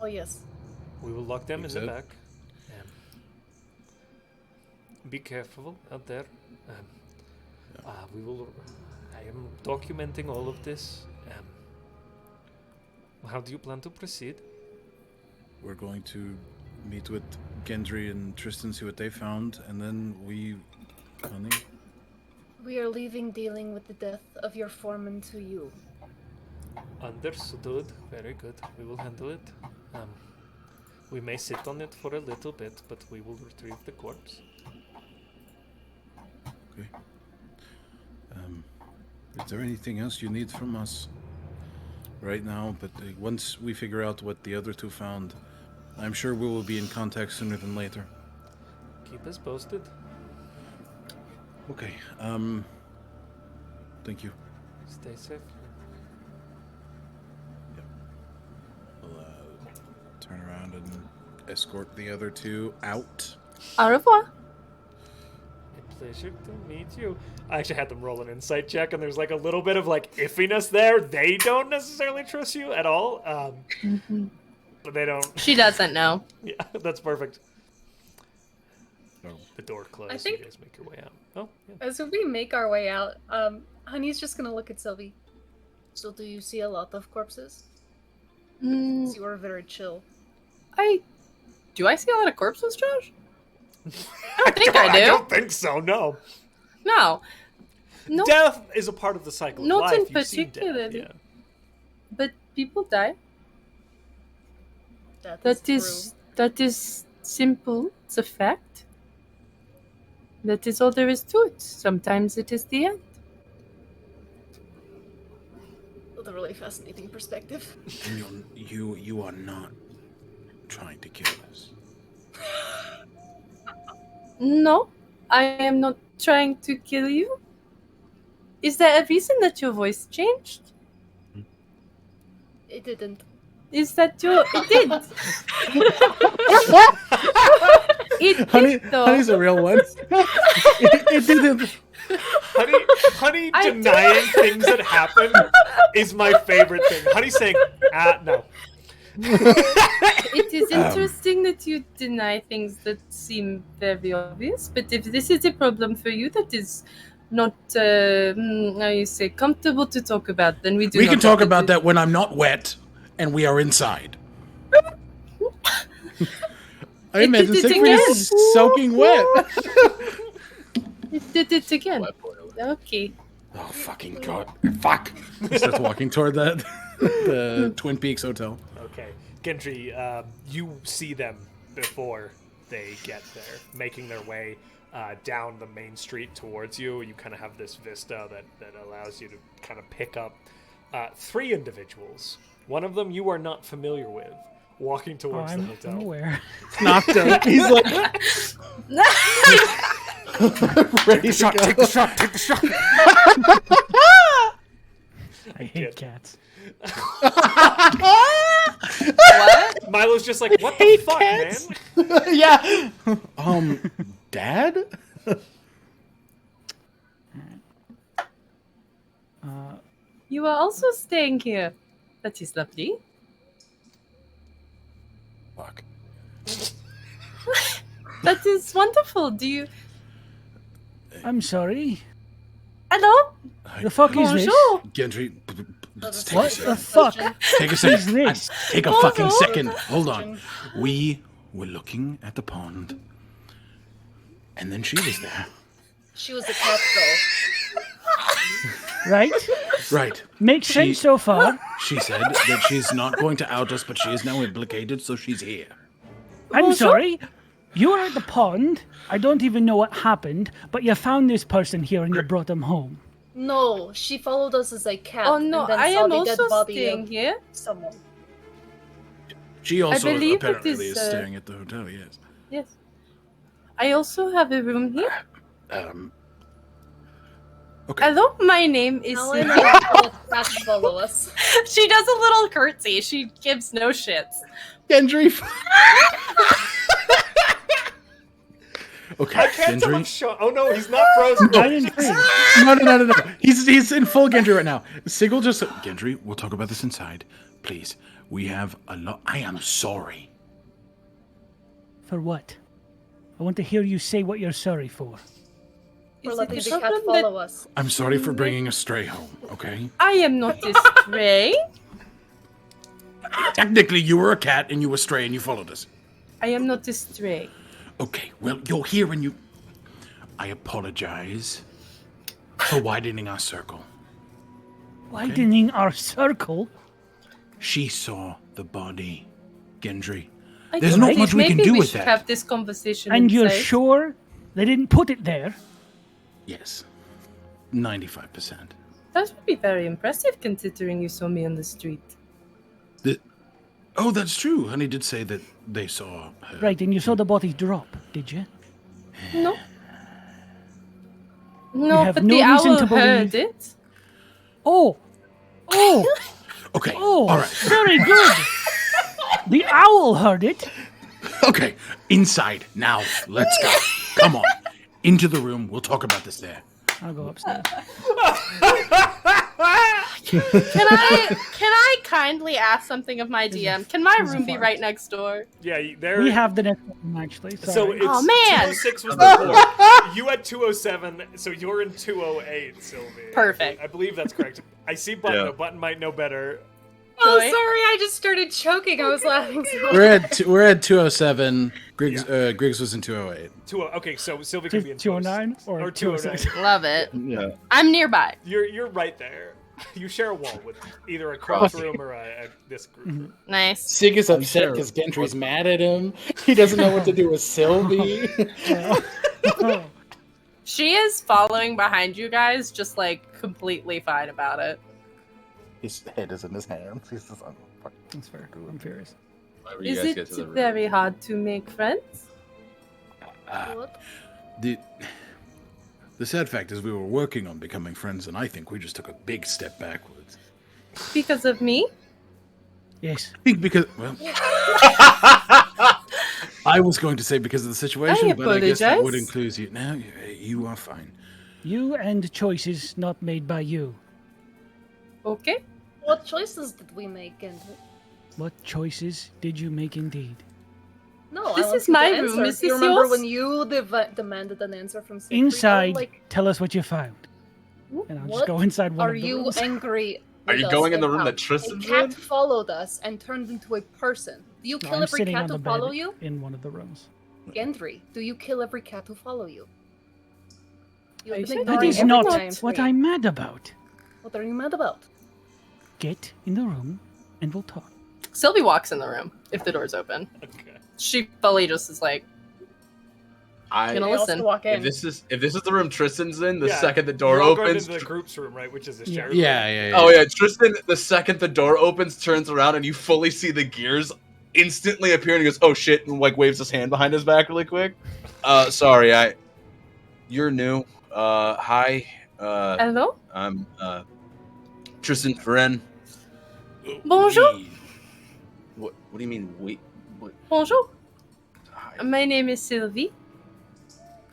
Speaker 8: Oh yes.
Speaker 4: We will lock them
Speaker 9: You
Speaker 4: in the
Speaker 9: said?
Speaker 4: back. Be careful out there. We will. I am documenting all of this. How do you plan to proceed?
Speaker 9: We're going to meet with Gendry and Trystan, see what they found, and then honey,
Speaker 8: We are leaving dealing with the death of your foreman to you.
Speaker 4: Understood. Very good. We will handle it. We may sit on it for a little bit, but we will retrieve the corpse.
Speaker 9: okay. Is there anything else you need from us right now? But once we figure out what the other two found, I'm sure we will be in contact sooner than later.
Speaker 4: Keep us posted.
Speaker 9: Okay. Thank you.
Speaker 4: Stay safe.
Speaker 9: We'll turn around and escort the other two out.
Speaker 5: Au revoir.
Speaker 4: A pleasure to meet you. I actually had them roll an insight check, and there's like a little bit of like iffiness there. They don't necessarily trust you at all. But they don't.
Speaker 5: She doesn't know.
Speaker 4: Yeah, that's perfect.
Speaker 9: Oh.
Speaker 4: The door closed.
Speaker 8: I think-
Speaker 4: You guys make your way out. Oh, yeah.
Speaker 8: As we make our way out, Honey's just gonna look at Sylvie. So do you see a lot of corpses?
Speaker 5: Mm,
Speaker 8: You are very chill.
Speaker 5: Do I see a lot of corpses, Josh? I don't think I do.
Speaker 4: I don't think so. No.
Speaker 5: No. No,
Speaker 4: Death is a part of the cycle of
Speaker 5: Not
Speaker 4: life.
Speaker 5: in
Speaker 4: You've seen death,
Speaker 5: particularly.
Speaker 4: yeah.
Speaker 5: but people die.
Speaker 8: That
Speaker 5: That is simple. It's a fact. That is all there is to it. Sometimes it is the end.
Speaker 8: true. A really fascinating perspective.
Speaker 9: You are not trying to kill us.
Speaker 5: No, I am not trying to kill you. Is there a reason that your voice changed?
Speaker 8: It didn't.
Speaker 5: Is that your... It did. It did, though.
Speaker 9: Honey's a real one. it didn't.
Speaker 4: Honey
Speaker 5: I
Speaker 4: denying things that happen is my favorite thing. Honey saying, no.
Speaker 5: It is interesting that you deny things that seem very obvious, but if this is a problem for you that is not, how you say, comfortable to talk about, then we
Speaker 9: can talk about that when I'm not wet and we are inside. I imagine Siegfried is soaking wet.
Speaker 5: It did it again. Okay.
Speaker 9: Oh, fucking God. Fuck. He starts walking toward the Twin Peaks Hotel.
Speaker 4: Okay. Gendry, you see them before they get there, making their way down the main street towards you. You kind of have this vista that allows you to kind of pick up 3 individuals. One of them you are not familiar with, walking towards the hotel.
Speaker 1: I'm aware.
Speaker 7: Knocked him. He's like... Ready to go.
Speaker 4: Take the shot, take the shot.
Speaker 1: I hate cats.
Speaker 5: What?
Speaker 4: Milo's just like, what the fuck,
Speaker 7: cats.
Speaker 4: man?
Speaker 7: Yeah.
Speaker 9: Dad?
Speaker 5: You are also staying here. That is lovely.
Speaker 9: Fuck.
Speaker 5: That is wonderful. Do you...
Speaker 1: I'm sorry.
Speaker 5: Hello?
Speaker 1: The fuck is this?
Speaker 5: Bonjour.
Speaker 9: Gendry, take
Speaker 1: What
Speaker 9: a
Speaker 1: the
Speaker 9: second.
Speaker 1: fuck?
Speaker 9: Take a
Speaker 1: is
Speaker 9: second.
Speaker 1: this?
Speaker 9: Take a fucking second. Hold on. We were looking at the pond, and then she was there.
Speaker 8: She was a cat girl.
Speaker 1: Right?
Speaker 9: Right.
Speaker 1: Makes sense so far.
Speaker 9: She said that she's not going to out us, but she is now implicated, so she's here.
Speaker 1: I'm sorry. You were at the pond. I don't even know what happened, but you found this person here and you brought them home.
Speaker 8: No, she followed us as a cat.
Speaker 5: Oh no,
Speaker 8: and then
Speaker 5: I
Speaker 8: saw
Speaker 5: am
Speaker 8: the dead
Speaker 5: also
Speaker 8: body
Speaker 5: staying
Speaker 8: of
Speaker 5: here.
Speaker 8: someone.
Speaker 9: She also
Speaker 5: believe it
Speaker 9: apparently
Speaker 5: is,
Speaker 9: is staying at the hotel, yes.
Speaker 5: Yes. I also have a room here.
Speaker 9: Okay.
Speaker 5: Hello, my name is...
Speaker 8: Now I know how the cats follow us.
Speaker 5: She does a little curtsy. She gives no shits.
Speaker 9: Gendry. Okay,
Speaker 4: I can't tell
Speaker 9: Gendry.
Speaker 4: if Sean... Oh no, he's not frozen.
Speaker 1: I didn't freeze.
Speaker 9: No. He's in full Gendry right now. Sigil just... Gendry, we'll talk about this inside. Please. We have a lot... I am sorry.
Speaker 1: For what? I want to hear you say what you're sorry for.
Speaker 8: For
Speaker 5: Is
Speaker 8: letting
Speaker 5: it
Speaker 8: the
Speaker 5: the
Speaker 8: cat
Speaker 5: problem
Speaker 8: follow us.
Speaker 9: I'm sorry for bringing a stray home, okay?
Speaker 5: I am not a stray.
Speaker 9: Technically, you were a cat and you were stray and you followed us.
Speaker 5: I am not a stray.
Speaker 9: Okay, well, you're here and you... I apologize for widening our circle.
Speaker 1: Widening our circle?
Speaker 9: She saw the body, Gendry.
Speaker 5: I
Speaker 9: There's
Speaker 5: don't
Speaker 9: not
Speaker 5: know.
Speaker 9: much we can
Speaker 5: Maybe
Speaker 9: do
Speaker 5: we
Speaker 9: with
Speaker 5: should
Speaker 9: that.
Speaker 5: have this conversation
Speaker 1: And you're
Speaker 5: inside.
Speaker 1: sure they didn't put it there?
Speaker 9: Yes. 95%.
Speaker 5: That would be very impressive considering you saw me on the street.
Speaker 9: Oh, that's true. Honey did say that they saw her.
Speaker 1: Right, and you saw the body drop, did you?
Speaker 5: No. No,
Speaker 1: have
Speaker 5: but
Speaker 1: no
Speaker 5: the
Speaker 1: reason
Speaker 5: owl
Speaker 1: to believe-
Speaker 5: heard it.
Speaker 1: Oh!
Speaker 9: Okay,
Speaker 1: Oh,
Speaker 9: all right.
Speaker 1: very good. The owl heard it.
Speaker 9: Okay, inside. Now, let's go. Come on. Into the room. We'll talk about this there.
Speaker 1: I'll go upstairs.
Speaker 5: Can I kindly ask something of my DM? Can my room be right next door?
Speaker 4: Yeah, there.
Speaker 1: We have the next one, actually.
Speaker 4: So
Speaker 1: Sorry.
Speaker 4: it's
Speaker 5: Oh, man.
Speaker 4: 206 was before. You had 207, so you're in 208, Sylvie.
Speaker 5: Perfect.
Speaker 4: I believe that's correct. I see Button.
Speaker 6: Yeah.
Speaker 4: though. Button might know better.
Speaker 8: Oh,
Speaker 5: Joy?
Speaker 8: sorry, I just started choking. I was laughing so hard.
Speaker 9: We're at 207. Griggs was in 208.
Speaker 4: Okay, so Sylvie can be in
Speaker 1: 209 or
Speaker 4: or 206.
Speaker 1: 206?
Speaker 5: Love it.
Speaker 6: Yeah.
Speaker 5: I'm nearby.
Speaker 4: You're right there. You share a wall with either a cross room or this group.
Speaker 5: Nice.
Speaker 7: Sig is upset
Speaker 6: sure.
Speaker 7: because Gendry's mad at him. He doesn't know what to do with Sylvie.
Speaker 5: She is following behind you guys, just like completely fine about it.
Speaker 7: His head is in his hands. He's just on.
Speaker 1: That's fair. I'm furious.
Speaker 6: Whenever you
Speaker 5: Is
Speaker 6: guys get to the
Speaker 5: it
Speaker 6: room.
Speaker 5: very hard to make friends?
Speaker 8: What?
Speaker 9: The sad fact is we were working on becoming friends, and I think we just took a big step backwards.
Speaker 5: Because of me?
Speaker 1: Yes.
Speaker 9: I think because, well... I was going to say because of the situation, but I guess that would
Speaker 5: apologize.
Speaker 9: include you. No, you are fine.
Speaker 1: You and choices not made by you.
Speaker 5: Okay.
Speaker 8: What choices did we make? And
Speaker 1: What choices did you make indeed?
Speaker 8: No,
Speaker 5: This
Speaker 8: I want
Speaker 5: is
Speaker 8: you to
Speaker 5: my
Speaker 8: answer.
Speaker 5: room. Is
Speaker 8: Do you
Speaker 5: this
Speaker 8: remember
Speaker 5: yours?
Speaker 8: when you demanded an answer from Siegfried?
Speaker 1: Inside, tell us what you found. And I'll just
Speaker 8: What
Speaker 1: go inside one
Speaker 8: are
Speaker 1: of the
Speaker 8: you
Speaker 1: rooms.
Speaker 8: angry?
Speaker 6: Are
Speaker 8: with
Speaker 6: you
Speaker 8: us
Speaker 6: going in the room
Speaker 8: about?
Speaker 6: that Tristan's
Speaker 8: A cat
Speaker 6: in?
Speaker 8: followed us and turned into a person. Do you
Speaker 1: No,
Speaker 8: kill
Speaker 1: I'm
Speaker 8: every
Speaker 1: sitting
Speaker 8: cat
Speaker 1: on the
Speaker 8: who
Speaker 1: bed
Speaker 8: follow you?
Speaker 1: in one of the rooms.
Speaker 8: Gendry, do you kill every cat who follow you? You've
Speaker 5: Are you
Speaker 8: been
Speaker 5: sure?
Speaker 1: That
Speaker 8: ignoring
Speaker 1: is
Speaker 8: everything
Speaker 1: not
Speaker 8: I am
Speaker 1: what
Speaker 8: saying.
Speaker 1: I'm mad about.
Speaker 8: What are you mad about?
Speaker 1: Get in the room and we'll talk.
Speaker 5: Sylvie walks in the room if the door's open.
Speaker 4: Okay.
Speaker 5: She fully just is like, Gonna
Speaker 8: They also
Speaker 5: listen.
Speaker 8: walk in.
Speaker 6: If this is the room Tristan's in, the
Speaker 4: Yeah,
Speaker 6: second the door
Speaker 4: You're all going
Speaker 6: opens.
Speaker 4: into the group's room, right? Which is a
Speaker 1: Yeah.
Speaker 4: shared
Speaker 9: Yeah.
Speaker 6: Oh yeah, Tristan. The second the door opens, turns around, and you fully see the gears instantly appear, and he goes, "Oh shit!" and like waves his hand behind his back really quick. Sorry, you're new. Hi.
Speaker 5: hello?
Speaker 6: I'm Tristan Ferren.
Speaker 5: Bonjour.
Speaker 6: What do you mean? Wait. What?
Speaker 5: Bonjour.
Speaker 6: Hi.
Speaker 5: My name is Sylvie.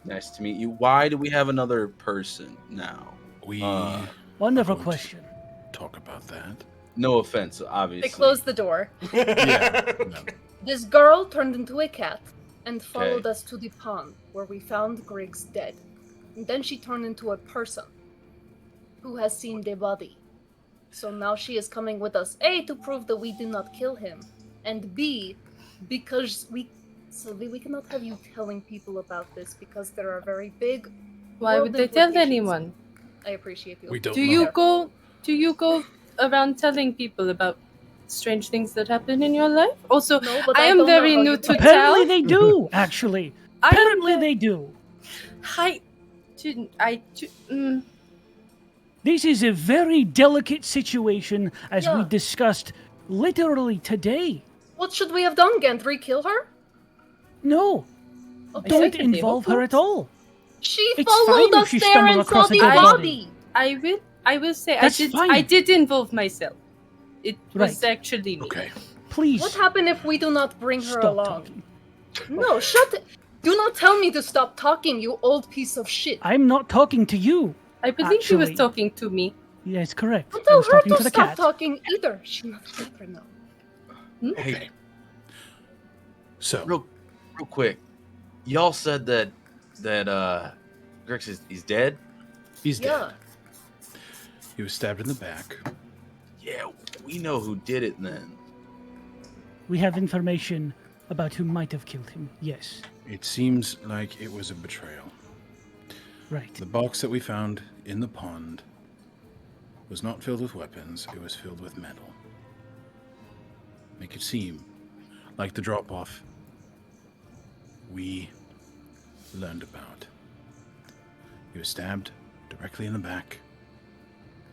Speaker 6: Nice to meet you. Why do we have another person now?
Speaker 9: We
Speaker 1: Wonderful
Speaker 9: Good.
Speaker 1: question.
Speaker 9: talk about that.
Speaker 6: No offense, obviously.
Speaker 8: They close the door.
Speaker 9: Yeah.
Speaker 8: This girl turned into a cat and followed us to the pond where we found Griggs dead. And then she turned into a person who has seen the body. So now she is coming with us, A, to prove that we did not kill him, and B, because Sylvie, we cannot have you telling people about this because there are very big
Speaker 5: Why
Speaker 8: world
Speaker 5: would they tell
Speaker 8: implications.
Speaker 5: anyone?
Speaker 8: I appreciate you.
Speaker 9: We don't
Speaker 5: Do
Speaker 9: know.
Speaker 5: you go around telling people about strange things that happen in your life? Also,
Speaker 8: No, but
Speaker 5: I
Speaker 8: I
Speaker 5: am
Speaker 8: don't know
Speaker 5: very
Speaker 8: how
Speaker 5: new
Speaker 8: you
Speaker 5: to
Speaker 8: play.
Speaker 1: Apparently
Speaker 5: tell.
Speaker 1: they do, actually.
Speaker 5: I am
Speaker 1: Apparently
Speaker 5: the-
Speaker 1: they do. This is a very delicate situation, as we
Speaker 8: Yeah.
Speaker 1: discussed literally today.
Speaker 8: What should we have done, Gendry? Kill her?
Speaker 1: No,
Speaker 8: Okay.
Speaker 1: don't
Speaker 5: Secondly,
Speaker 1: involve her at all.
Speaker 8: She
Speaker 1: It's
Speaker 8: followed
Speaker 1: fine if
Speaker 8: us
Speaker 1: she
Speaker 8: there
Speaker 1: stumbled
Speaker 8: and saw
Speaker 1: across a
Speaker 8: the
Speaker 1: dead
Speaker 8: body.
Speaker 1: body.
Speaker 5: I will say
Speaker 1: That's
Speaker 5: I
Speaker 1: fine.
Speaker 5: did involve myself. It was
Speaker 1: Right.
Speaker 5: actually me.
Speaker 9: Okay.
Speaker 1: Please
Speaker 8: What happened if we do not bring her
Speaker 1: stop
Speaker 8: along?
Speaker 1: talking.
Speaker 8: No, shut it. Do not tell me to stop talking, you old piece of shit.
Speaker 1: I'm not talking to you.
Speaker 5: I believe she was
Speaker 1: Actually-
Speaker 5: talking to me.
Speaker 1: Yes, correct.
Speaker 8: Don't
Speaker 1: I
Speaker 8: tell
Speaker 1: was
Speaker 8: her
Speaker 1: talking
Speaker 8: to
Speaker 1: to the
Speaker 8: stop
Speaker 1: cat.
Speaker 8: talking either. She's not a cat right now.
Speaker 6: Hey,
Speaker 9: So
Speaker 6: real quick, y'all said that Grix is dead.
Speaker 9: he's dead.
Speaker 8: Yeah.
Speaker 9: He was stabbed in the back.
Speaker 6: Yeah, we know who did it then.
Speaker 1: We have information about who might have killed him. Yes,
Speaker 9: It seems like it was a betrayal.
Speaker 1: right.
Speaker 9: The box that we found in the pond was not filled with weapons, it was filled with metal. Make it seem like the drop off we learned about. He was stabbed directly in the back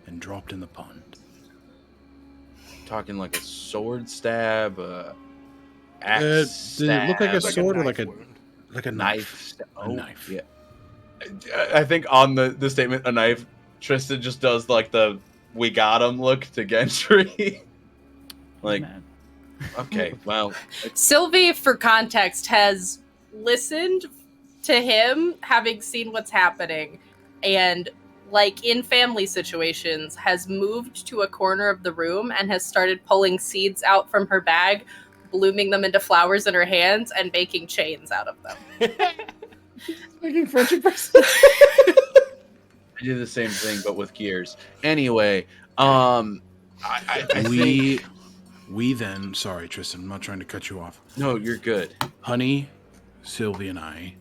Speaker 9: and dropped in the pond.
Speaker 6: Talking like a sword stab, axe
Speaker 9: Did it look like a
Speaker 6: stab,
Speaker 9: sword or
Speaker 4: knife
Speaker 9: like a
Speaker 4: wound.
Speaker 9: like a
Speaker 6: knife?
Speaker 9: knife? A knife.
Speaker 6: Yeah. I think on the statement, a knife, Tristan just does like the "we got him" look to Gendry. Like,
Speaker 1: Man.
Speaker 6: okay, well,
Speaker 5: Sylvie, for context, has listened to him, having seen what's happening, and like in family situations, has moved to a corner of the room and has started pulling seeds out from her bag, blooming them into flowers in her hands, and making chains out of them.
Speaker 9: Making friendship bracelets.
Speaker 6: I did the same thing but with gears. Anyway, I think
Speaker 9: We then, sorry Tristan, I'm not trying to cut you off.
Speaker 6: no, you're good.
Speaker 9: Honey, Sylvie and I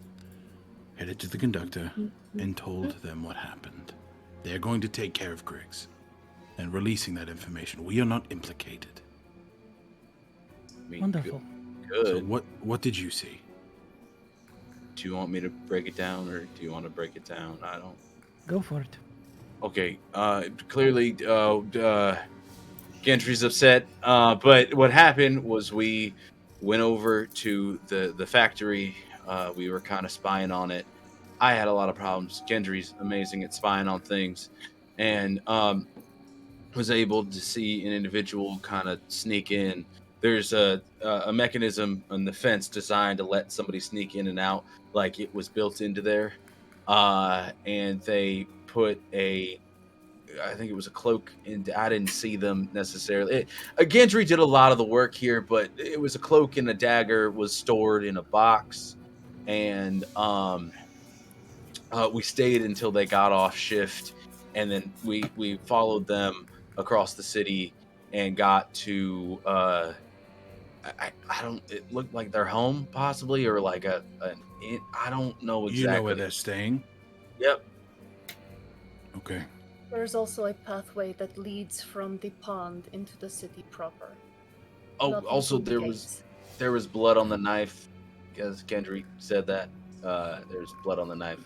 Speaker 9: headed to the conductor and told them what happened. They're going to take care of Griggs and releasing that information. We are not implicated.
Speaker 6: I mean,
Speaker 1: Wonderful.
Speaker 6: Good.
Speaker 9: So what did you see?
Speaker 6: Do you want me to break it down, or do you want to break it down? I don't.
Speaker 1: Go for it.
Speaker 6: Okay. Clearly, Gentry's upset. But what happened was we went over to the factory. We were kind of spying on it. I had a lot of problems. Gendry's amazing at spying on things, and was able to see an individual kind of sneak in. There's a mechanism on the fence designed to let somebody sneak in and out, like it was built into there. And they put a I think it was a cloak, and I didn't see them necessarily. Gendri did a lot of the work here, but it was a cloak and a dagger was stored in a box, and we stayed until they got off shift, and then we followed them across the city and got to I don't. It looked like their home, possibly, or like I don't know exactly.
Speaker 9: You know where they're staying?
Speaker 6: Yep.
Speaker 9: Okay.
Speaker 8: There's also a pathway that leads from the pond into the city proper.
Speaker 6: Oh,
Speaker 8: Not
Speaker 6: also
Speaker 8: into the
Speaker 6: there was blood on the knife, as Gendry said that. There's blood on the knife.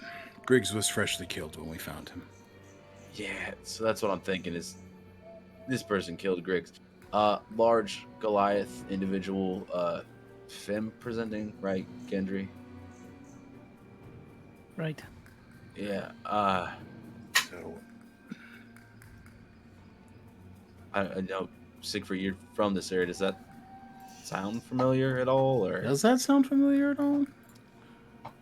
Speaker 9: Griggs was freshly killed when we found him.
Speaker 6: Yeah, so that's what I'm thinking is this person killed Griggs. Large Goliath individual, femme presenting, right, Gendry?
Speaker 1: Right.
Speaker 6: Yeah,
Speaker 9: So
Speaker 6: I know, Siegfried, you're from this area. Does that sound familiar at all? Or
Speaker 9: does that sound familiar at all?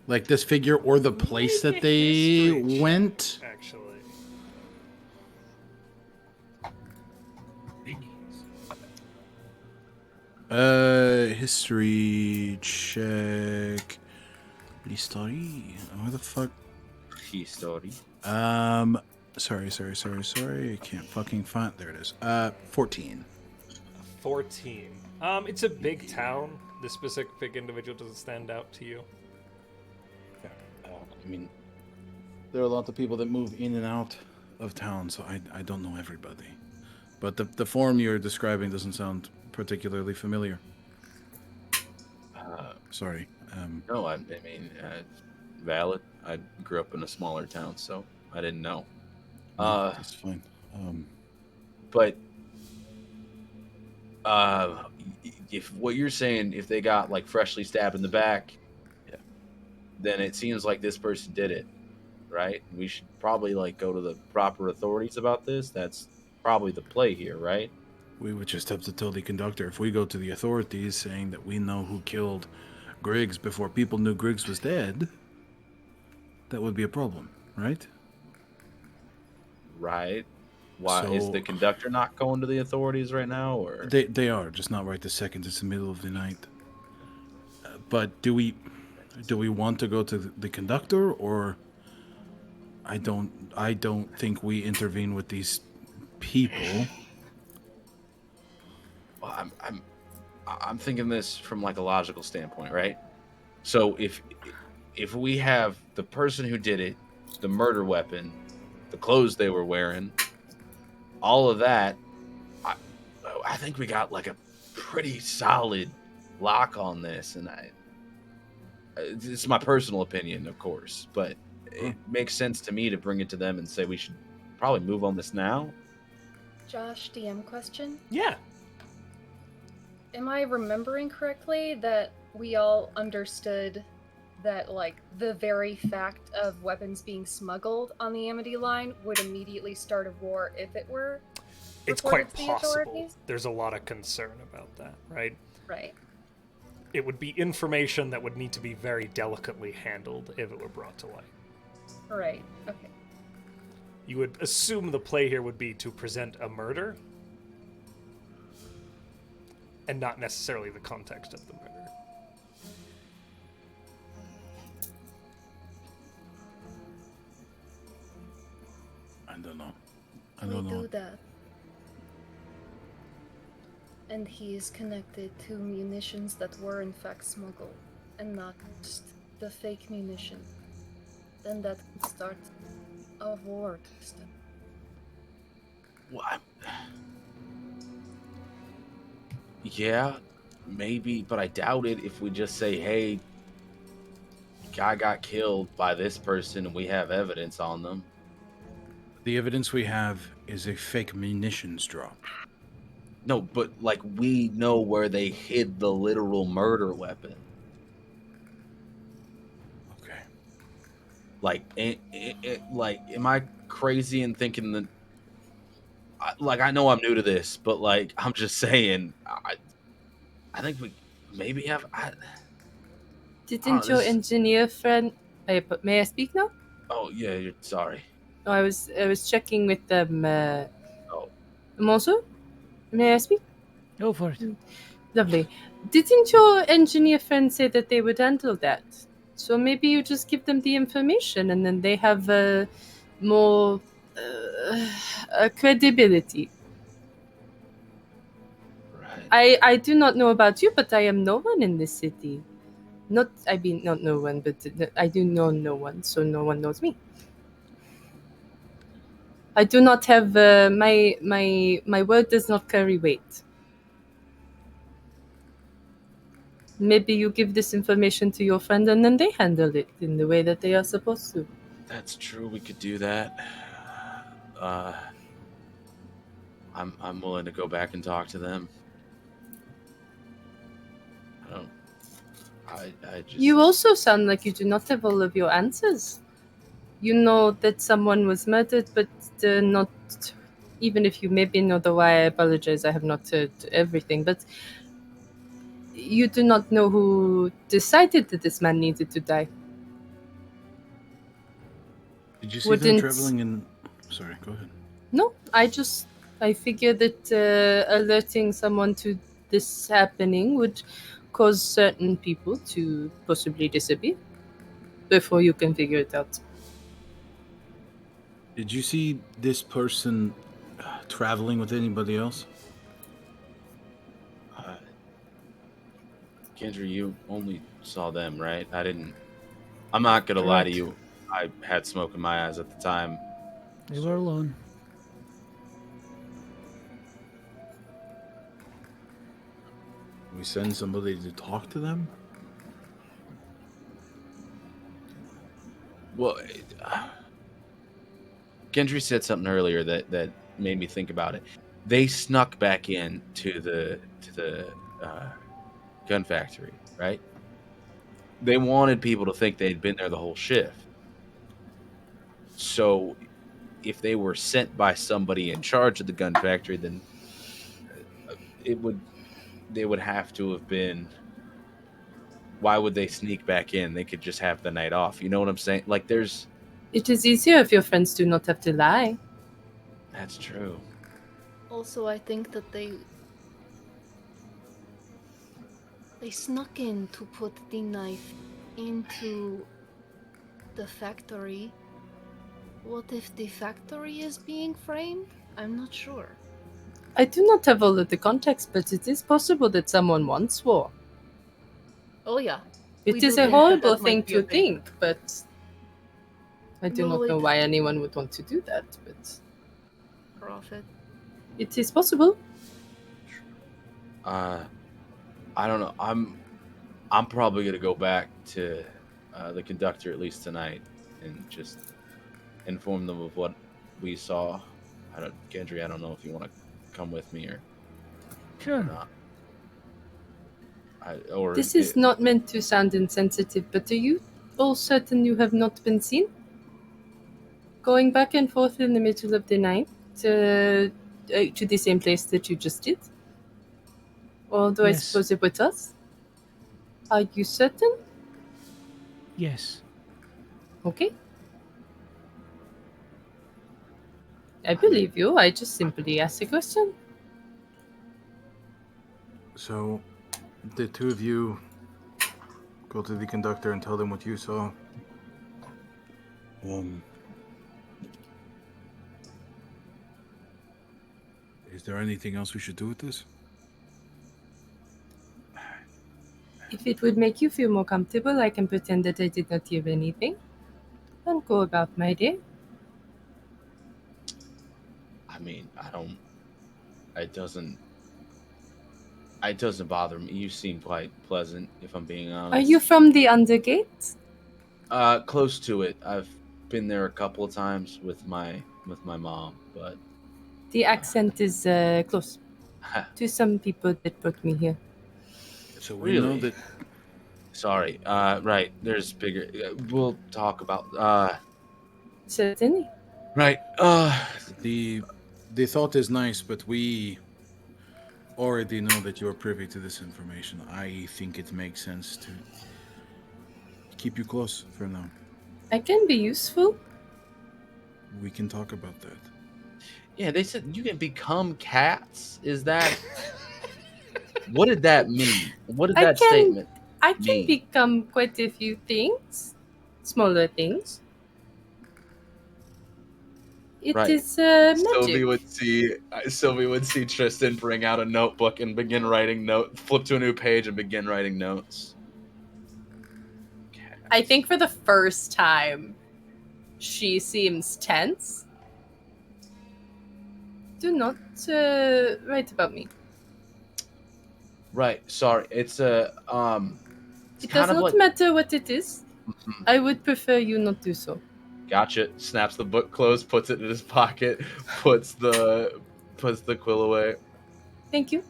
Speaker 9: Like this figure or the place that they
Speaker 4: History
Speaker 9: went?
Speaker 4: check, actually.
Speaker 9: History check. History. Where the fuck?
Speaker 6: History.
Speaker 9: Sorry. I can't fucking find. There it is. 14.
Speaker 4: 14. It's a big town. This specific individual doesn't stand out to you.
Speaker 9: Yeah. I mean, there are a lot of people that move in and out of town, so I don't know everybody. But the form you're describing doesn't sound particularly familiar. Sorry.
Speaker 6: No, I mean, valid. I grew up in a smaller town, so I didn't know.
Speaker 9: That's fine.
Speaker 6: But if what you're saying, if they got like freshly stabbed in the back, yeah, then it seems like this person did it, right? We should probably like go to the proper authorities about this. That's probably the play here, right?
Speaker 9: We would just have to tell the conductor. If we go to the authorities saying that we know who killed Griggs before people knew Griggs was dead, that would be a problem, right?
Speaker 6: Right. Why is the conductor not going to the authorities right now, or
Speaker 9: they are, just not right this second. It's the middle of the night. But do we want to go to the conductor, or I don't think we intervene with these people.
Speaker 6: Well, I'm thinking this from like a logical standpoint, right? So if we have the person who did it, the murder weapon, the clothes they were wearing, all of that, I think we got like a pretty solid lock on this, and it's my personal opinion, of course, but it makes sense to me to bring it to them and say we should probably move on this now.
Speaker 8: Josh, DM question?
Speaker 4: Yeah.
Speaker 8: Am I remembering correctly that we all understood that, like, the very fact of weapons being smuggled on the Amity line would immediately start a war if it were
Speaker 4: It's
Speaker 8: reported
Speaker 4: quite
Speaker 8: to the
Speaker 4: possible.
Speaker 8: authorities?
Speaker 4: There's a lot of concern about that, right?
Speaker 8: Right.
Speaker 4: It would be information that would need to be very delicately handled if it were brought to light.
Speaker 8: Right. Okay.
Speaker 4: You would assume the play here would be to present a murder and not necessarily the context of the murder.
Speaker 9: I don't know.
Speaker 8: We do that. And he is connected to munitions that were in fact smuggled, and not just the fake munition. Then that could start a war, Trystan.
Speaker 6: What? Yeah, maybe, but I doubt it if we just say, hey, guy got killed by this person and we have evidence on them.
Speaker 9: The evidence we have is a fake munitions drop.
Speaker 6: No, but like we know where they hid the literal murder weapon.
Speaker 9: Okay.
Speaker 6: Like, like, am I crazy in thinking that? Like, I know I'm new to this, but like, I'm just saying, I think we maybe have.
Speaker 5: Didn't your engineer friend? May I speak now?
Speaker 6: Oh yeah, sorry.
Speaker 5: No, I was checking with them.
Speaker 6: Oh.
Speaker 5: Monsieur, may I speak?
Speaker 1: Go for it.
Speaker 5: Lovely. Didn't your engineer friend say that they would handle that? So maybe you just give them the information, and then they have more credibility.
Speaker 6: Right.
Speaker 5: I do not know about you, but I am no one in this city. Not no one, but I do know no one, so no one knows me. I do not have my word does not carry weight. Maybe you give this information to your friend and then they handle it in the way that they are supposed to.
Speaker 6: That's true. We could do that. I'm willing to go back and talk to them. I just.
Speaker 5: You also sound like you do not have all of your answers. You know that someone was murdered, but not. Even if you maybe know the why, I apologize. I have not heard everything, but you do not know who decided that this man needed to die.
Speaker 9: Did you see them traveling in? Sorry, go ahead.
Speaker 5: No, I figured that alerting someone to this happening would cause certain people to possibly disappear before you can figure it out.
Speaker 9: Did you see this person traveling with anybody else?
Speaker 6: Gendri, you only saw them, right? I'm not gonna lie to you. I had smoke in my eyes at the time.
Speaker 1: They were alone.
Speaker 9: We send somebody to talk to them?
Speaker 6: Well, Gendri said something earlier that made me think about it. They snuck back in to the gun factory, right? They wanted people to think they'd been there the whole shift. So if they were sent by somebody in charge of the gun factory, then they would have to have been. Why would they sneak back in? They could just have the night off. You know what I'm saying? Like, there's.
Speaker 5: It is easier if your friends do not have to lie.
Speaker 6: That's true.
Speaker 10: Also, I think that they snuck in to put the knife into the factory. What if the factory is being framed? I'm not sure.
Speaker 5: I do not have all of the context, but it is possible that someone once swore.
Speaker 10: Oh yeah.
Speaker 5: It is a horrible thing to think, but I do not know why anyone would want to do that, but
Speaker 10: profit.
Speaker 5: It is possible.
Speaker 6: I don't know. I'm probably gonna go back to the conductor at least tonight and just inform them of what we saw. Gendri, I don't know if you want to come with me or
Speaker 1: sure.
Speaker 6: Not.
Speaker 5: This is not meant to sound insensitive, but are you all certain you have not been seen? Going back and forth in the middle of the night to the same place that you just did? Although yes. I suppose it was us? Are you certain?
Speaker 1: Yes.
Speaker 5: Okay. I believe you. I just simply asked a question.
Speaker 9: So, the two of you go to the conductor and tell them what you saw. Is there anything else we should do with this?
Speaker 5: If it would make you feel more comfortable, I can pretend that I did not hear anything and go about my day.
Speaker 6: I mean, it doesn't bother me. You seem quite pleasant, if I'm being honest.
Speaker 5: Are you from the Undergate?
Speaker 6: Close to it. I've been there a couple of times with my mom, but
Speaker 5: the accent is close to some people that brought me here.
Speaker 9: So we know that.
Speaker 6: Sorry. Right. There's bigger. We'll talk about.
Speaker 5: Certainly.
Speaker 6: Right.
Speaker 9: The thought is nice, but we already know that you're privy to this information. I think it makes sense to keep you close for now.
Speaker 5: I can be useful.
Speaker 9: we can talk about that.
Speaker 6: Yeah, they said you can become cats. Is that... What did that mean? What did that statement
Speaker 5: I can
Speaker 6: mean?
Speaker 5: become quite a few things. Smaller things. It is magic.
Speaker 6: Sylvie would see Trystan bring out a notebook and begin writing flip to a new page and begin writing notes.
Speaker 5: I think for the first time, she seems tense. Do not write about me.
Speaker 6: Right. Sorry. It's a
Speaker 5: It does not matter what it is.
Speaker 6: Mhm.
Speaker 5: I would prefer you not do so.
Speaker 6: Gotcha. Snaps the book closed, puts it in his pocket, puts the quill away.
Speaker 5: Thank you.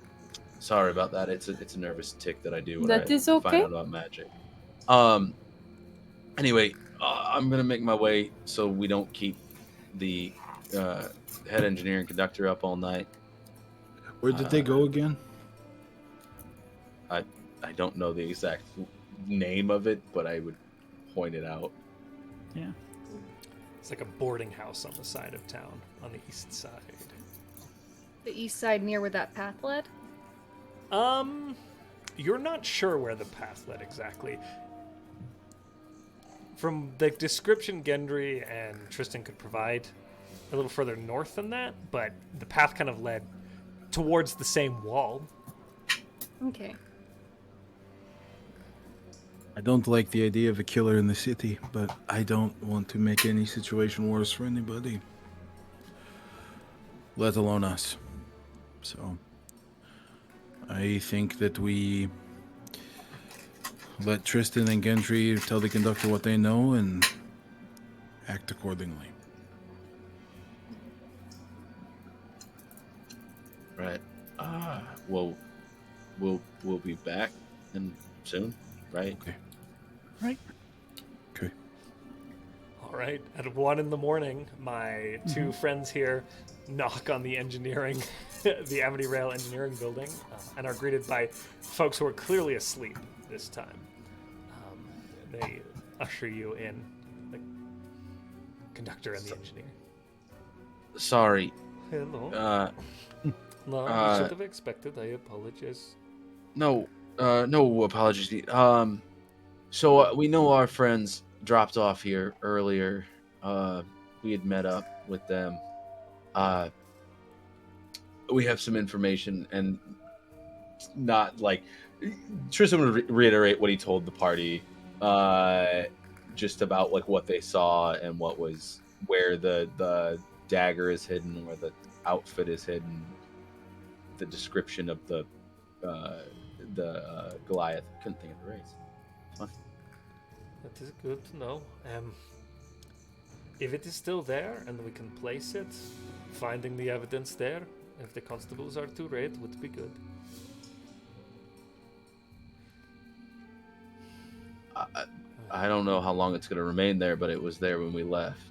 Speaker 6: Sorry about that. It's a nervous tick that I do when
Speaker 5: That
Speaker 6: I
Speaker 5: is okay.
Speaker 6: find out about magic. Anyway, I'm gonna make my way so we don't keep the head engineer and conductor up all night.
Speaker 9: Where did they go again?
Speaker 6: I don't know the exact name of it, but I would point it out.
Speaker 1: Yeah.
Speaker 4: It's like a boarding house on the side of town, on the east side.
Speaker 8: The east side near where that path led?
Speaker 4: You're not sure where the path led exactly. From the description Gendry and Trystan could provide, a little further north than that, but the path kind of led towards the same wall.
Speaker 8: Okay.
Speaker 9: I don't like the idea of a killer in the city, but I don't want to make any situation worse for anybody. Let alone us. So, I think that we let Trystan and Gendry tell the conductor what they know and act accordingly.
Speaker 6: Right. Well, we'll be back soon, right?
Speaker 9: Okay.
Speaker 1: Right.
Speaker 9: Okay.
Speaker 4: All right. At 1 a.m, my two friends here knock on the engineering, the Amity Rail engineering building, and are greeted by folks who are clearly asleep this time. They usher you in, the conductor and the engineer.
Speaker 6: Sorry.
Speaker 4: Hello. No, you should have expected. I apologize.
Speaker 6: No apologies. So we know our friends dropped off here earlier. We had met up with them. We have some information, and not like Trystan would reiterate what he told the party, just about like what they saw and where the dagger is hidden, where the outfit is hidden, the description of the Goliath. Couldn't think of the race. Fine.
Speaker 4: That is good to know. If it is still there and we can place it, finding the evidence there, if the constables are to raid, would be good.
Speaker 6: I don't know how long it's going to remain there, but it was there when we left.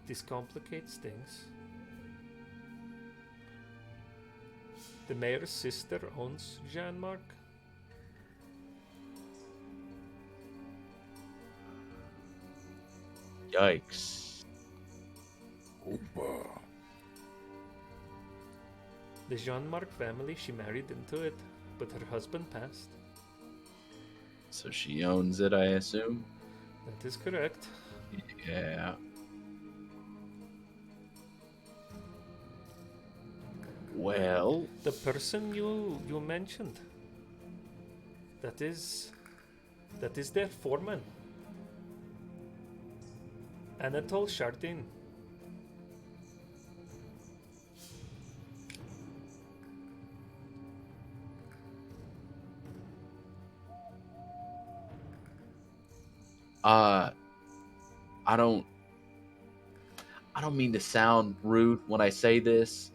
Speaker 4: This complicates things. The mayor's sister owns Jean-Marc.
Speaker 6: Yikes.
Speaker 9: Opa.
Speaker 4: The Jean-Marc family, she married into it, but her husband passed.
Speaker 6: So she owns it, I assume?
Speaker 4: That is correct.
Speaker 6: Yeah. Well,
Speaker 4: The person you mentioned, that is their foreman. Anatole Chardin.
Speaker 6: I don't mean to sound rude when I say this.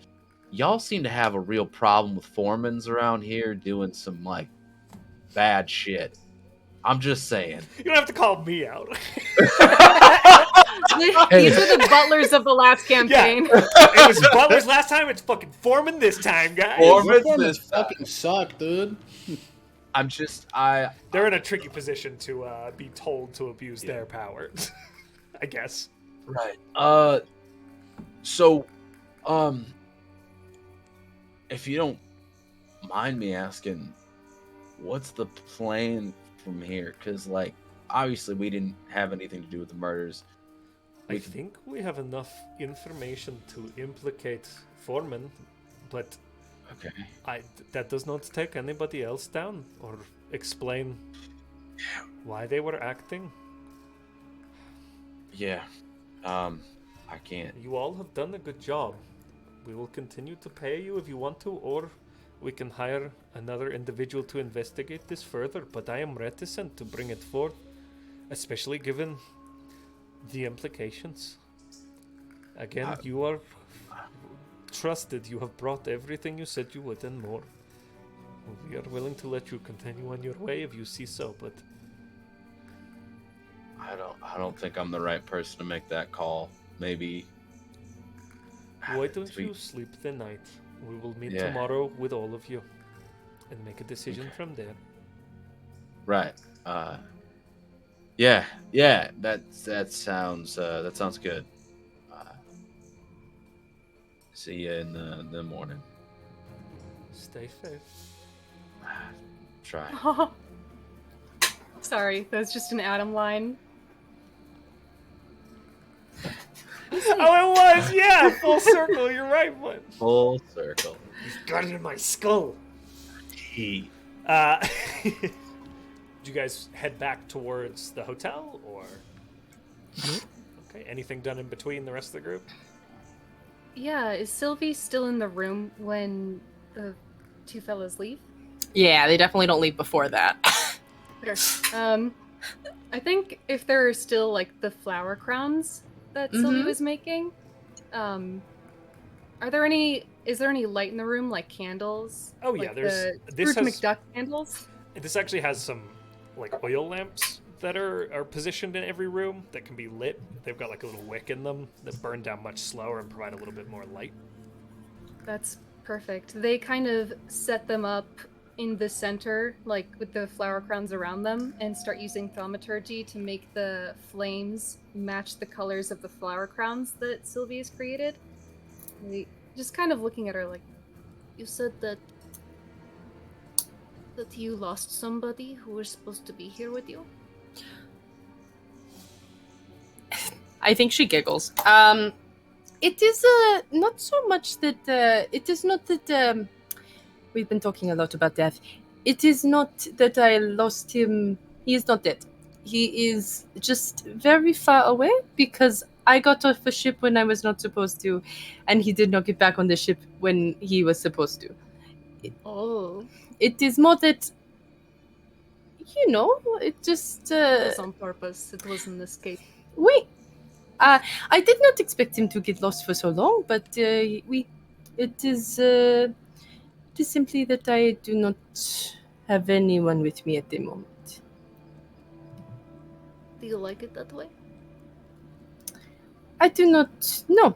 Speaker 6: Y'all seem to have a real problem with foremans around here doing some like bad shit. I'm just saying.
Speaker 4: You don't have to call me out.
Speaker 8: These were the butlers of the last campaign.
Speaker 4: Yeah. It was butlers last time. It's fucking foreman this time, guys.
Speaker 9: Foremans fucking suck, dude.
Speaker 4: They're in a tricky position to be told to abuse their power. I guess.
Speaker 6: Right. So, if you don't mind me asking, what's the plan from here? Because, like, obviously we didn't have anything to do with the murders.
Speaker 4: I think we have enough information to implicate Foreman, but that does not take anybody else down or explain why they were acting.
Speaker 6: Yeah. I can't.
Speaker 4: You all have done a good job. We will continue to pay you if you want to, or we can hire another individual to investigate this further, but I am reticent to bring it forth, especially given the implications. Again, you are trusted. You have brought everything you said you would and more. We are willing to let you continue on your way if you see so, but
Speaker 6: I don't think I'm the right person to make that call. Maybe.
Speaker 4: Why don't you sleep the night? We will meet tomorrow with all of you and make a decision from there.
Speaker 6: Right. Yeah. That sounds good. See you in the morning.
Speaker 4: Stay safe.
Speaker 6: Try.
Speaker 5: Sorry, that was just an Adam line.
Speaker 4: Oh, it was! Yeah! Full circle, you're right, but...
Speaker 6: Full circle.
Speaker 4: He's got it in my skull! Did you guys head back towards the hotel, or... Okay, anything done in between the rest of the group?
Speaker 5: Yeah, is Sylvie still in the room when the two fellas leave?
Speaker 11: Yeah, they definitely don't leave before that.
Speaker 5: Okay. I think if there are still, like, the flower crowns that Sylvie was making, is there any light in the room, like candles?
Speaker 4: Oh, yeah,
Speaker 5: like
Speaker 4: there's...
Speaker 5: the Scrooge McDuck candles?
Speaker 4: This actually has some, like, oil lamps that are positioned in every room that can be lit. They've got, like, a little wick in them that burn down much slower and provide a little bit more light.
Speaker 5: That's perfect. They kind of set them up in the center, like with the flower crowns around them, and start using thaumaturgy to make the flames match the colors of the flower crowns that Sylvie has created. Just kind of looking at her like,
Speaker 10: you said that you lost somebody who was supposed to be here with you?
Speaker 11: I think she giggles. It is not so much that it is not that we've been talking a lot about death. It is not that I lost him. He is not dead. He is just very far away because I got off a ship when I was not supposed to, and he did not get back on the ship when he was supposed to. It is more that, it just...
Speaker 5: it was on purpose. It was an escape.
Speaker 11: Oui. I did not expect him to get lost for so long, but it is simply that I do not have anyone with me at the moment.
Speaker 10: Do you like it that way?
Speaker 11: I do not know.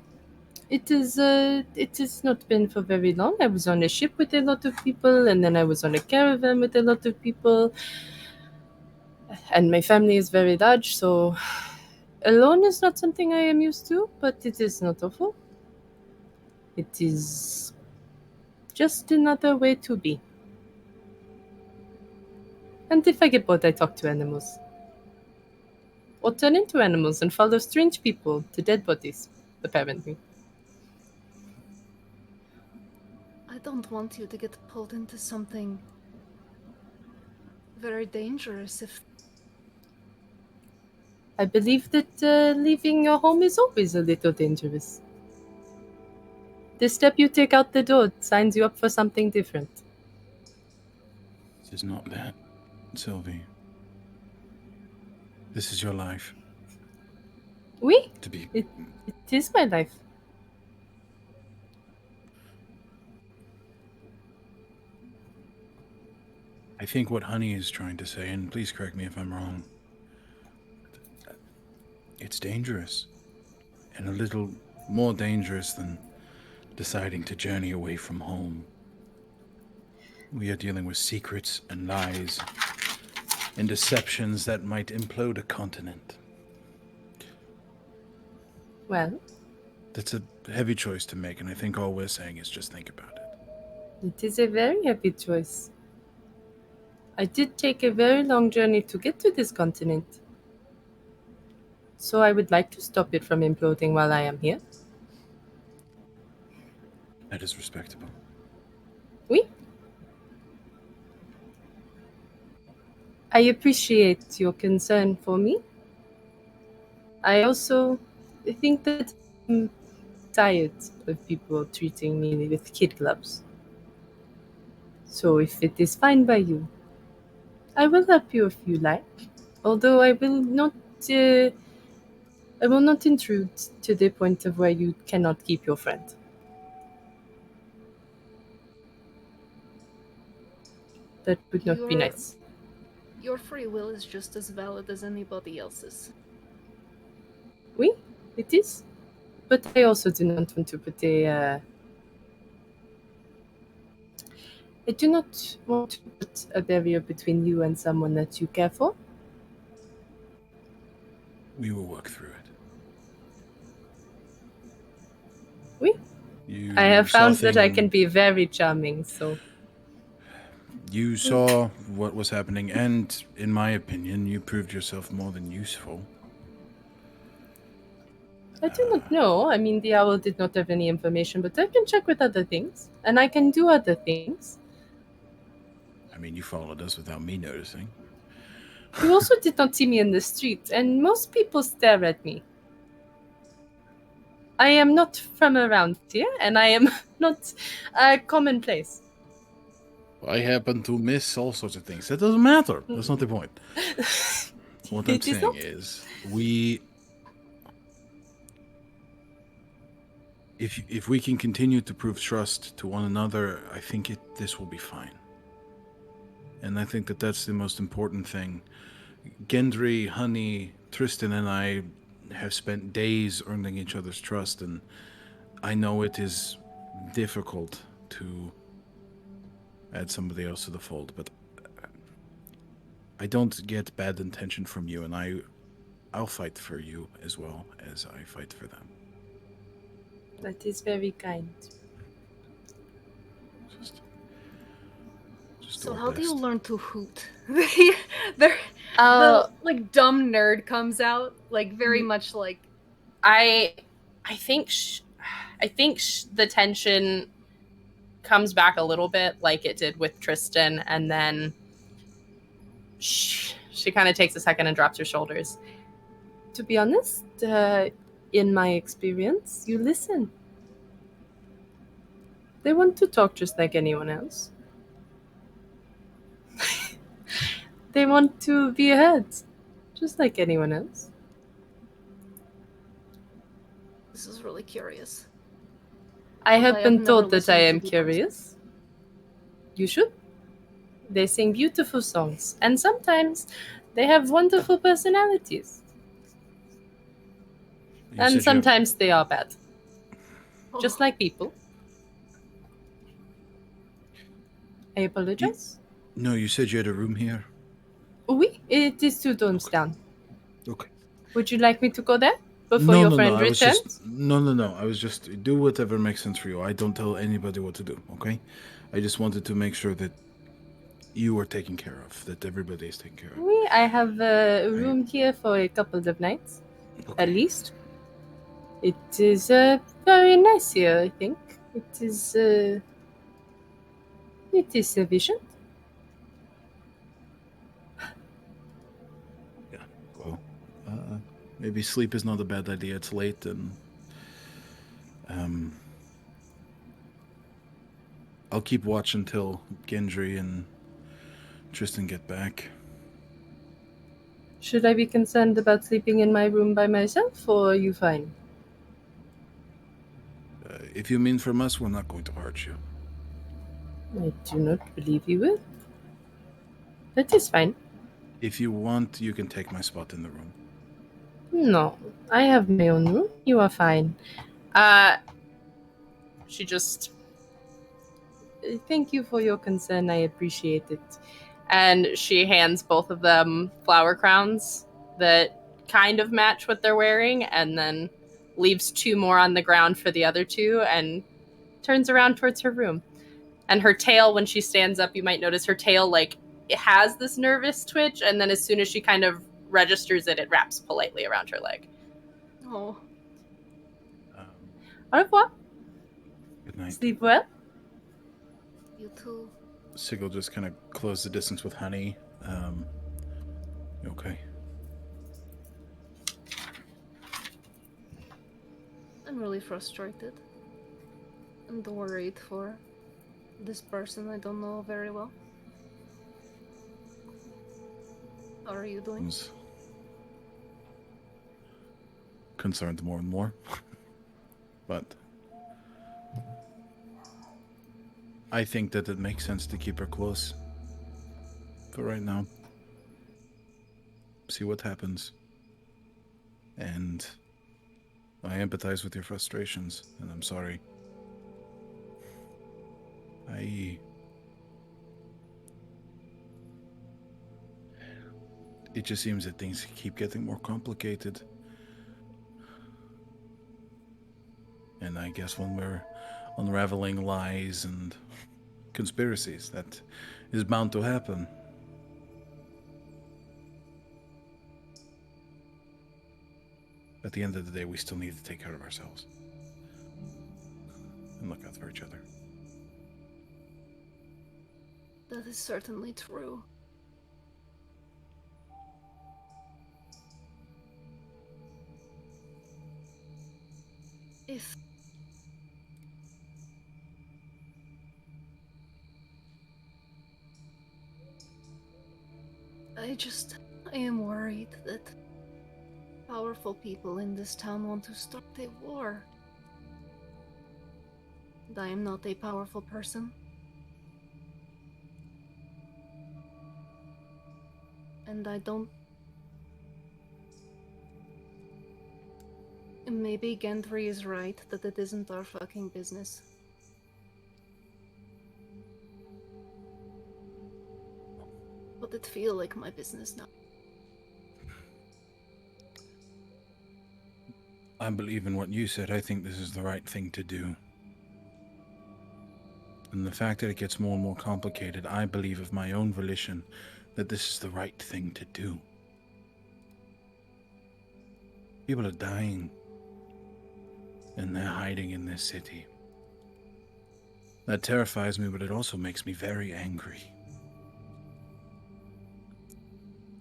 Speaker 11: It has not been for very long. I was on a ship with a lot of people, and then I was on a caravan with a lot of people. And my family is very large, so alone is not something I am used to, but it is not awful. It is just another way to be. And if I get bored, I talk to animals. Or turn into animals and follow strange people to dead bodies, apparently.
Speaker 10: I don't want you to get pulled into something very dangerous if...
Speaker 11: I believe that leaving your home is always a little dangerous. The step you take out the door signs you up for something different.
Speaker 9: This is not that, Sylvie. This is your life.
Speaker 11: Oui,
Speaker 9: To be...
Speaker 11: it is my life.
Speaker 9: I think what Honey is trying to say, and please correct me if I'm wrong, it's dangerous. And a little more dangerous than deciding to journey away from home. We are dealing with secrets and lies and deceptions that might implode a continent.
Speaker 11: Well,
Speaker 9: That's a heavy choice to make, and I think all we're saying is just think about it.
Speaker 11: it is a very happy choice. I did take a very long journey to get to this continent. So I would like to stop it from imploding while I am here.
Speaker 9: That is respectable.
Speaker 11: Oui. I appreciate your concern for me. I also think that I'm tired of people treating me with kid gloves. So if it is fine by you, I will help you if you like. Although I will not intrude to the point of where you cannot keep your friend. That would not be nice.
Speaker 10: Your free will is just as valid as anybody else's.
Speaker 11: Oui, it is. But I also do not want to put I do not want to put a barrier between you and someone that you care for.
Speaker 9: We will work through it.
Speaker 11: Oui. I have found that I can be very charming, so...
Speaker 9: You saw what was happening, and, in my opinion, you proved yourself more than useful.
Speaker 11: I do not know. I mean, the owl did not have any information, but I can check with other things, and I can do other things.
Speaker 9: I mean, you followed us without me noticing.
Speaker 11: You also did not see me in the street, and most people stare at me. I am not from around here, and I am not commonplace.
Speaker 9: I happen to miss all sorts of things. That doesn't matter. That's not the point. What I'm saying is, if we can continue to prove trust to one another, I think this will be fine. And I think that's the most important thing. Gendry, Honey, Trystan, and I have spent days earning each other's trust, and I know it is difficult to add somebody else to the fold, but I don't get bad intention from you, and I'll fight for you as well as I fight for them.
Speaker 11: That is very kind.
Speaker 10: So how do you learn to hoot?
Speaker 8: The like dumb nerd comes out, like very much like.
Speaker 11: I think the tension comes back a little bit, like it did with Trystan, and then she kind of takes a second and drops her shoulders. To be honest, in my experience, you listen. They want to talk just like anyone else. They want to be heard, just like anyone else.
Speaker 10: This is really curious.
Speaker 11: I have been told that I am curious. You should. They sing beautiful songs, and sometimes they have wonderful personalities. And sometimes they are bad. Just like people. I apologize.
Speaker 9: No, you said you had a room here?
Speaker 11: Oui, it is 2 dorms down.
Speaker 9: Okay.
Speaker 11: Would you like me to go there before your friend returns?
Speaker 9: No. I was just, do whatever makes sense for you. I don't tell anybody what to do, okay? I just wanted to make sure that you were taken care of, that everybody is taken care of.
Speaker 11: Oui, I have a room here for a couple of nights, at least. It is very nice here, I think. It is sufficient.
Speaker 9: Yeah, well, maybe sleep is not a bad idea. It's late, and I'll keep watch until Gendry and Trystan get back.
Speaker 11: Should I be concerned about sleeping in my room by myself, or are you fine?
Speaker 9: If you mean from us, we're not going to hurt you.
Speaker 11: I do not believe you will. That is fine.
Speaker 9: If you want, you can take my spot in the room.
Speaker 11: No, I have my own room. You are fine. She just... Thank you for your concern. I appreciate it. And she hands both of them flower crowns that kind of match what they're wearing, and then leaves 2 more on the ground for the other 2, and turns around towards her room. And her tail, when she stands up, you might notice her tail, like, it has this nervous twitch, and then as soon as she kind of registers it, it wraps politely around her leg.
Speaker 10: Oh.
Speaker 11: Au revoir.
Speaker 9: Good night.
Speaker 11: Sleep well.
Speaker 10: You too.
Speaker 9: Sig will just kind of close the distance with Honey. You okay?
Speaker 10: I'm really frustrated and worried for this person I don't know very well. How are you doing?
Speaker 9: Concerned more and more. But I think that it makes sense to keep her close for right now. See what happens. And I empathize with your frustrations, and I'm sorry. It just seems that things keep getting more complicated. And I guess when we're unraveling lies and conspiracies, that is bound to happen. At the end of the day, we still need to take care of ourselves. And look out for each other.
Speaker 10: That is certainly true. If I am worried that powerful people in this town want to start a war. And I am not a powerful person. And I don't... Maybe Gendri is right that it isn't our fucking business. But it feels like my business now.
Speaker 9: I believe in what you said. I think this is the right thing to do. And the fact that it gets more and more complicated, I believe of my own volition that this is the right thing to do. People are dying. And they're hiding in this city. That terrifies me, but it also makes me very angry.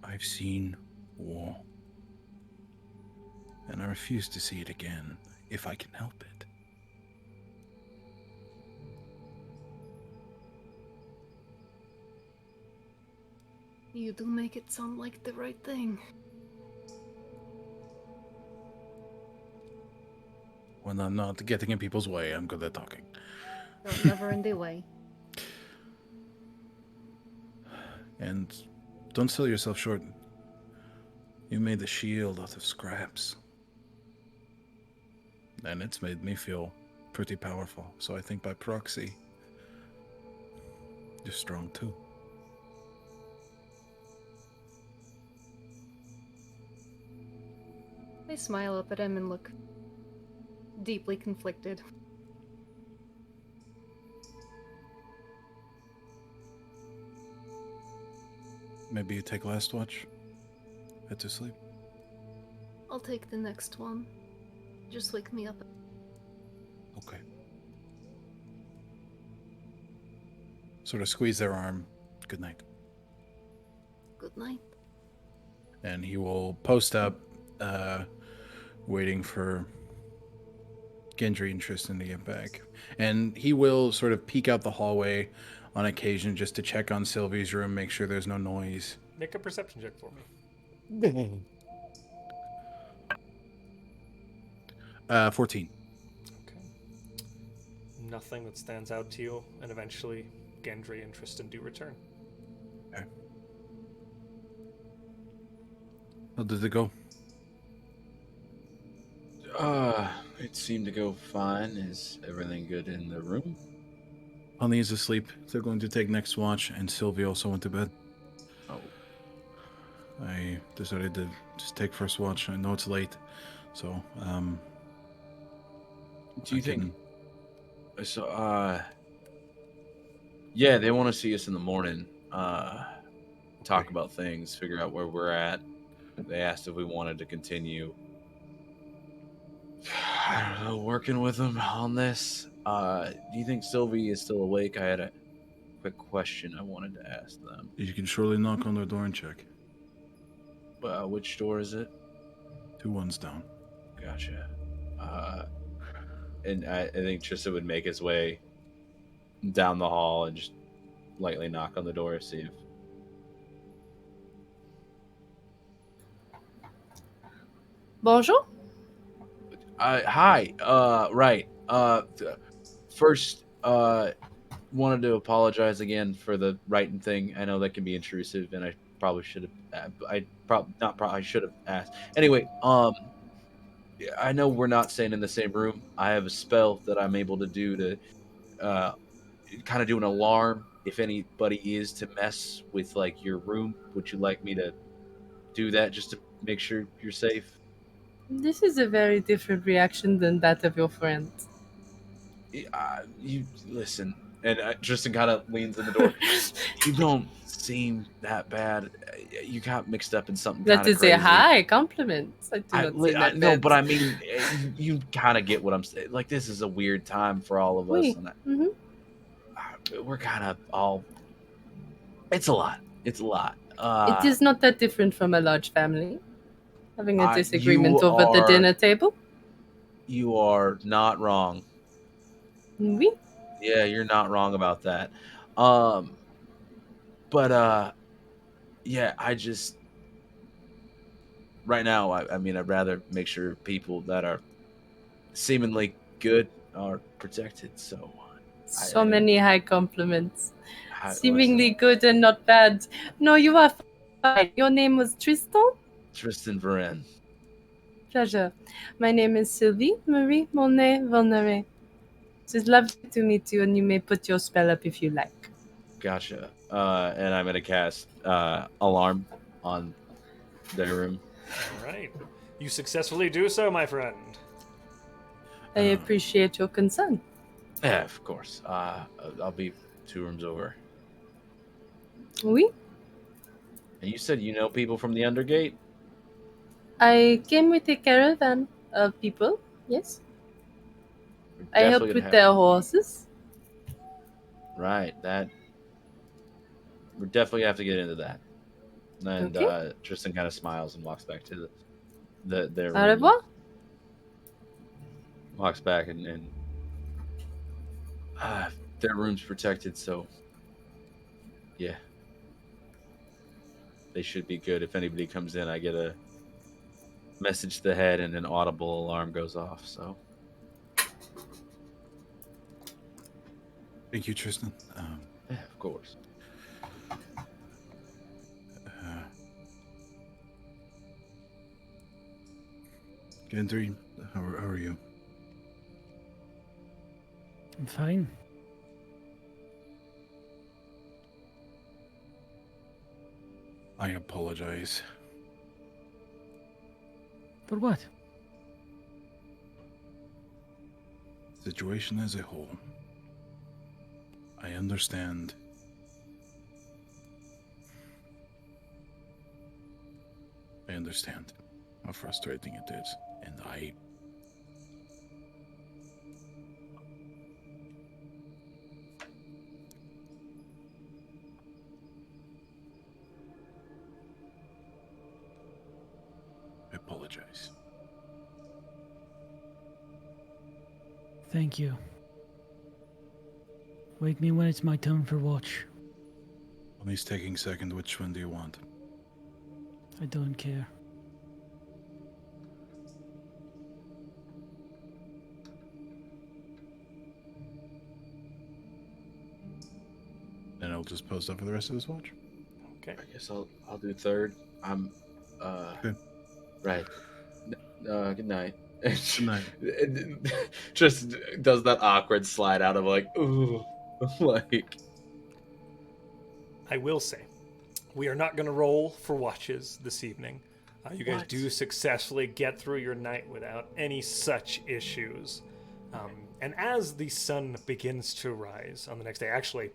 Speaker 9: I've seen war. And I refuse to see it again, if I can help it.
Speaker 10: You do make it sound like the right thing.
Speaker 9: When I'm not getting in people's way, I'm good at talking.
Speaker 10: You're never in the way.
Speaker 9: And don't sell yourself short. You made the shield out of scraps. And it's made me feel pretty powerful. So I think by proxy, you're strong too.
Speaker 8: I smile up at him and look deeply conflicted.
Speaker 9: Maybe you take last watch. Head to sleep.
Speaker 10: I'll take the next one. Just wake me up.
Speaker 9: Okay. Sort of squeeze their arm. Good night.
Speaker 10: Good night.
Speaker 9: And he will post up, waiting for Gendri and Trystan to get back. And he will sort of peek out the hallway on occasion just to check on Sylvie's room, make sure there's no noise.
Speaker 4: Make a perception check for me.
Speaker 9: 14.
Speaker 4: Okay. Nothing that stands out to you, and eventually Gendri and Trystan do return.
Speaker 9: Okay. How did it go?
Speaker 6: It seemed to go fine. Is everything good in the room?
Speaker 9: Honey is asleep. They're going to take next watch, and Sylvie also went to bed.
Speaker 6: Oh.
Speaker 9: I decided to just take first watch. I know it's late, so
Speaker 6: Do you think? So, yeah, they want to see us in the morning. Talk about things, figure out where we're at. They asked if we wanted to continue. I don't know, working with them on this. Do you think Sylvie is still awake? I had a quick question I wanted to ask them.
Speaker 9: You can surely knock on their door and check.
Speaker 6: Which door is it?
Speaker 9: 2 ones down.
Speaker 6: Gotcha. And I think Trystan would make his way down the hall and just lightly knock on the door, see if...
Speaker 11: Bonjour.
Speaker 6: Hi. Right. First, wanted to apologize again for the writing thing. I know that can be intrusive, and I probably should have. I should have asked. Anyway, I know we're not staying in the same room. I have a spell that I'm able to do to, kind of do an alarm if anybody is to mess with like your room. Would you like me to do that just to make sure you're safe?
Speaker 11: This is a very different reaction than that of your friend.
Speaker 6: You listen, and Trystan kind of leans in the door. You don't seem that bad. You got mixed up in something.
Speaker 11: That is
Speaker 6: crazy.
Speaker 11: a high compliment. I do not seem that
Speaker 6: no,
Speaker 11: bad.
Speaker 6: but I mean, you kind of get what I'm saying. Like, this is a weird time for all of us. And we're kind of all. It's a lot. It's a lot.
Speaker 11: It is not that different from a large family. Having a disagreement over the dinner table?
Speaker 6: You are not wrong.
Speaker 11: Oui?
Speaker 6: Yeah, you're not wrong about that. Yeah, I just... Right now, I mean, I'd rather make sure people that are seemingly good are protected, so...
Speaker 11: Many high compliments. Seemingly good and not bad. No, you are fine. Your name was Trystan?
Speaker 6: Trystan Varen.
Speaker 11: Pleasure. My name is Sylvie Marie Monet-Vulnere. It is lovely to meet you, and you may put your spell up if you like.
Speaker 6: Gotcha. And I'm going to cast Alarm on their room.
Speaker 4: All right. You successfully do so, my friend.
Speaker 11: I appreciate your concern.
Speaker 6: Yeah, of course. I'll be 2 rooms over.
Speaker 11: Oui?
Speaker 6: And you said you know people from the Undergate?
Speaker 11: I came with a caravan of people, yes. I helped with their horses.
Speaker 6: Right, that... We're definitely have to get into that. And
Speaker 11: okay.
Speaker 6: Trystan kind of smiles and walks back to their
Speaker 11: Au
Speaker 6: room.
Speaker 11: revoir.
Speaker 6: Walks back and their room's protected, so yeah. They should be good. If anybody comes in, I get a message to the head and an audible alarm goes off, so.
Speaker 9: Thank you, Trystan.
Speaker 6: Yeah, of course.
Speaker 9: Gendri, how are you?
Speaker 1: I'm fine.
Speaker 9: I apologize.
Speaker 1: For what?
Speaker 9: Situation as a whole. I understand. I understand how frustrating it is, and I apologize.
Speaker 1: Thank you. Wake me when it's my turn for watch.
Speaker 9: Money's taking second. Which one do you want?
Speaker 1: I don't care.
Speaker 9: Then I'll just post up for the rest of this watch.
Speaker 6: Okay. I guess I'll do third. I'm
Speaker 9: good.
Speaker 6: Right. Good night.
Speaker 9: Good night.
Speaker 6: Just does that awkward slide out of like, ooh, like.
Speaker 4: I will say, we are not going to roll for watches this evening. You guys do successfully get through your night without any such issues. And as the sun begins to rise on the next day, actually,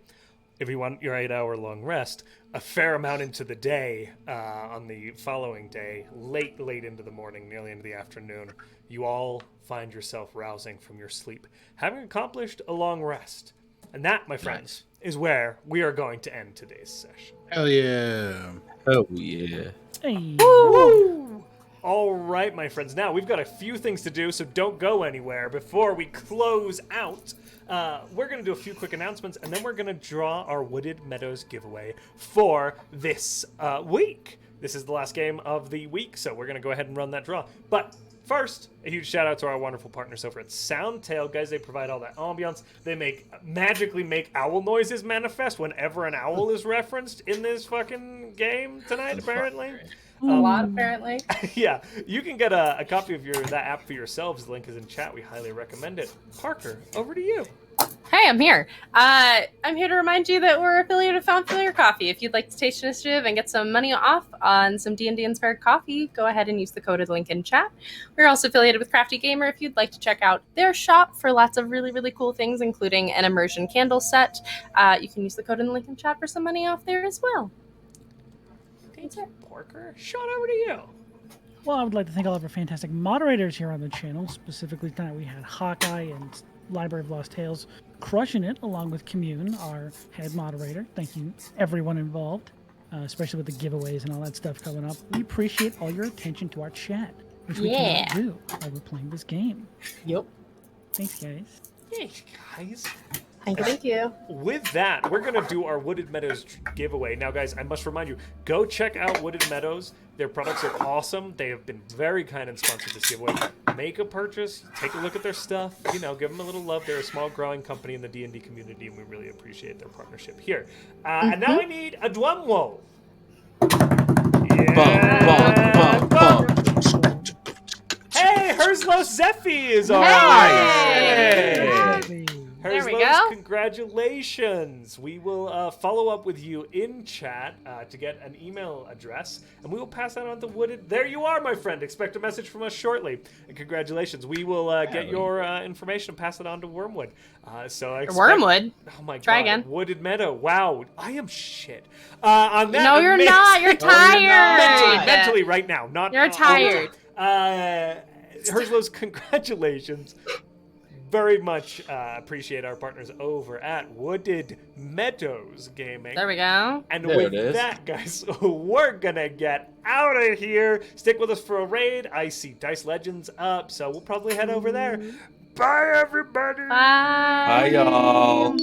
Speaker 4: if you want your 8-hour-long rest, a fair amount into the day, on the following day, late into the morning, nearly into the afternoon, you all find yourself rousing from your sleep, having accomplished a long rest. And that, my friends, is where we are going to end today's session.
Speaker 9: Hell yeah.
Speaker 6: Oh, yeah.
Speaker 1: Hey.
Speaker 4: Woo! All right, my friends. Now, we've got a few things to do, so don't go anywhere. Before we close out, we're going to do a few quick announcements, and then we're going to draw our Wooded Meadows giveaway for this week. This is the last game of the week, so we're going to go ahead and run that draw. But first, a huge shout out to our wonderful partners over at Soundtail. Guys, they provide all that ambiance. They magically make owl noises manifest whenever an owl is referenced in this fucking game tonight, apparently.
Speaker 5: A lot, apparently.
Speaker 4: Yeah, you can get a copy of that app for yourselves. The link is in chat. We highly recommend it. Parker, over to you.
Speaker 5: Hey, I'm here. I'm here to remind you that we're affiliated with Found Familiar Coffee. If you'd like to taste initiative and get some money off on some D&D inspired coffee, go ahead and use the coded link in chat. We're also affiliated with Crafty Gamer if you'd like to check out their shop for lots of really, really cool things, including an immersion candle set. You can use the coded link in chat for some money off there as well.
Speaker 4: Thank you, Parker. Sean, over to you.
Speaker 1: Well, I would like to thank all of our fantastic moderators here on the channel. Specifically tonight we had Hawkeye and Library of Lost Tales crushing it, along with Commune, our head moderator. Thank you, everyone involved, especially with the giveaways and all that stuff coming up. We appreciate all your attention to our chat, which we cannot do while we're playing this game.
Speaker 5: Yep.
Speaker 1: Thanks, guys.
Speaker 4: Thanks, guys.
Speaker 5: Thank you.
Speaker 4: With that, we're going to do our Wooded Meadows giveaway. Now, guys, I must remind you, go check out Wooded Meadows. Their products are awesome. They have been very kind and sponsored this giveaway. Make a purchase. Take a look at their stuff. You know, give them a little love. They're a small, growing company in the D&D community, and we really appreciate their partnership here. And now I need a drum roll. Yeah. Hey, Herzlos Zephy is on. Hey.
Speaker 5: There we
Speaker 4: Herzlos,
Speaker 5: go.
Speaker 4: congratulations. We will follow up with you in chat to get an email address, and we will pass that on to Wooded. There you are, my friend. Expect a message from us shortly. And congratulations. We will get your information and pass it on to Wormwood.
Speaker 5: Wormwood?
Speaker 4: Oh, my God.
Speaker 5: Try again.
Speaker 4: Wooded Meadow. Wow. I am shit. On that
Speaker 5: No, you're not. You're tired.
Speaker 4: Mentally right now. Not.
Speaker 5: You're tired.
Speaker 4: Herzlos, congratulations. Very much appreciate our partners over at Wooded Meadows Gaming.
Speaker 5: There we go.
Speaker 4: And
Speaker 6: there
Speaker 4: with that, guys, we're gonna get out of here. Stick with us for a raid. I see Dice Legends up, so we'll probably head over there. Bye, everybody.
Speaker 5: Bye.
Speaker 6: Bye, y'all.